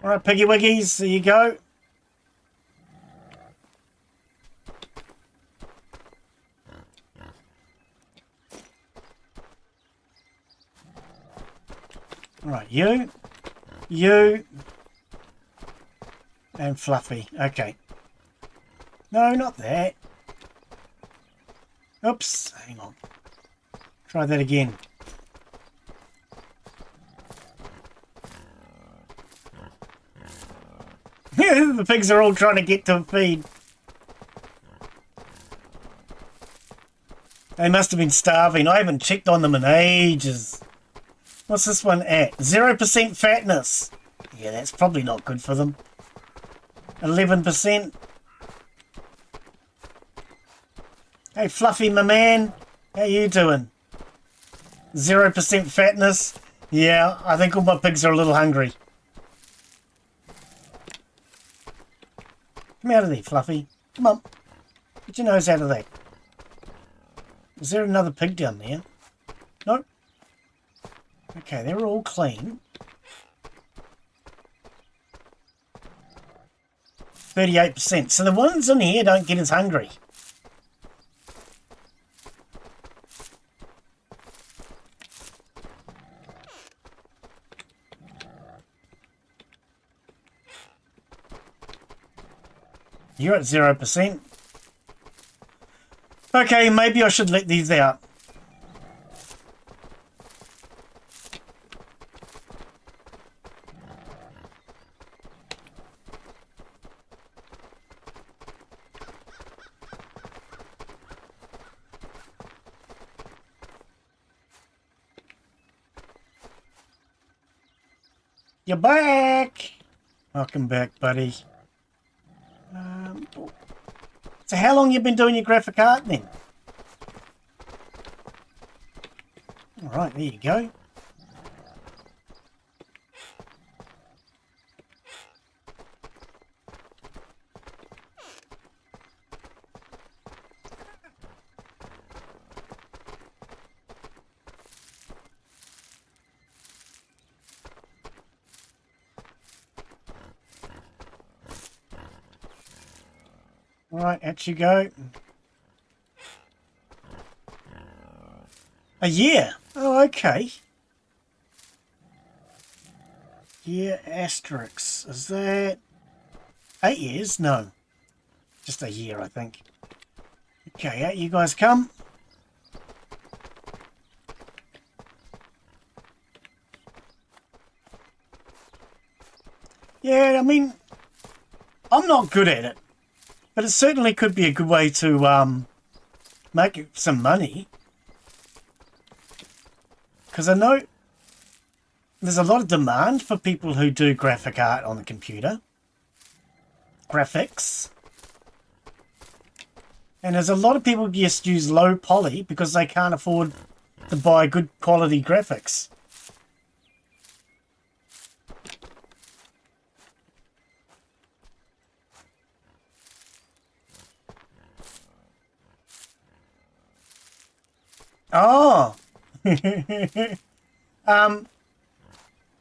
Alright, Piggy Wiggies, there you go. Alright, you, and Fluffy. Okay. No, not that. Oops, hang on. Try that again. The pigs are all trying to get to a feed. They must have been starving. I haven't checked on them in ages. What's this one at? 0% fatness. Yeah, that's probably not good for them. 11%. Hey, Fluffy, my man. How you doing? 0% fatness. Yeah, I think all my pigs are a little hungry. Come out of there, Fluffy. Come on. Get your nose out of that. Is there another pig down there? Nope. Okay, they're all clean. 38%. So the ones in here don't get as hungry. You're at 0%. Okay, maybe I should let these out. You're back! Welcome back, buddy. So how long you been doing your graphic art then? Alright, there you go. Right, out you go. A year? Oh, okay. Year asterisk. Is that 8 years? No. Just a year, I think. Okay, out you guys come. Yeah, I mean, I'm not good at it, but it certainly could be a good way to make some money. Because I know there's a lot of demand for people who do graphic art on the computer. Graphics. And there's a lot of people who just use low poly because they can't afford to buy good quality graphics. Oh!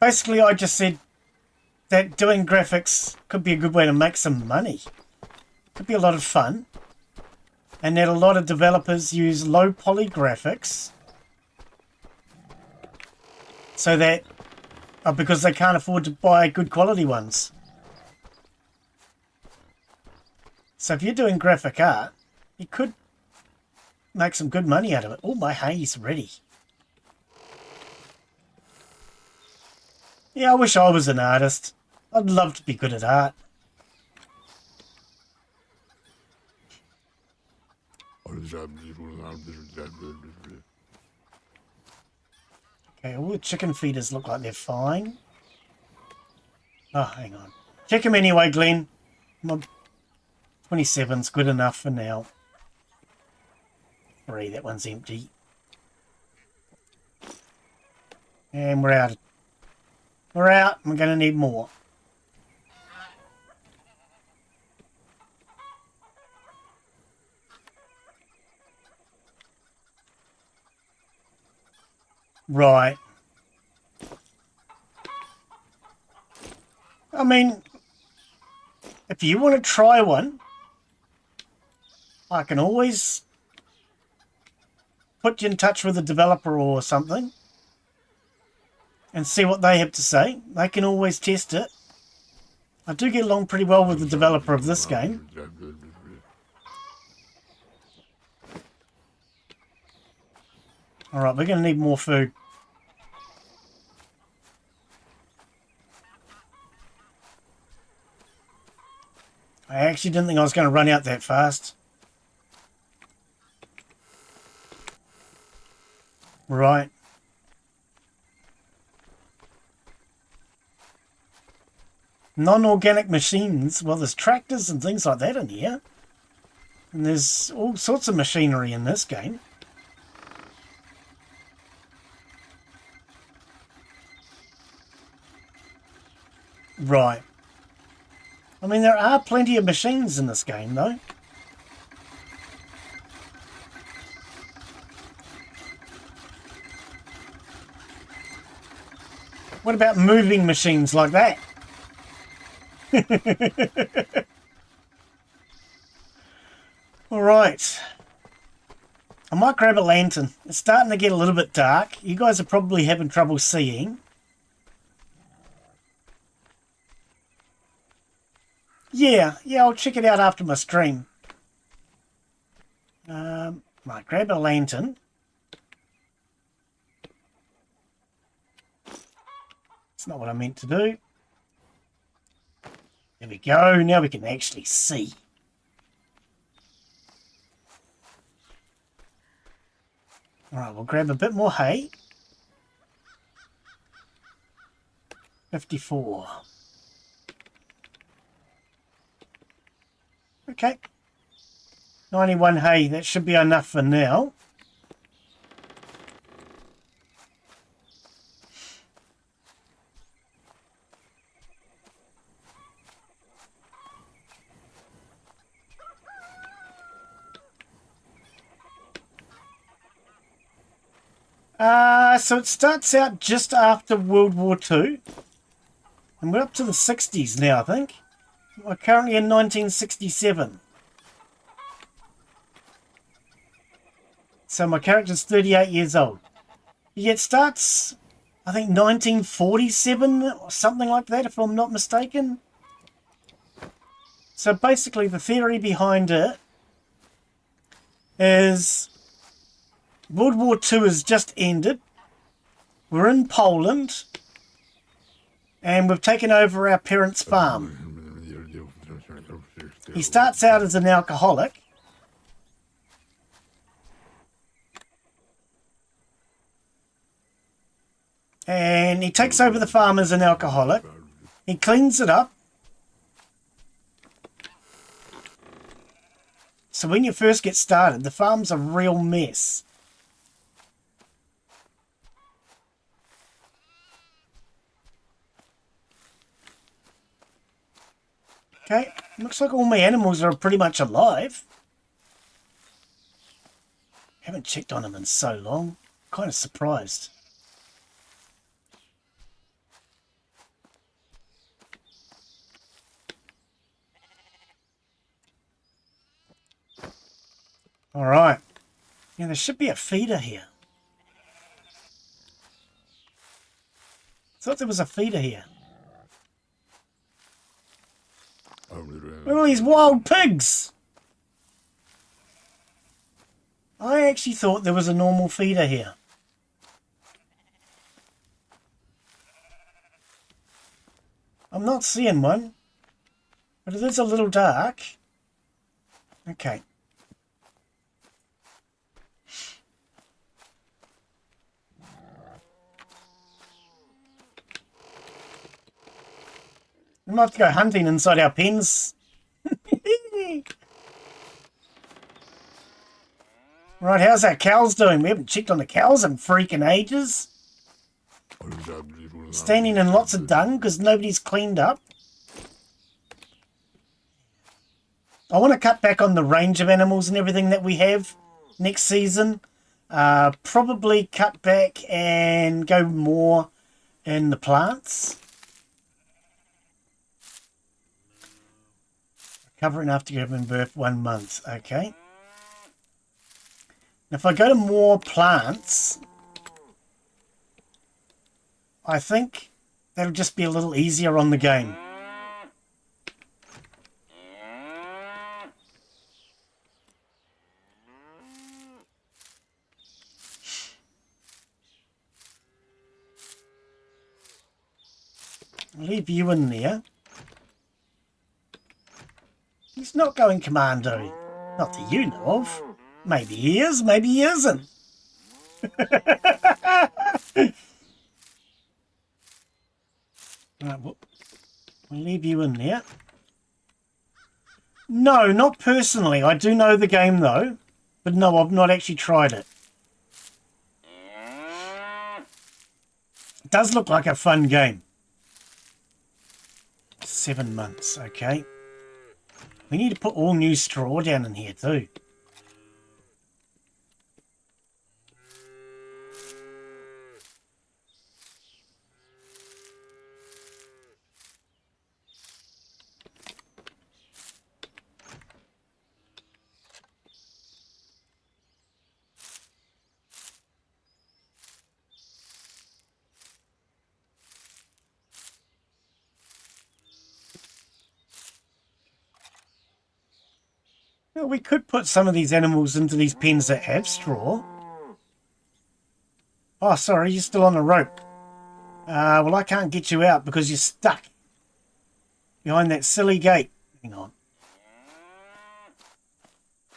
Basically I just said that doing graphics could be a good way to make some money. Could be a lot of fun. And that a lot of developers use low poly graphics so that because they can't afford to buy good quality ones. So if you're doing graphic art, you could make some good money out of it. Oh, my hay's ready. Yeah, I wish I was an artist. I'd love to be good at art. Okay, all the chicken feeders look like they're fine. Oh, hang on. Check them anyway, Glenn. 27's good enough for now. 3, that one's empty. And we're out. We're out. We're going to need more. Right. I mean, if you want to try one, I can always put you in touch with a developer or something and see what they have to say. They can always test it. I do get along pretty well with the developer of this game. Alright, we're going to need more food. I actually didn't think I was going to run out that fast. Right. Non-organic machines. Well, there's tractors and things like that in here. And there's all sorts of machinery in this game. Right. I mean, there are plenty of machines in this game, though. What about moving machines like that? All right. I might grab a lantern. It's starting to get a little bit dark. You guys are probably having trouble seeing. Yeah, I'll check it out after my stream. Right, grab a lantern. That's not what I meant to do. There we go. Now we can actually see. Alright, we'll grab a bit more hay. 54. Okay. 91 hay, that should be enough for now. So it starts out just after World War II. And we're up to the 60s now, I think. We're currently in 1967. So my character's 38 years old. It starts, I think, 1947 or something like that, if I'm not mistaken. So basically the theory behind it is World War II has just ended. We're in Poland. And we've taken over our parents' farm. He starts out as an alcoholic. And he takes over the farm as an alcoholic. He cleans it up. So when you first get started, the farm's a real mess. Okay, looks like all my animals are pretty much alive. Haven't checked on them in so long. Kind of surprised. Alright. Yeah, there should be a feeder here. Thought there was a feeder here. Look at all these wild pigs! I actually thought there was a normal feeder here. I'm not seeing one. But it is a little dark. Okay. We might have to go hunting inside our pens. Right, how's our cows doing? We haven't checked on the cows in freaking ages. Standing in lots of dung because nobody's cleaned up. I want to cut back on the range of animals and everything that we have next season. Probably cut back and go more in the plants. Recovering after giving birth 1 month. Okay. If I go to more plants, I think that'll just be a little easier on the game. I'll leave you in there. He's not going commando. Not that you know of. Maybe he is, maybe he isn't. Right, we'll leave you in there. No, not personally. I do know the game though. But no, I've not actually tried it. It does look like a fun game. 7 months, okay. We need to put all new straw down in here too. Well, we could put some of these animals into these pens that have straw. Oh, sorry, you're still on the rope. Well, I can't get you out because you're stuck behind that silly gate. Hang on.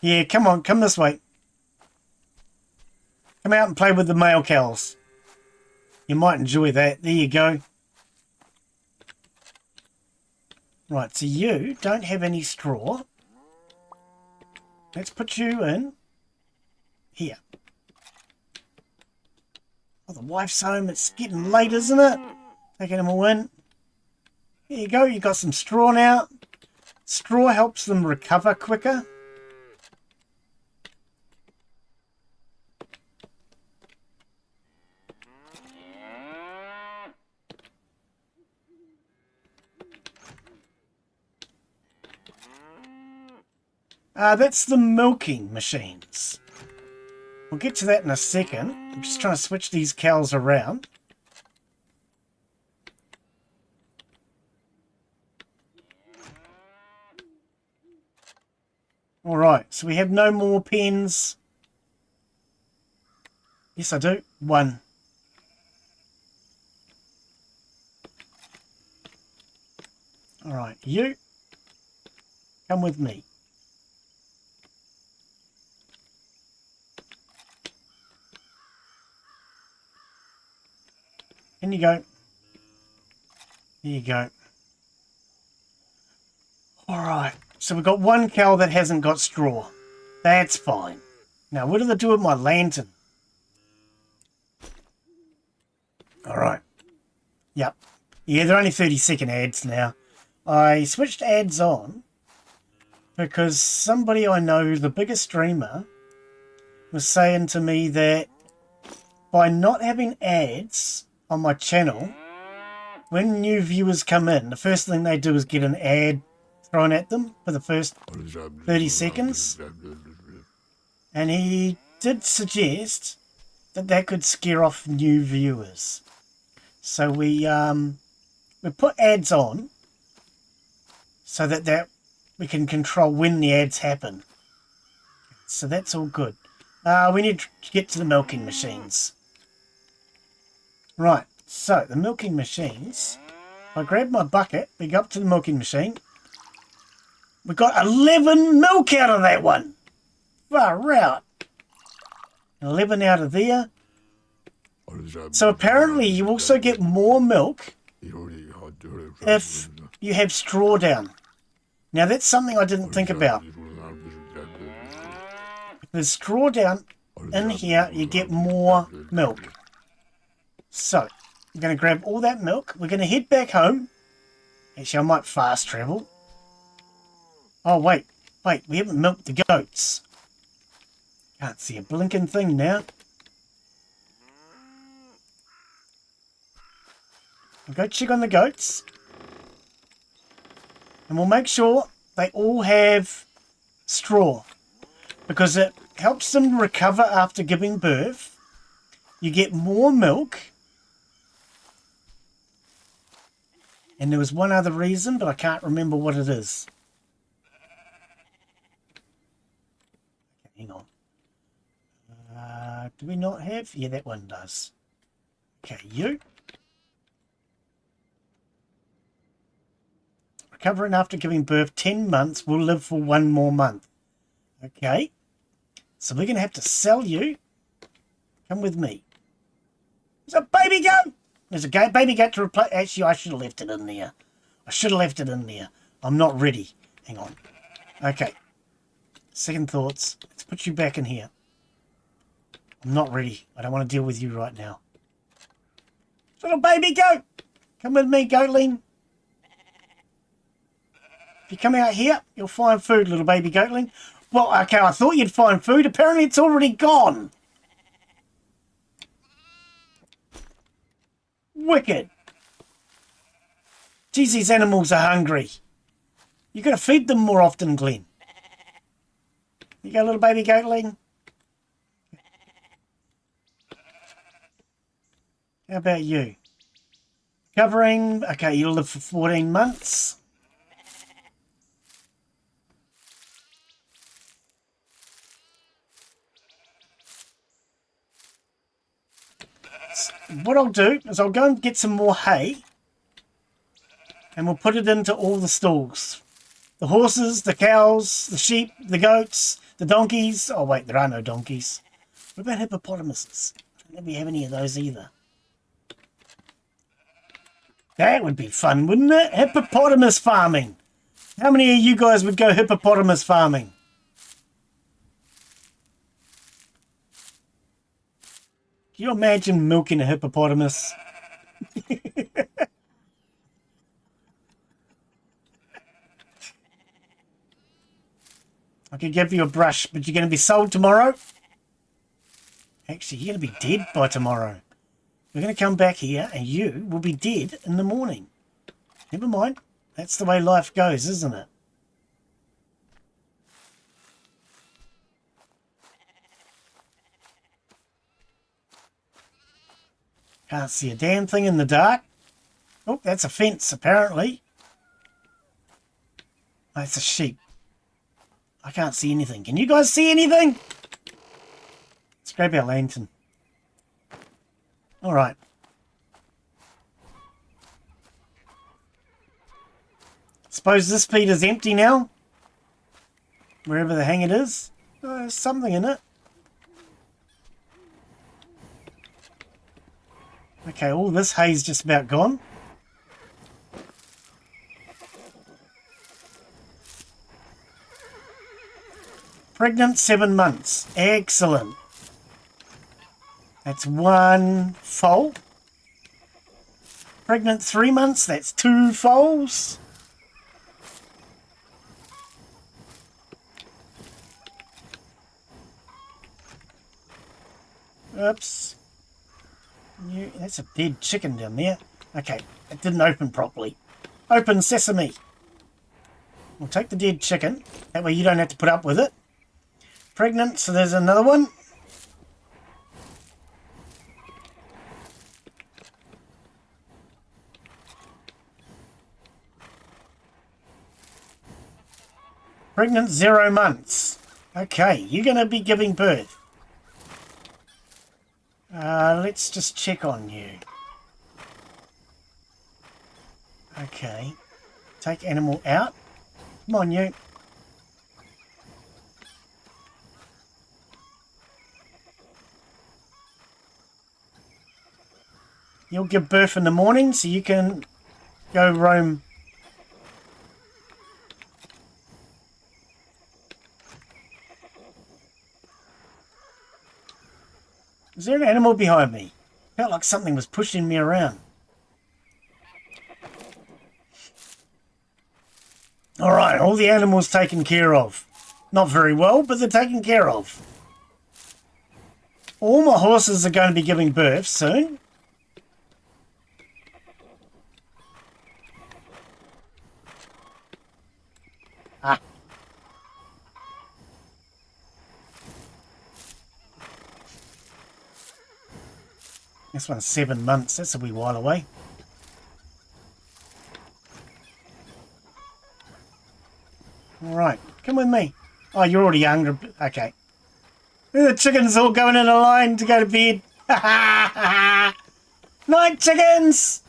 Yeah, come on, come this way. Come out and play with the male cows. You might enjoy that. There you go. Right, so you don't have any straw. Let's put you in here. Oh, the wife's home. It's getting late, isn't it? Taking them all in. Here you go. You got some straw now. Straw helps them recover quicker. That's the milking machines. We'll get to that in a second. I'm just trying to switch these cows around. Alright, so we have no more pens. Yes, I do. 1. Alright, you. Come with me. In you go. There you go. Alright, so we've got 1 cow that hasn't got straw. That's fine. Now, what do they do with my lantern? Alright. Yep. Yeah, they're only 30-second ads now. I switched ads on because somebody I know, the biggest streamer, was saying to me that by not having ads on my channel, when new viewers come in, the first thing they do is get an ad thrown at them for the first 30 seconds. And he did suggest that that could scare off new viewers. So we put ads on so that we can control when the ads happen. So that's all good. We need to get to the milking machines. Right, so the milking machines. I grab my bucket, we go up to the milking machine. We got 11 milk out of that one. Far out. 11 out of there. So apparently you also get more milk if you have straw down. Now that's something I didn't think about. If there's straw down in here, you get more milk. So, I'm going to grab all that milk. We're going to head back home. Actually, I might fast travel. Oh, wait. Wait, we haven't milked the goats. Can't see a blinking thing now. We'll go check on the goats. And we'll make sure they all have straw. Because it helps them recover after giving birth. You get more milk. And there was one other reason, but I can't remember what it is. Okay, hang on. Do we not have? Yeah, that one does. Okay, you. Recovering after giving birth 10 months, will live for 1 more month. Okay. So we're going to have to sell you. Come with me. There's a baby goat. There's a baby goat to replace. Actually, I should have left it in there. I should have left it in there. I'm not ready. Hang on. Okay. Second thoughts. Let's put you back in here. I'm not ready. I don't want to deal with you right now. Little baby goat. Come with me, goatling. If you come out here, you'll find food, little baby goatling. Well, okay, I thought you'd find food. Apparently it's already gone. Wicked. Geez, these animals are hungry. You've got to feed them more often, Glenn. You go, little baby goatling. How about you? Covering. Okay, you'll live for 14 months. What I'll do is I'll go and get some more hay. And we'll put it into all the stalls. The horses, the cows, the sheep, the goats, the donkeys. Oh, wait, there are no donkeys. What about hippopotamuses? I don't think we have any of those either. That would be fun, wouldn't it? Hippopotamus farming. How many of you guys would go hippopotamus farming? Can you imagine milking a hippopotamus? I could give you a brush, but you're going to be sold tomorrow? Actually, you're going to be dead by tomorrow. We're going to come back here and you will be dead in the morning. Never mind. That's the way life goes, isn't it? Can't see a damn thing in the dark. Oh, that's a fence, apparently. That's a sheep. I can't see anything. Can you guys see anything? Let's grab our lantern. Alright. Suppose this feed is empty now. Wherever the hang it is. Oh, there's something in it. Okay, all this hay's just about gone. Pregnant 7 months. Excellent. That's 1 foal. Pregnant 3 months. That's 2 foals. Oops. That's a dead chicken down there. Okay, it didn't open properly. Open sesame. We'll take the dead chicken. That way you don't have to put up with it. Pregnant, so there's another one. Pregnant 0 months. Okay, you're going to be giving birth. Let's just check on you. Okay. Take animal out. Come on, you. You'll give birth in the morning so you can go roam. Is there an animal behind me? Felt like something was pushing me around. Alright, all the animals taken care of. Not very well, but they're taken care of. All my horses are going to be giving birth soon. Ah. This one's 7 months. That's a wee while away. Alright, come with me. Oh, you're already younger. Okay. The chickens all going in a line to go to bed. Night, chickens!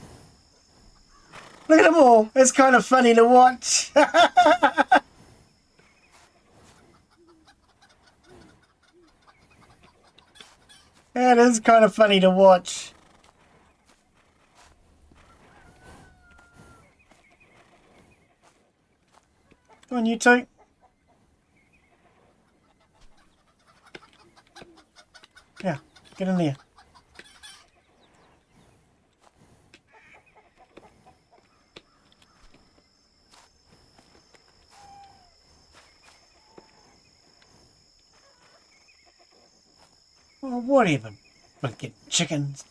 Look at them all. It's kind of funny to watch. It is kind of funny to watch. Come on, you two. Yeah, get in there. Oh, whatever, blinking chickens.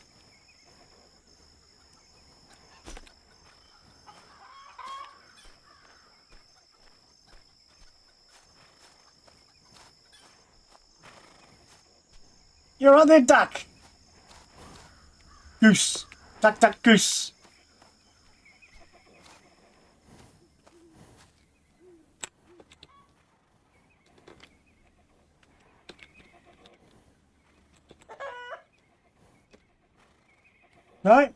You're on there, duck. Goose. Duck, duck, goose. No?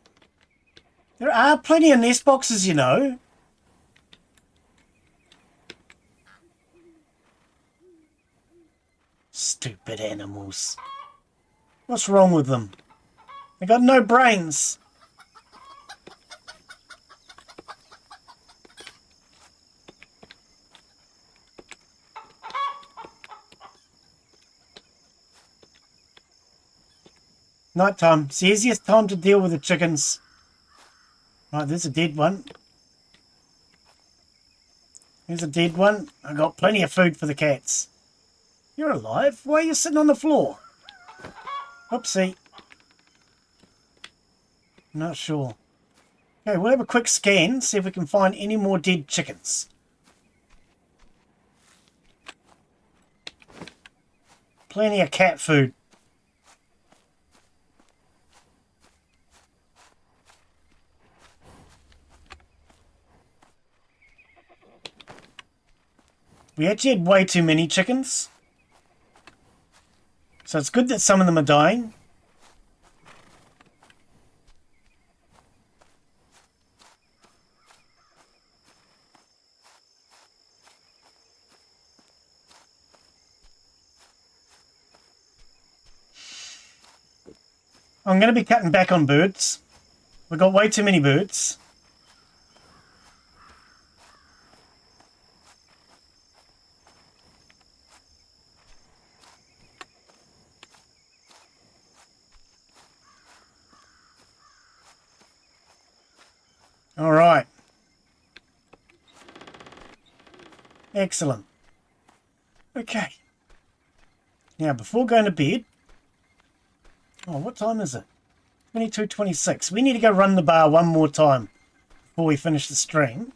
There are plenty of nest boxes, you know. Stupid animals. What's wrong with them? They got no brains. Night time. It's the easiest time to deal with the chickens. Right, there's a dead one. There's a dead one. I got plenty of food for the cats. You're alive? Why are you sitting on the floor? Oopsie. Not sure. Okay, we'll have a quick scan, see if we can find any more dead chickens. Plenty of cat food. We actually had way too many chickens. So it's good that some of them are dying. I'm going to be cutting back on birds. We've got way too many birds. All right. Excellent. Okay. Now, before going to bed... Oh, what time is it? 22:26. We need to go run the bar one more time before we finish the stream.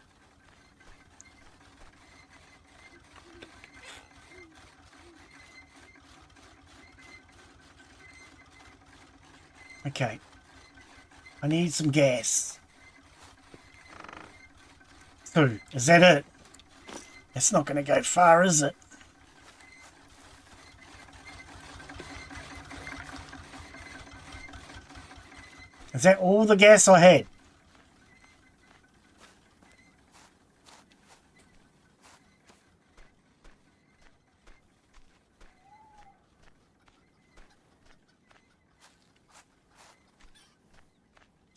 Okay. I need some gas. 2. Is that it? It's not going to go far, is it? Is that all the gas I had?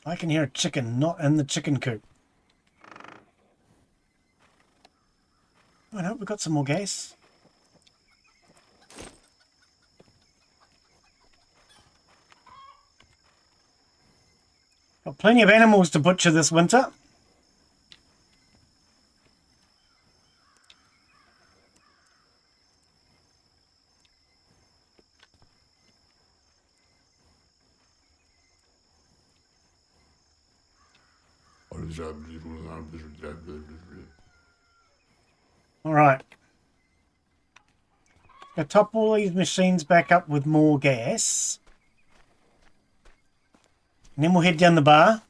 I can hear a chicken not in the chicken coop. Oh no, we've got some more gas. Got plenty of animals to butcher this winter. All right. I'll top all these machines back up with more gas. And then we'll head down the bar.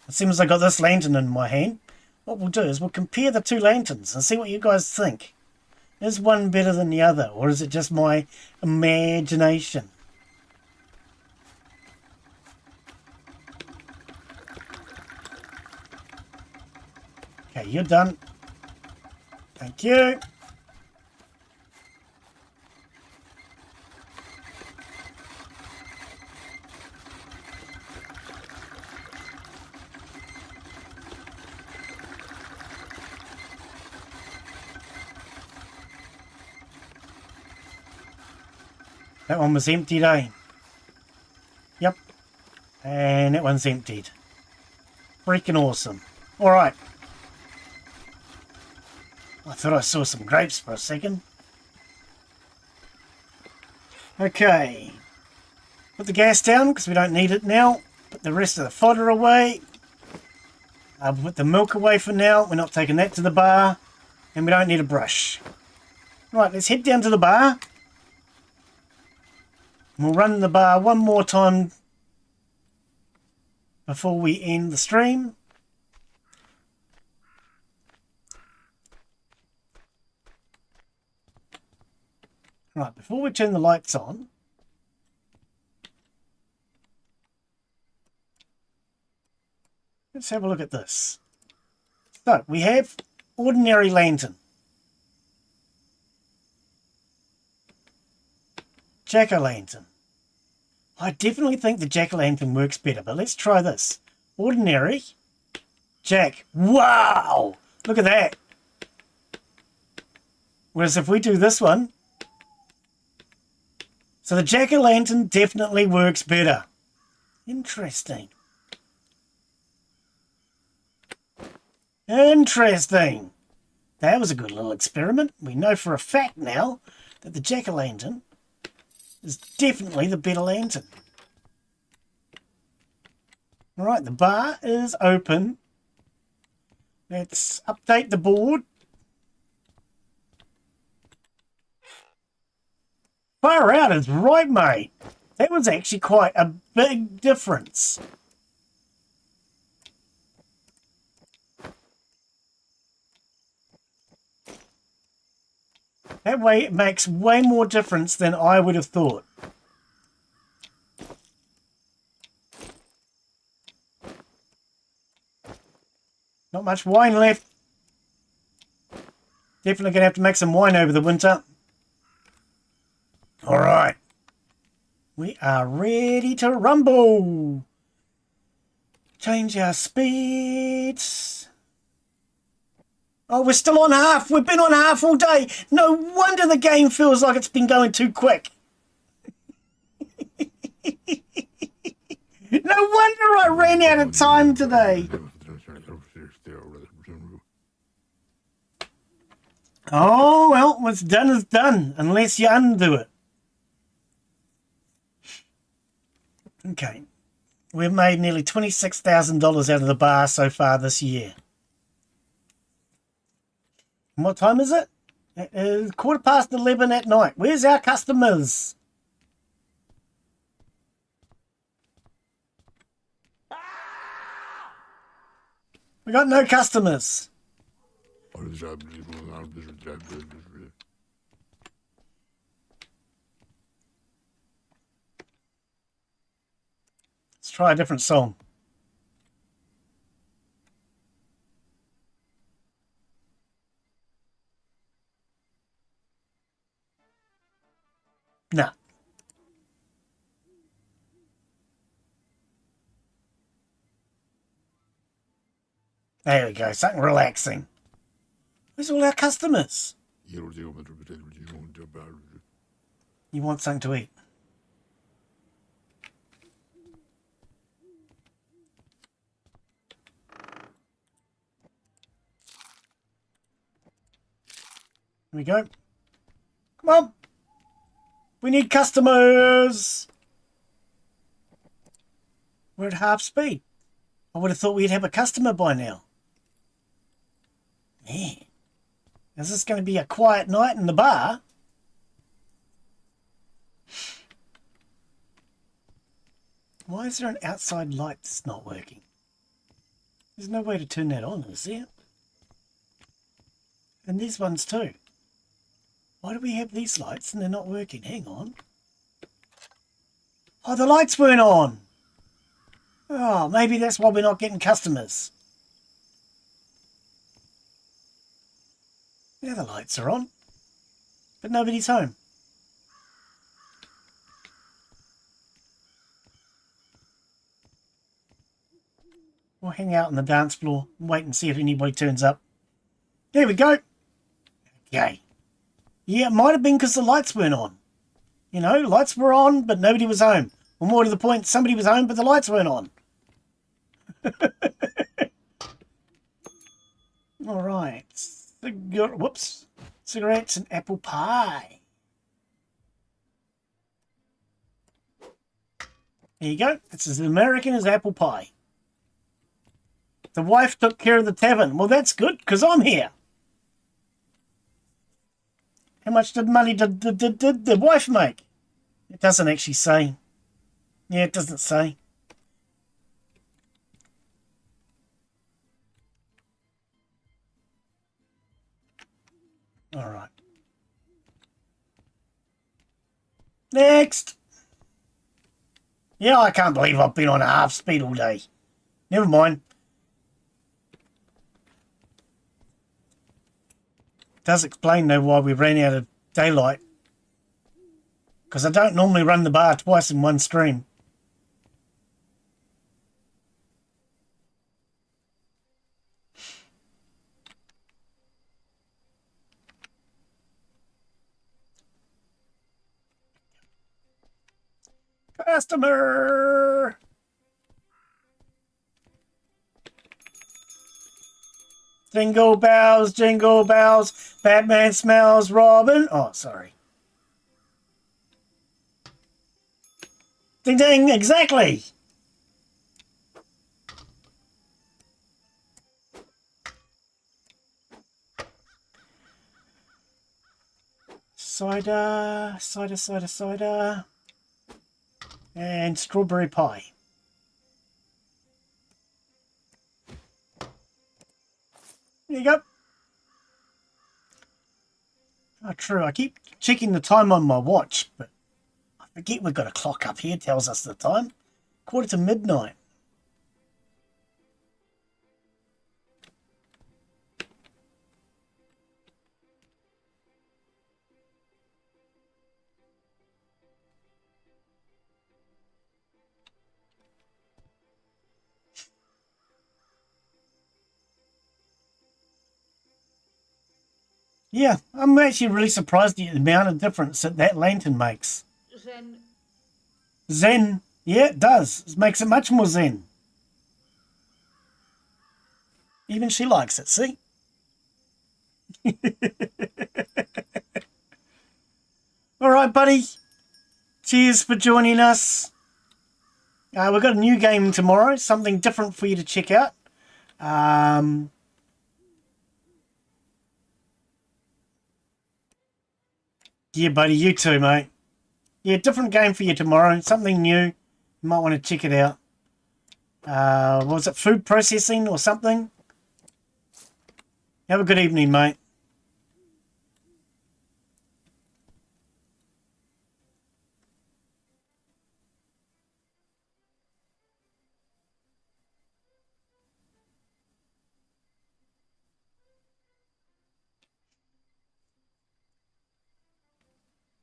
As soon as I got this lantern in my hand, what we'll do is we'll compare the two lanterns and see what you guys think. Is one better than the other, or is it just my imagination? Okay, you're done. Thank you. That one was emptied, eh? Yep. And that one's emptied. Freaking awesome. Alright. I thought I saw some grapes for a second. Okay. Put the gas down because we don't need it now. Put the rest of the fodder away. I'll put the milk away for now. We're not taking that to the bar. And we don't need a brush. Right, let's head down to the bar. We'll run the bar one more time before we end the stream. Right, before we turn the lights on, let's have a look at this. So, we have ordinary lantern. Jack-o'-lantern. I definitely think the jack-o'-lantern works better, but let's try this. Ordinary. Jack. Wow! Look at that. Whereas if we do this one, so the jack-o'-lantern definitely works better. Interesting. Interesting. That was a good little experiment. We know for a fact now that the jack-o'-lantern is definitely the better lantern. Alright, the bar is open. Let's update the board. Far out is right, mate. That was actually quite a big difference. That way it makes way more difference than I would have thought. Not much wine left. Definitely going to have to make some wine over the winter. All right. We are ready to rumble. Change our speeds. Oh, we're still on half. We've been on half all day. No wonder the game feels like it's been going too quick. No wonder I ran out of time today. Oh, well, what's done is done, unless you undo it. Okay. We've made nearly $26,000 out of the bar so far this year. And what time is it? It is 11:15 at night. Where's our customers? We got no customers. Let's try a different song. Nah. There we go, something relaxing. Where's all our customers? You want something to eat? Here we go. Come on. We need customers. We're at half speed. I would have thought we'd have a customer by now. Yeah. Is this going to be a quiet night in the bar? Why is there an outside light that's not working? There's no way to turn that on, is there? And these ones too. Why do we have these lights and they're not working? Hang on. Oh, the lights weren't on. Oh, maybe that's why we're not getting customers. Now the lights are on, but nobody's home. We'll hang out on the dance floor and wait and see if anybody turns up. There we go. Okay. Yeah, it might have been because the lights weren't on. You know, lights were on, but nobody was home. Or more to the point, somebody was home, but the lights weren't on. All right. Whoops. Cigarettes and apple pie. There you go. It's as American as apple pie. The wife took care of the tavern. Well, that's good, because I'm here. How much money did the wife make? It doesn't actually say. Yeah, it doesn't say. All right. Next. Yeah, I can't believe I've been on a half speed all day. Never mind. Does explain though why we ran out of daylight. Because I don't normally run the bar twice in one stream. Customer! Jingle bells, Batman smells Robin. Oh, sorry. Ding ding, exactly. Cider. And strawberry pie. There you go. Oh, true. I keep checking the time on my watch, but I forget we've got a clock up here. Tells us the time. 1:45. Yeah, I'm actually really surprised at the amount of difference that that lantern makes. Zen. Yeah, it does. It makes it much more zen. Even she likes it, see? All right, buddy. Cheers for joining us. We've got a new game tomorrow, something different for you to check out. Yeah, buddy, you too, mate. Yeah, different game for you tomorrow, something new. You might want to check it out. What was it, food processing or something? Have a good evening, mate.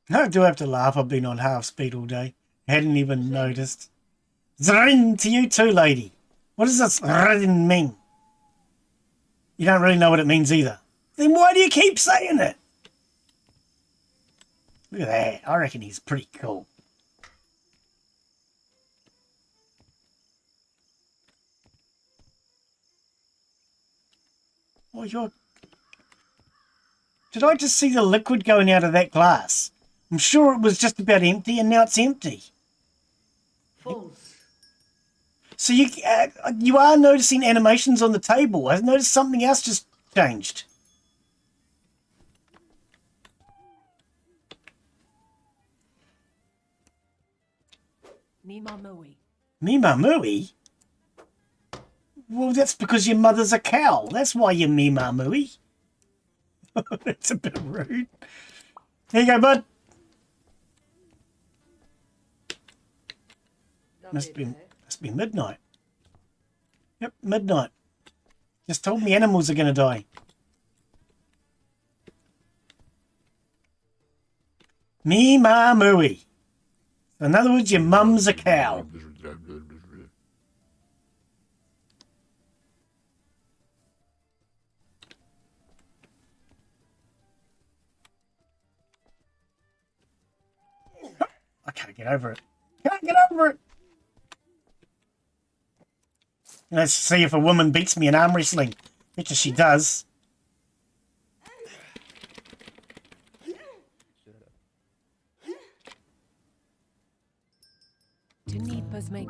I do have to laugh. I've been on half speed all day. Hadn't even noticed. Zrin to you too, lady. What does this Zrin mean? You don't really know what it means either. Then why do you keep saying it? Look at that. I reckon he's pretty cool. Oh, you're... Did I just see the liquid going out of that glass? I'm sure it was just about empty, and now it's empty. False. So you are noticing animations on the table. I've noticed something else just changed. Mima Mui. Mima Mui? Well, that's because your mother's a cow. That's why you're Mima Mui. That's a bit rude. Here you go, bud. Must be midnight. Yep, midnight. Just told me animals are going to die. Mima Mui. In other words, your mum's a cow. I can't get over it. Can't get over it. Let's see if a woman beats me in arm wrestling. Bet you she does.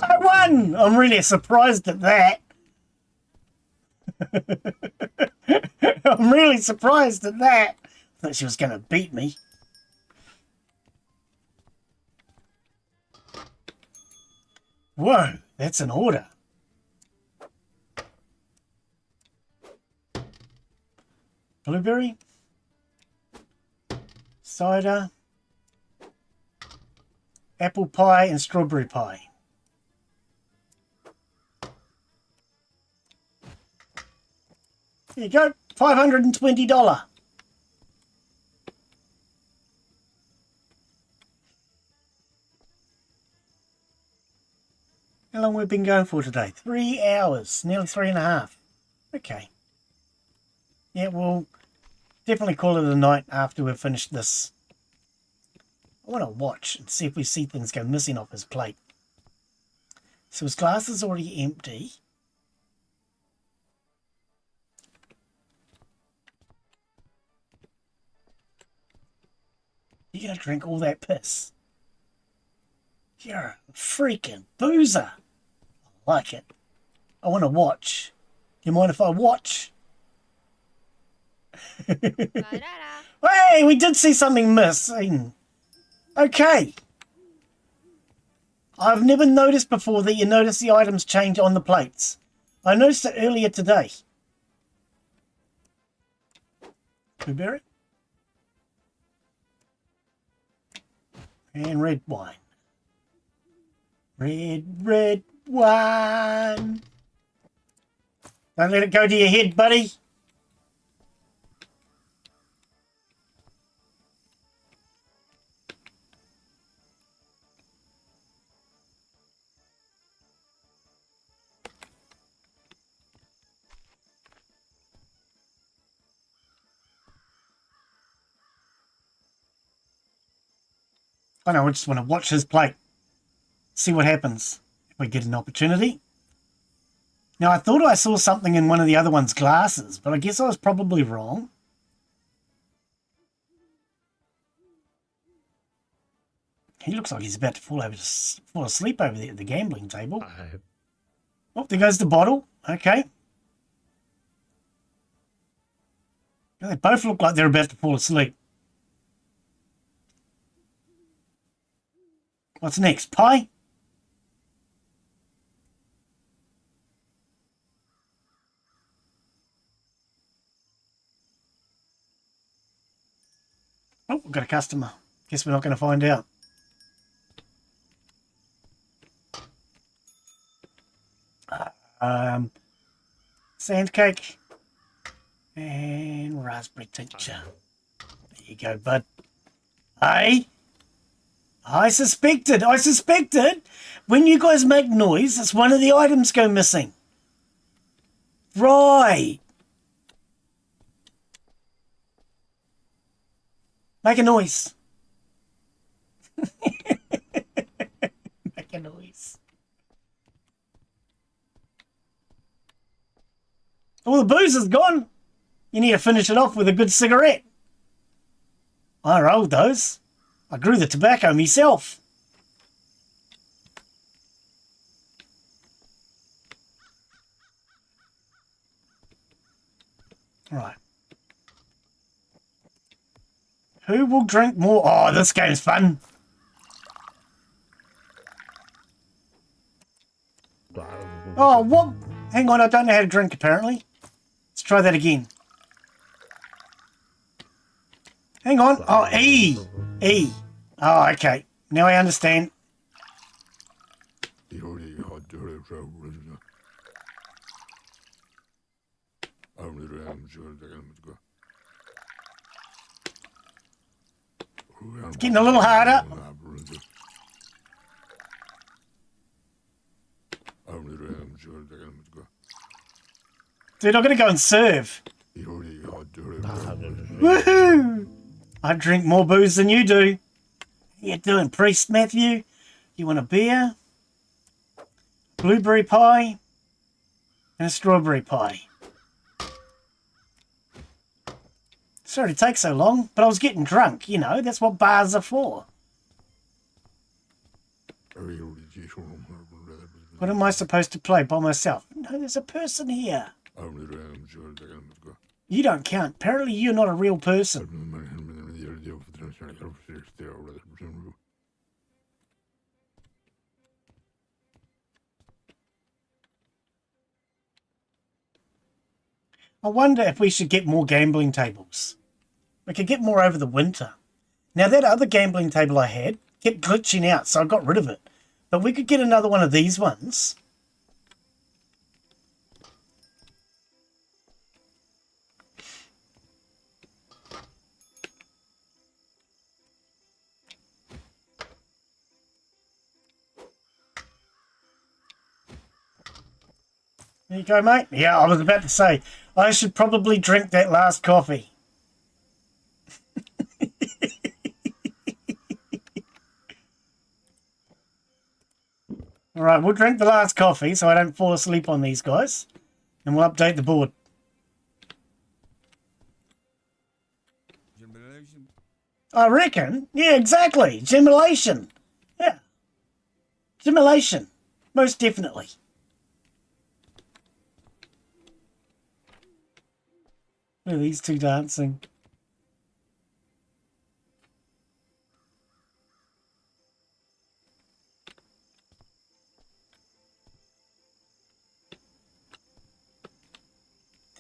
I won! I'm really surprised at that. I'm really surprised at that. I thought she was going to beat me. Whoa, that's an order. Blueberry, cider, apple pie, and strawberry pie. There you go, $520. How long we've been going for today? 3 hours, nearly 3.5. Okay. Yeah, we'll definitely call it a night after we've finished this. I want to watch and see if we see things go missing off his plate. So his glass is already empty. You're going to drink all that piss? You're a freaking boozer. I like it. I want to watch. You mind if I watch? Hey, we did see something missing. Okay. I've never noticed before that you notice the items change on the plates. I noticed it earlier today. Blueberry? And red wine. Red wine. Don't let it go to your head, buddy. I know, I just want to watch his plate. See what happens if we get an opportunity. Now, I thought I saw something in one of the other one's glasses, but I guess I was probably wrong. He looks like he's about to fall asleep over there at the gambling table. Oh, there goes the bottle. Okay. They both look like they're about to fall asleep. What's next? Pie? Oh, we've got a customer. Guess we're not going to find out. Sand cake and raspberry tincture. There you go, bud. Hey, I suspected when you guys make noise, it's one of the items go missing. Right. Make a noise. Make a noise. All the booze is gone. You need to finish it off with a good cigarette. I rolled those. I grew the tobacco myself. Right. Who will drink more? Oh, this game's fun. Oh, what? Hang on, I don't know how to drink apparently. Let's try that again. Hang on. Oh, E. E. Oh, okay. Now I understand. It's getting a little harder. Dude, I'm going to go and serve. Woohoo! I drink more booze than you do. How you doing, Priest Matthew? You want a beer? Blueberry pie? And a strawberry pie. Sorry to take so long, but I was getting drunk, you know, that's what bars are for. What am I supposed to play by myself? No, there's a person here. You don't count. Apparently you're not a real person. I wonder if we should get more gambling tables. We could get more over the winter. Now that other gambling table I had kept glitching out, so I got rid of it. But we could get another one of these ones. There you go, mate. Yeah, I was about to say, I should probably drink that last coffee. All right, we'll drink the last coffee so I don't fall asleep on these guys. And we'll update the board. I reckon. Yeah, exactly. Gemulation. Yeah. Gemulation. Most definitely. Look at these two dancing.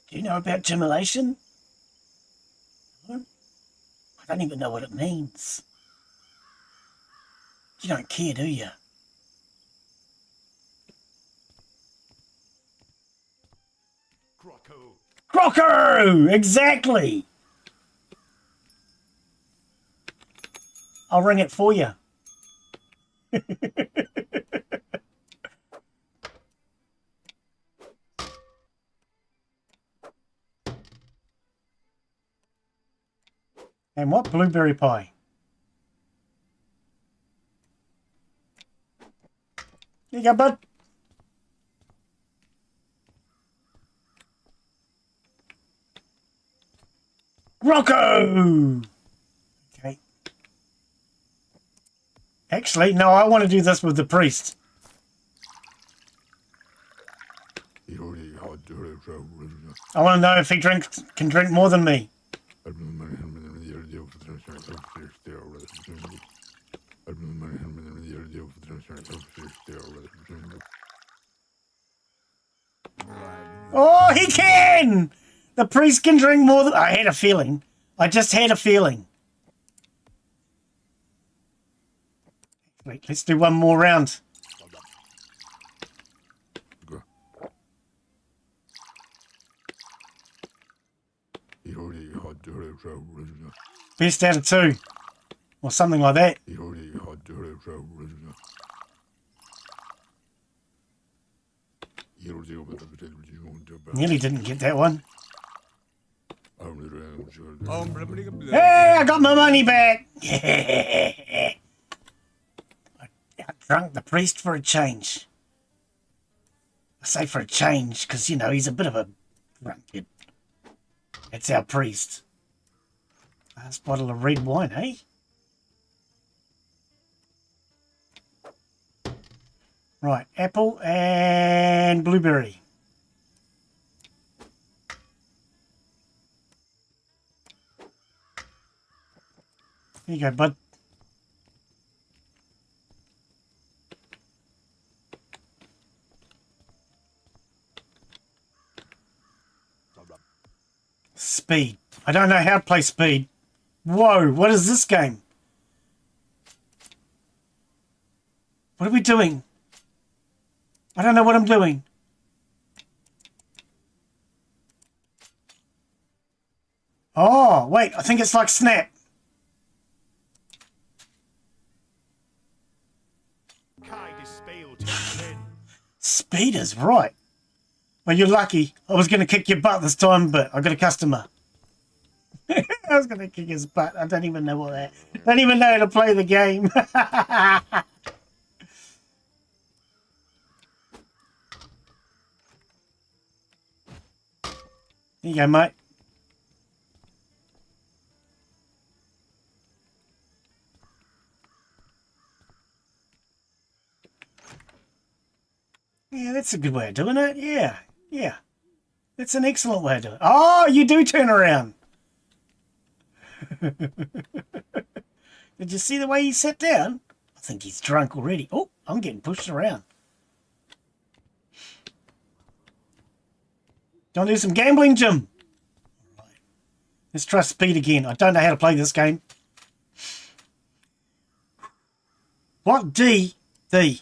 Do you know about gemulation? I don't even know what it means. You don't care, do you? Croco! Exactly! I'll ring it for you. And what? Blueberry pie. Here you go, bud. Rocco! Okay. Actually, no, I want to do this with the priest. I want to know if he can drink more than me. Oh, he can! The priest can drink more than... I had a feeling. I just had a feeling. Wait, let's do one more round. Best out of 2. Or something like that. Nearly didn't get that one. Hey, I got my money back! Yeah. I drunk the priest for a change. I say for a change because, you know, he's a bit of a drunkard. That's our priest. Last bottle of red wine, eh? Right, apple and blueberry. Here you go, bud. Speed. I don't know how to play speed. Whoa, what is this game? What are we doing? I don't know what I'm doing. Oh, wait, I think it's like Snap. Speed is right. Well, you're lucky. I was going to kick your butt this time, but I got a customer. I was going to kick his butt. I don't even know what that... Don't even know how to play the game. Here you go, mate. Yeah, that's a good way of doing it. Yeah, yeah. That's an excellent way of doing it. Oh, you do turn around. Did you see the way he sat down? I think he's drunk already. Oh, I'm getting pushed around. Do you want to do some gambling, Jim? All right. Let's try speed again. I don't know how to play this game. What? D? D.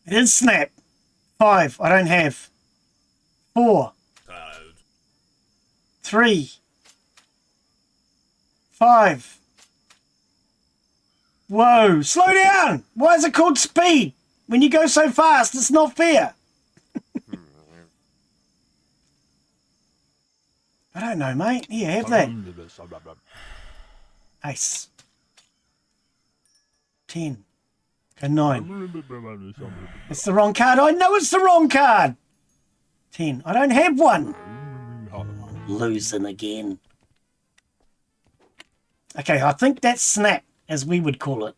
It is Snap. 5. I don't have. 4. 3. 5. Whoa, slow down! Why is it called speed? When you go so fast, it's not fair. I don't know, mate. Here, have that. Ace. 10. Okay, 9. It's the wrong card. I know it's the wrong card. 10. I don't have one. I'm losing again. Okay, I think that's Snap, as we would call it.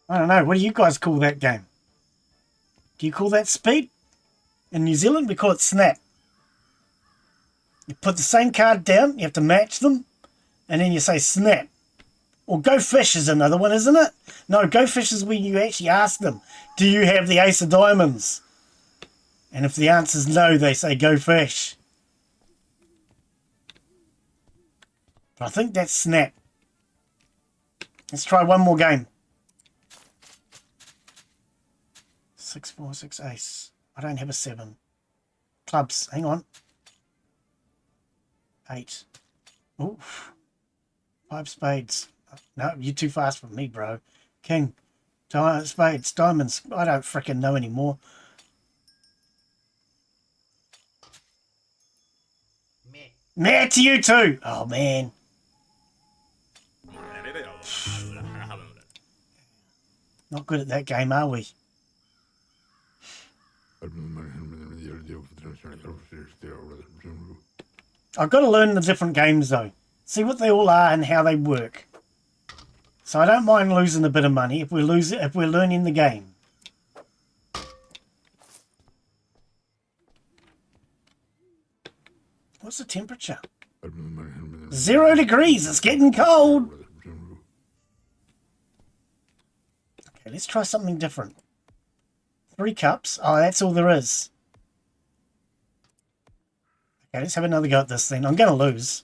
I don't know. What do you guys call that game? Do you call that speed? In New Zealand, we call it Snap. You put the same card down, you have to match them, and then you say Snap. Or Go Fish is another one, isn't it? No, Go Fish is when you actually ask them, do you have the Ace of Diamonds? And if the answer's no, they say Go Fish. But I think that's Snap. Let's try one more game. 6, 4, 6, ace. I don't have a 7. Clubs, hang on. 8. Oof. 5 spades. No, you're too fast for me, bro. King. Spades, diamonds. I don't frickin' know anymore. Meh to you too. Oh, man. Not good at that game, are we? I've got to learn the different games, though. See what they all are and how they work. So I don't mind losing a bit of money if we're learning the game. What's the temperature? 0 degrees. It's getting cold. Okay, let's try something different. 3 cups. Oh, that's all there is. Okay, let's have another go at this thing. I'm going to lose.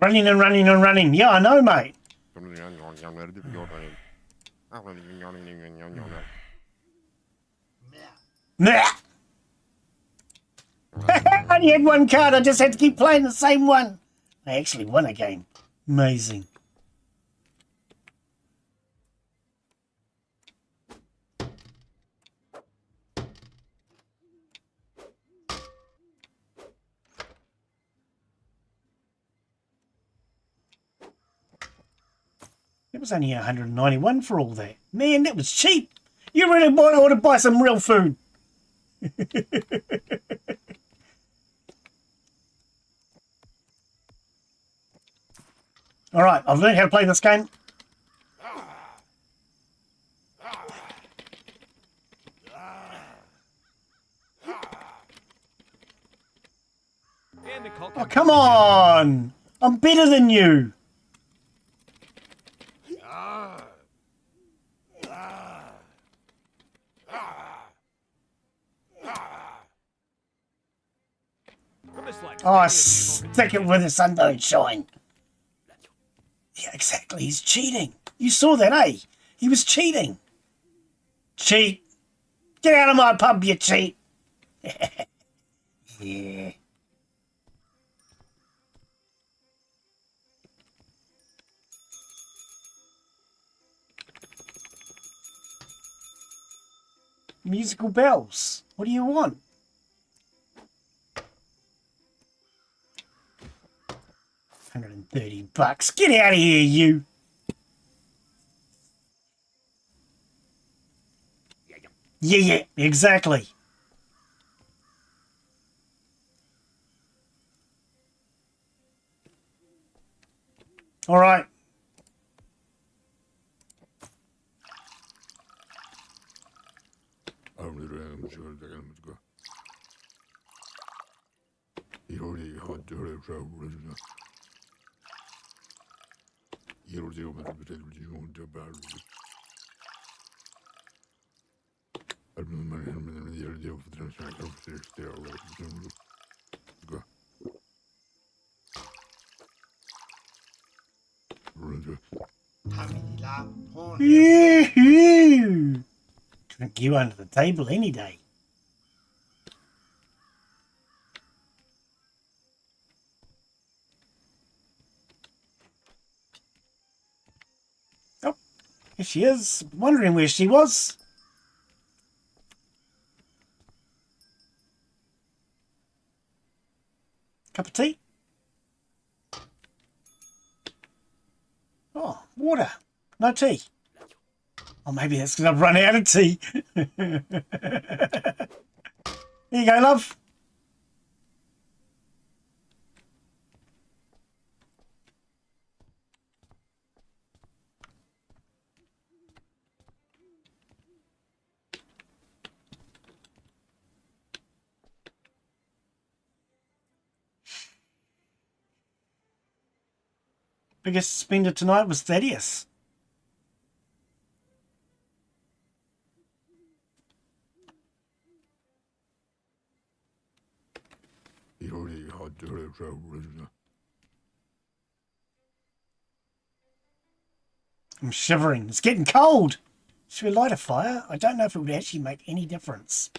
Running and running and running. Yeah, I know, mate. Nah. I only had 1 card. I just had to keep playing the same one. I actually won a game. Amazing. It was only 191 for all that. Man, that was cheap. You really ought to buy some real food. All right, I've learned how to play this game. Oh, come on. I'm better than you. Oh, stick it where the sun don't shine. Yeah, exactly. He's cheating. You saw that, eh? He was cheating. Cheat. Get out of my pub, you cheat. Yeah. Musical bells. What do you want? $130. Get out of here, you. Yeah, exactly. All right. Yoo-hoo. Drink you under the table any day. Oh, here she is. Wondering where she was. Cup of tea. Oh, water. No tea. Oh, maybe that's because I've run out of tea. There you go, love. Biggest spender tonight was Thaddeus. I'm shivering. It's getting cold. Should we light a fire? I don't know if it would actually make any difference.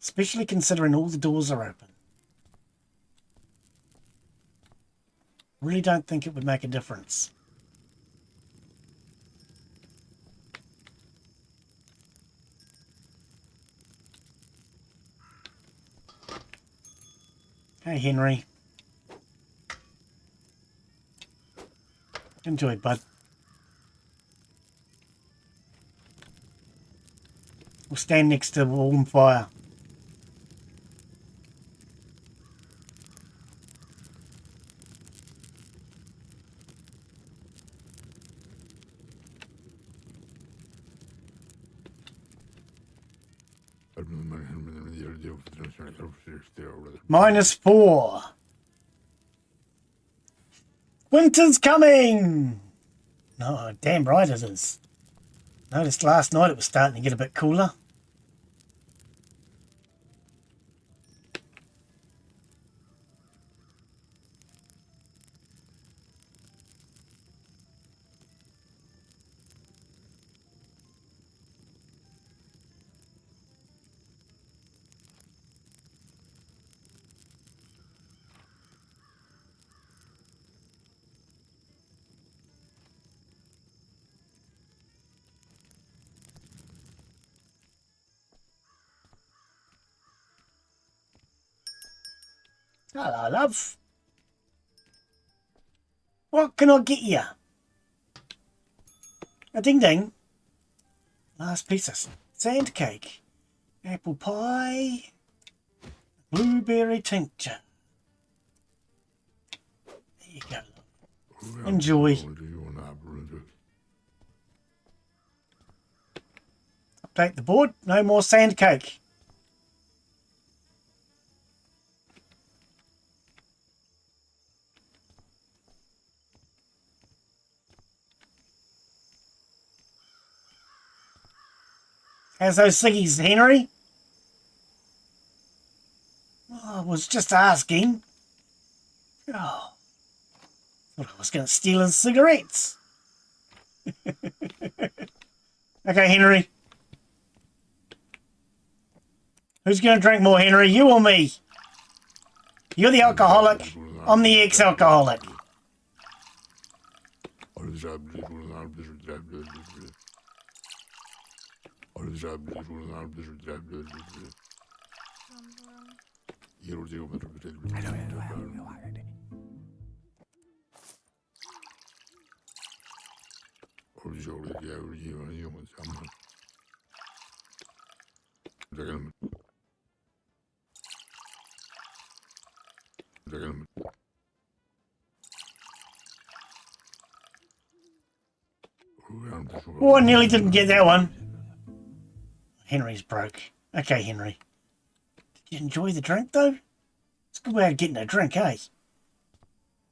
Especially considering all the doors are open. Really don't think it would make a difference. Hey, Henry. Enjoy, bud. We'll stand next to a warm fire. -4. Winter's coming! No, damn right it is. Noticed last night it was starting to get a bit cooler. Hello, love. What can I get you? A ding ding. Last piece of sand cake. Apple pie. Blueberry tincture. There you go, love. Enjoy. Update the board. No more sand cake. How's those ciggies, Henry? Oh, I was just asking. Oh, thought I was going to steal his cigarettes. Okay, Henry. Who's going to drink more, Henry? You or me? You're the alcoholic. I'm the ex-alcoholic. Oh, I nearly didn't get that one. Henry's broke. Okay, Henry. Did you enjoy the drink, though? It's a good way of getting a drink, eh?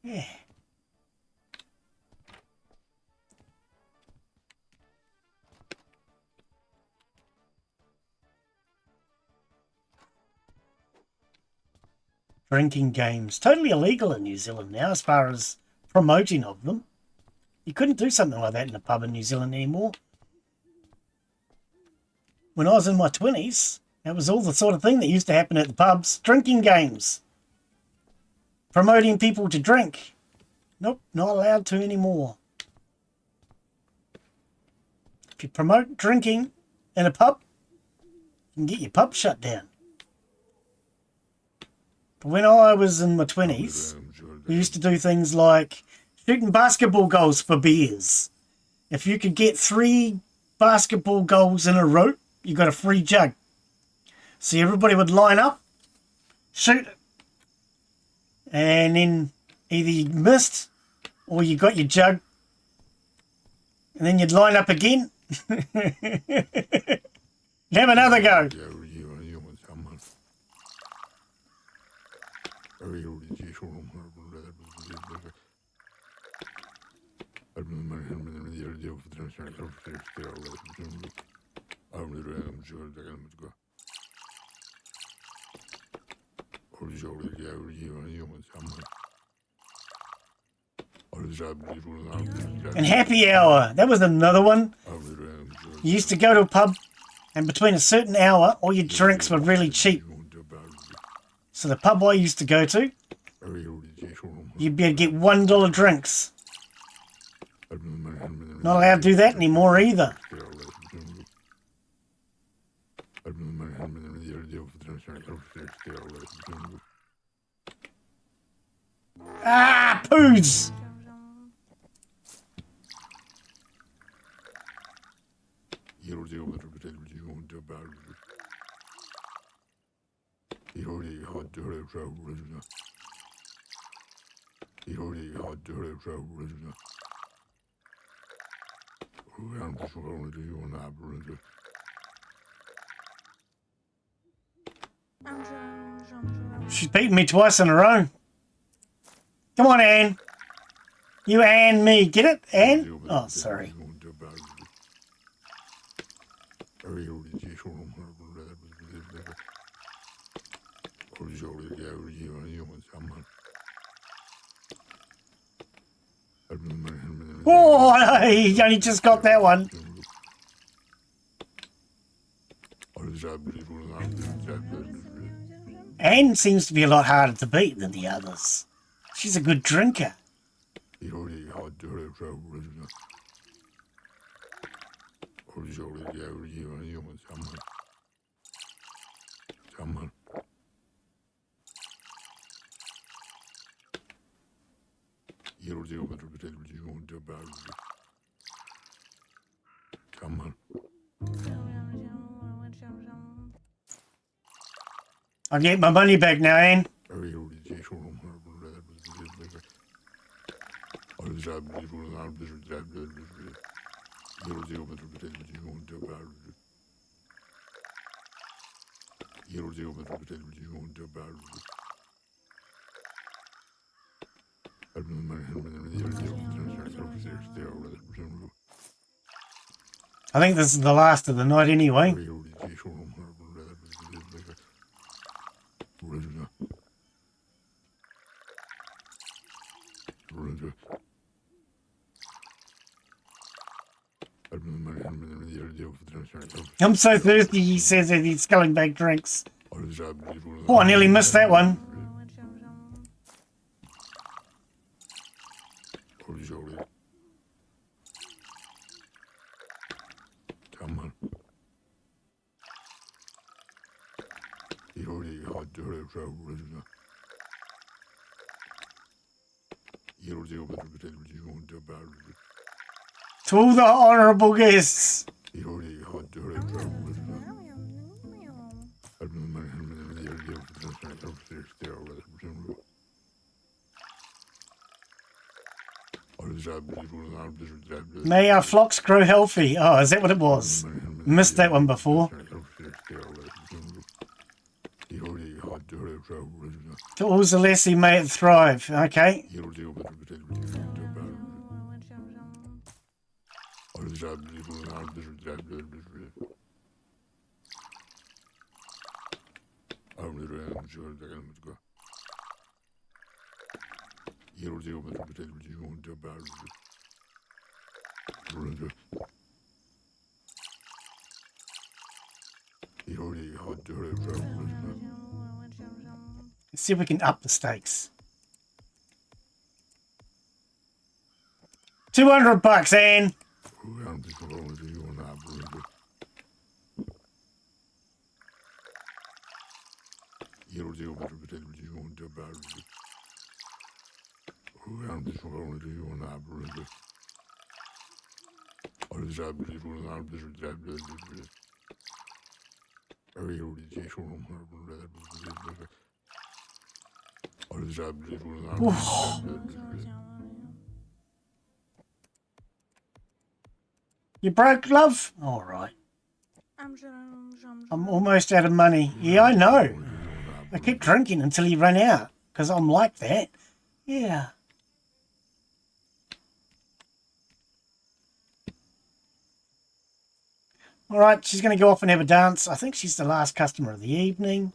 Yeah. Drinking games. Totally illegal in New Zealand now as far as promoting of them. You couldn't do something like that in a pub in New Zealand anymore. When I was in my 20s, that was all the sort of thing that used to happen at the pubs. Drinking games. Promoting people to drink. Nope, not allowed to anymore. If you promote drinking in a pub, you can get your pub shut down. But when I was in my 20s, we used to do things like shooting basketball goals for beers if you could get 3 basketball goals in a row, you got a free jug. So everybody would line up, shoot, and then either you missed or you got your jug, and then you'd line up again and have another go. And happy hour, that was another one. You used to go to a pub, and between a certain hour, all your drinks were really cheap. So the pub I used to go to, you'd be able to get $1 drinks. Not allowed to do that anymore either. Ah, poos! She's beaten me twice in a row. Come on, Anne. You and me. Get it, Anne? Oh, sorry. Oh, he only just got that one. Anne seems to be a lot harder to beat than the others. She's a good drinker. I'll get my money back now, Anne. I think this is the last of the night anyway. I'm so thirsty, he says as he's sculling back drinks. Oh, I nearly missed that one. To all the honourable guests. May our flocks grow healthy. Oh, is that what it was? Missed that one before. To all Zelesi, may it thrive. Okay. Let's see if we can up the stakes. $200, Anne. You broke, love? All right. I'm almost out of money. Yeah, I know. I keep drinking until you run out, because I'm like that. Yeah. All right, she's going to go off and have a dance. I think she's the last customer of the evening.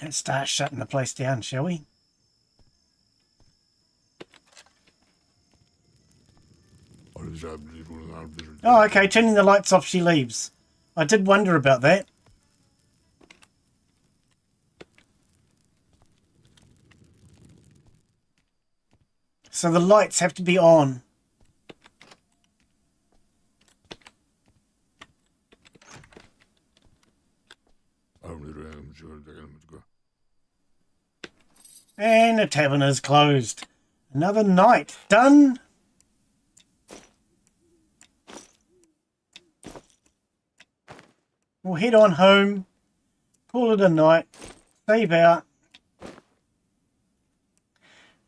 Let's start shutting the place down, shall we? Oh, okay, turning the lights off, she leaves. I did wonder about that. So the lights have to be on. And the tavern is closed. Another night done. We'll head on home, call it a night, save out,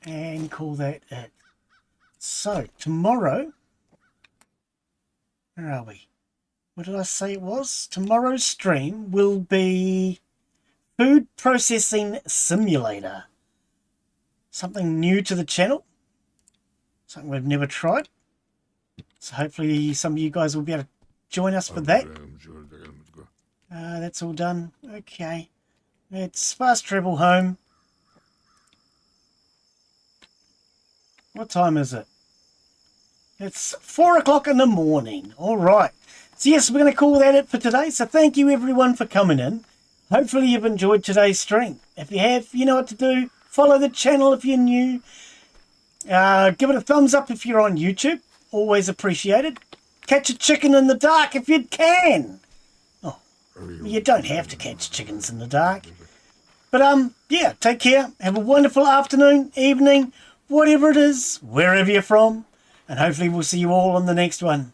and call that it. So, tomorrow, where are we? What did I say it was? Tomorrow's stream will be Food Processing Simulator. Something new to the channel. Something we've never tried. So hopefully some of you guys will be able to join us for that. That's all done. Okay. Let's fast travel home. What time is it? It's 4 o'clock in the morning. All right. So yes, we're going to call that it for today. So thank you everyone for coming in. Hopefully you've enjoyed today's stream. If you have, you know what to do. Follow the channel if you're new. Give it a thumbs up if you're on YouTube. Always appreciated. Catch a chicken in the dark if you can. Oh, you don't have to catch chickens in the dark. But yeah, take care. Have a wonderful afternoon, evening, whatever it is, wherever you're from. And hopefully we'll see you all on the next one.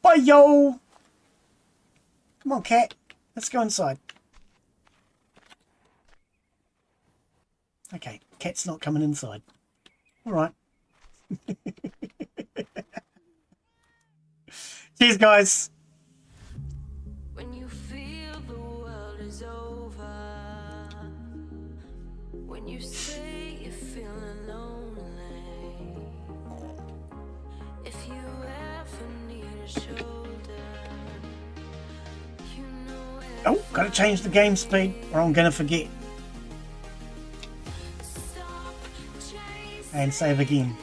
Bye, yo! Come on, cat. Let's go inside. Okay, cat's not coming inside. All right. Cheers, guys. When you feel the world is over, when you say you're feeling lonely, if you ever need a shoulder, you know where. Oh, gotta change the game speed or I'm gonna forget. And save again.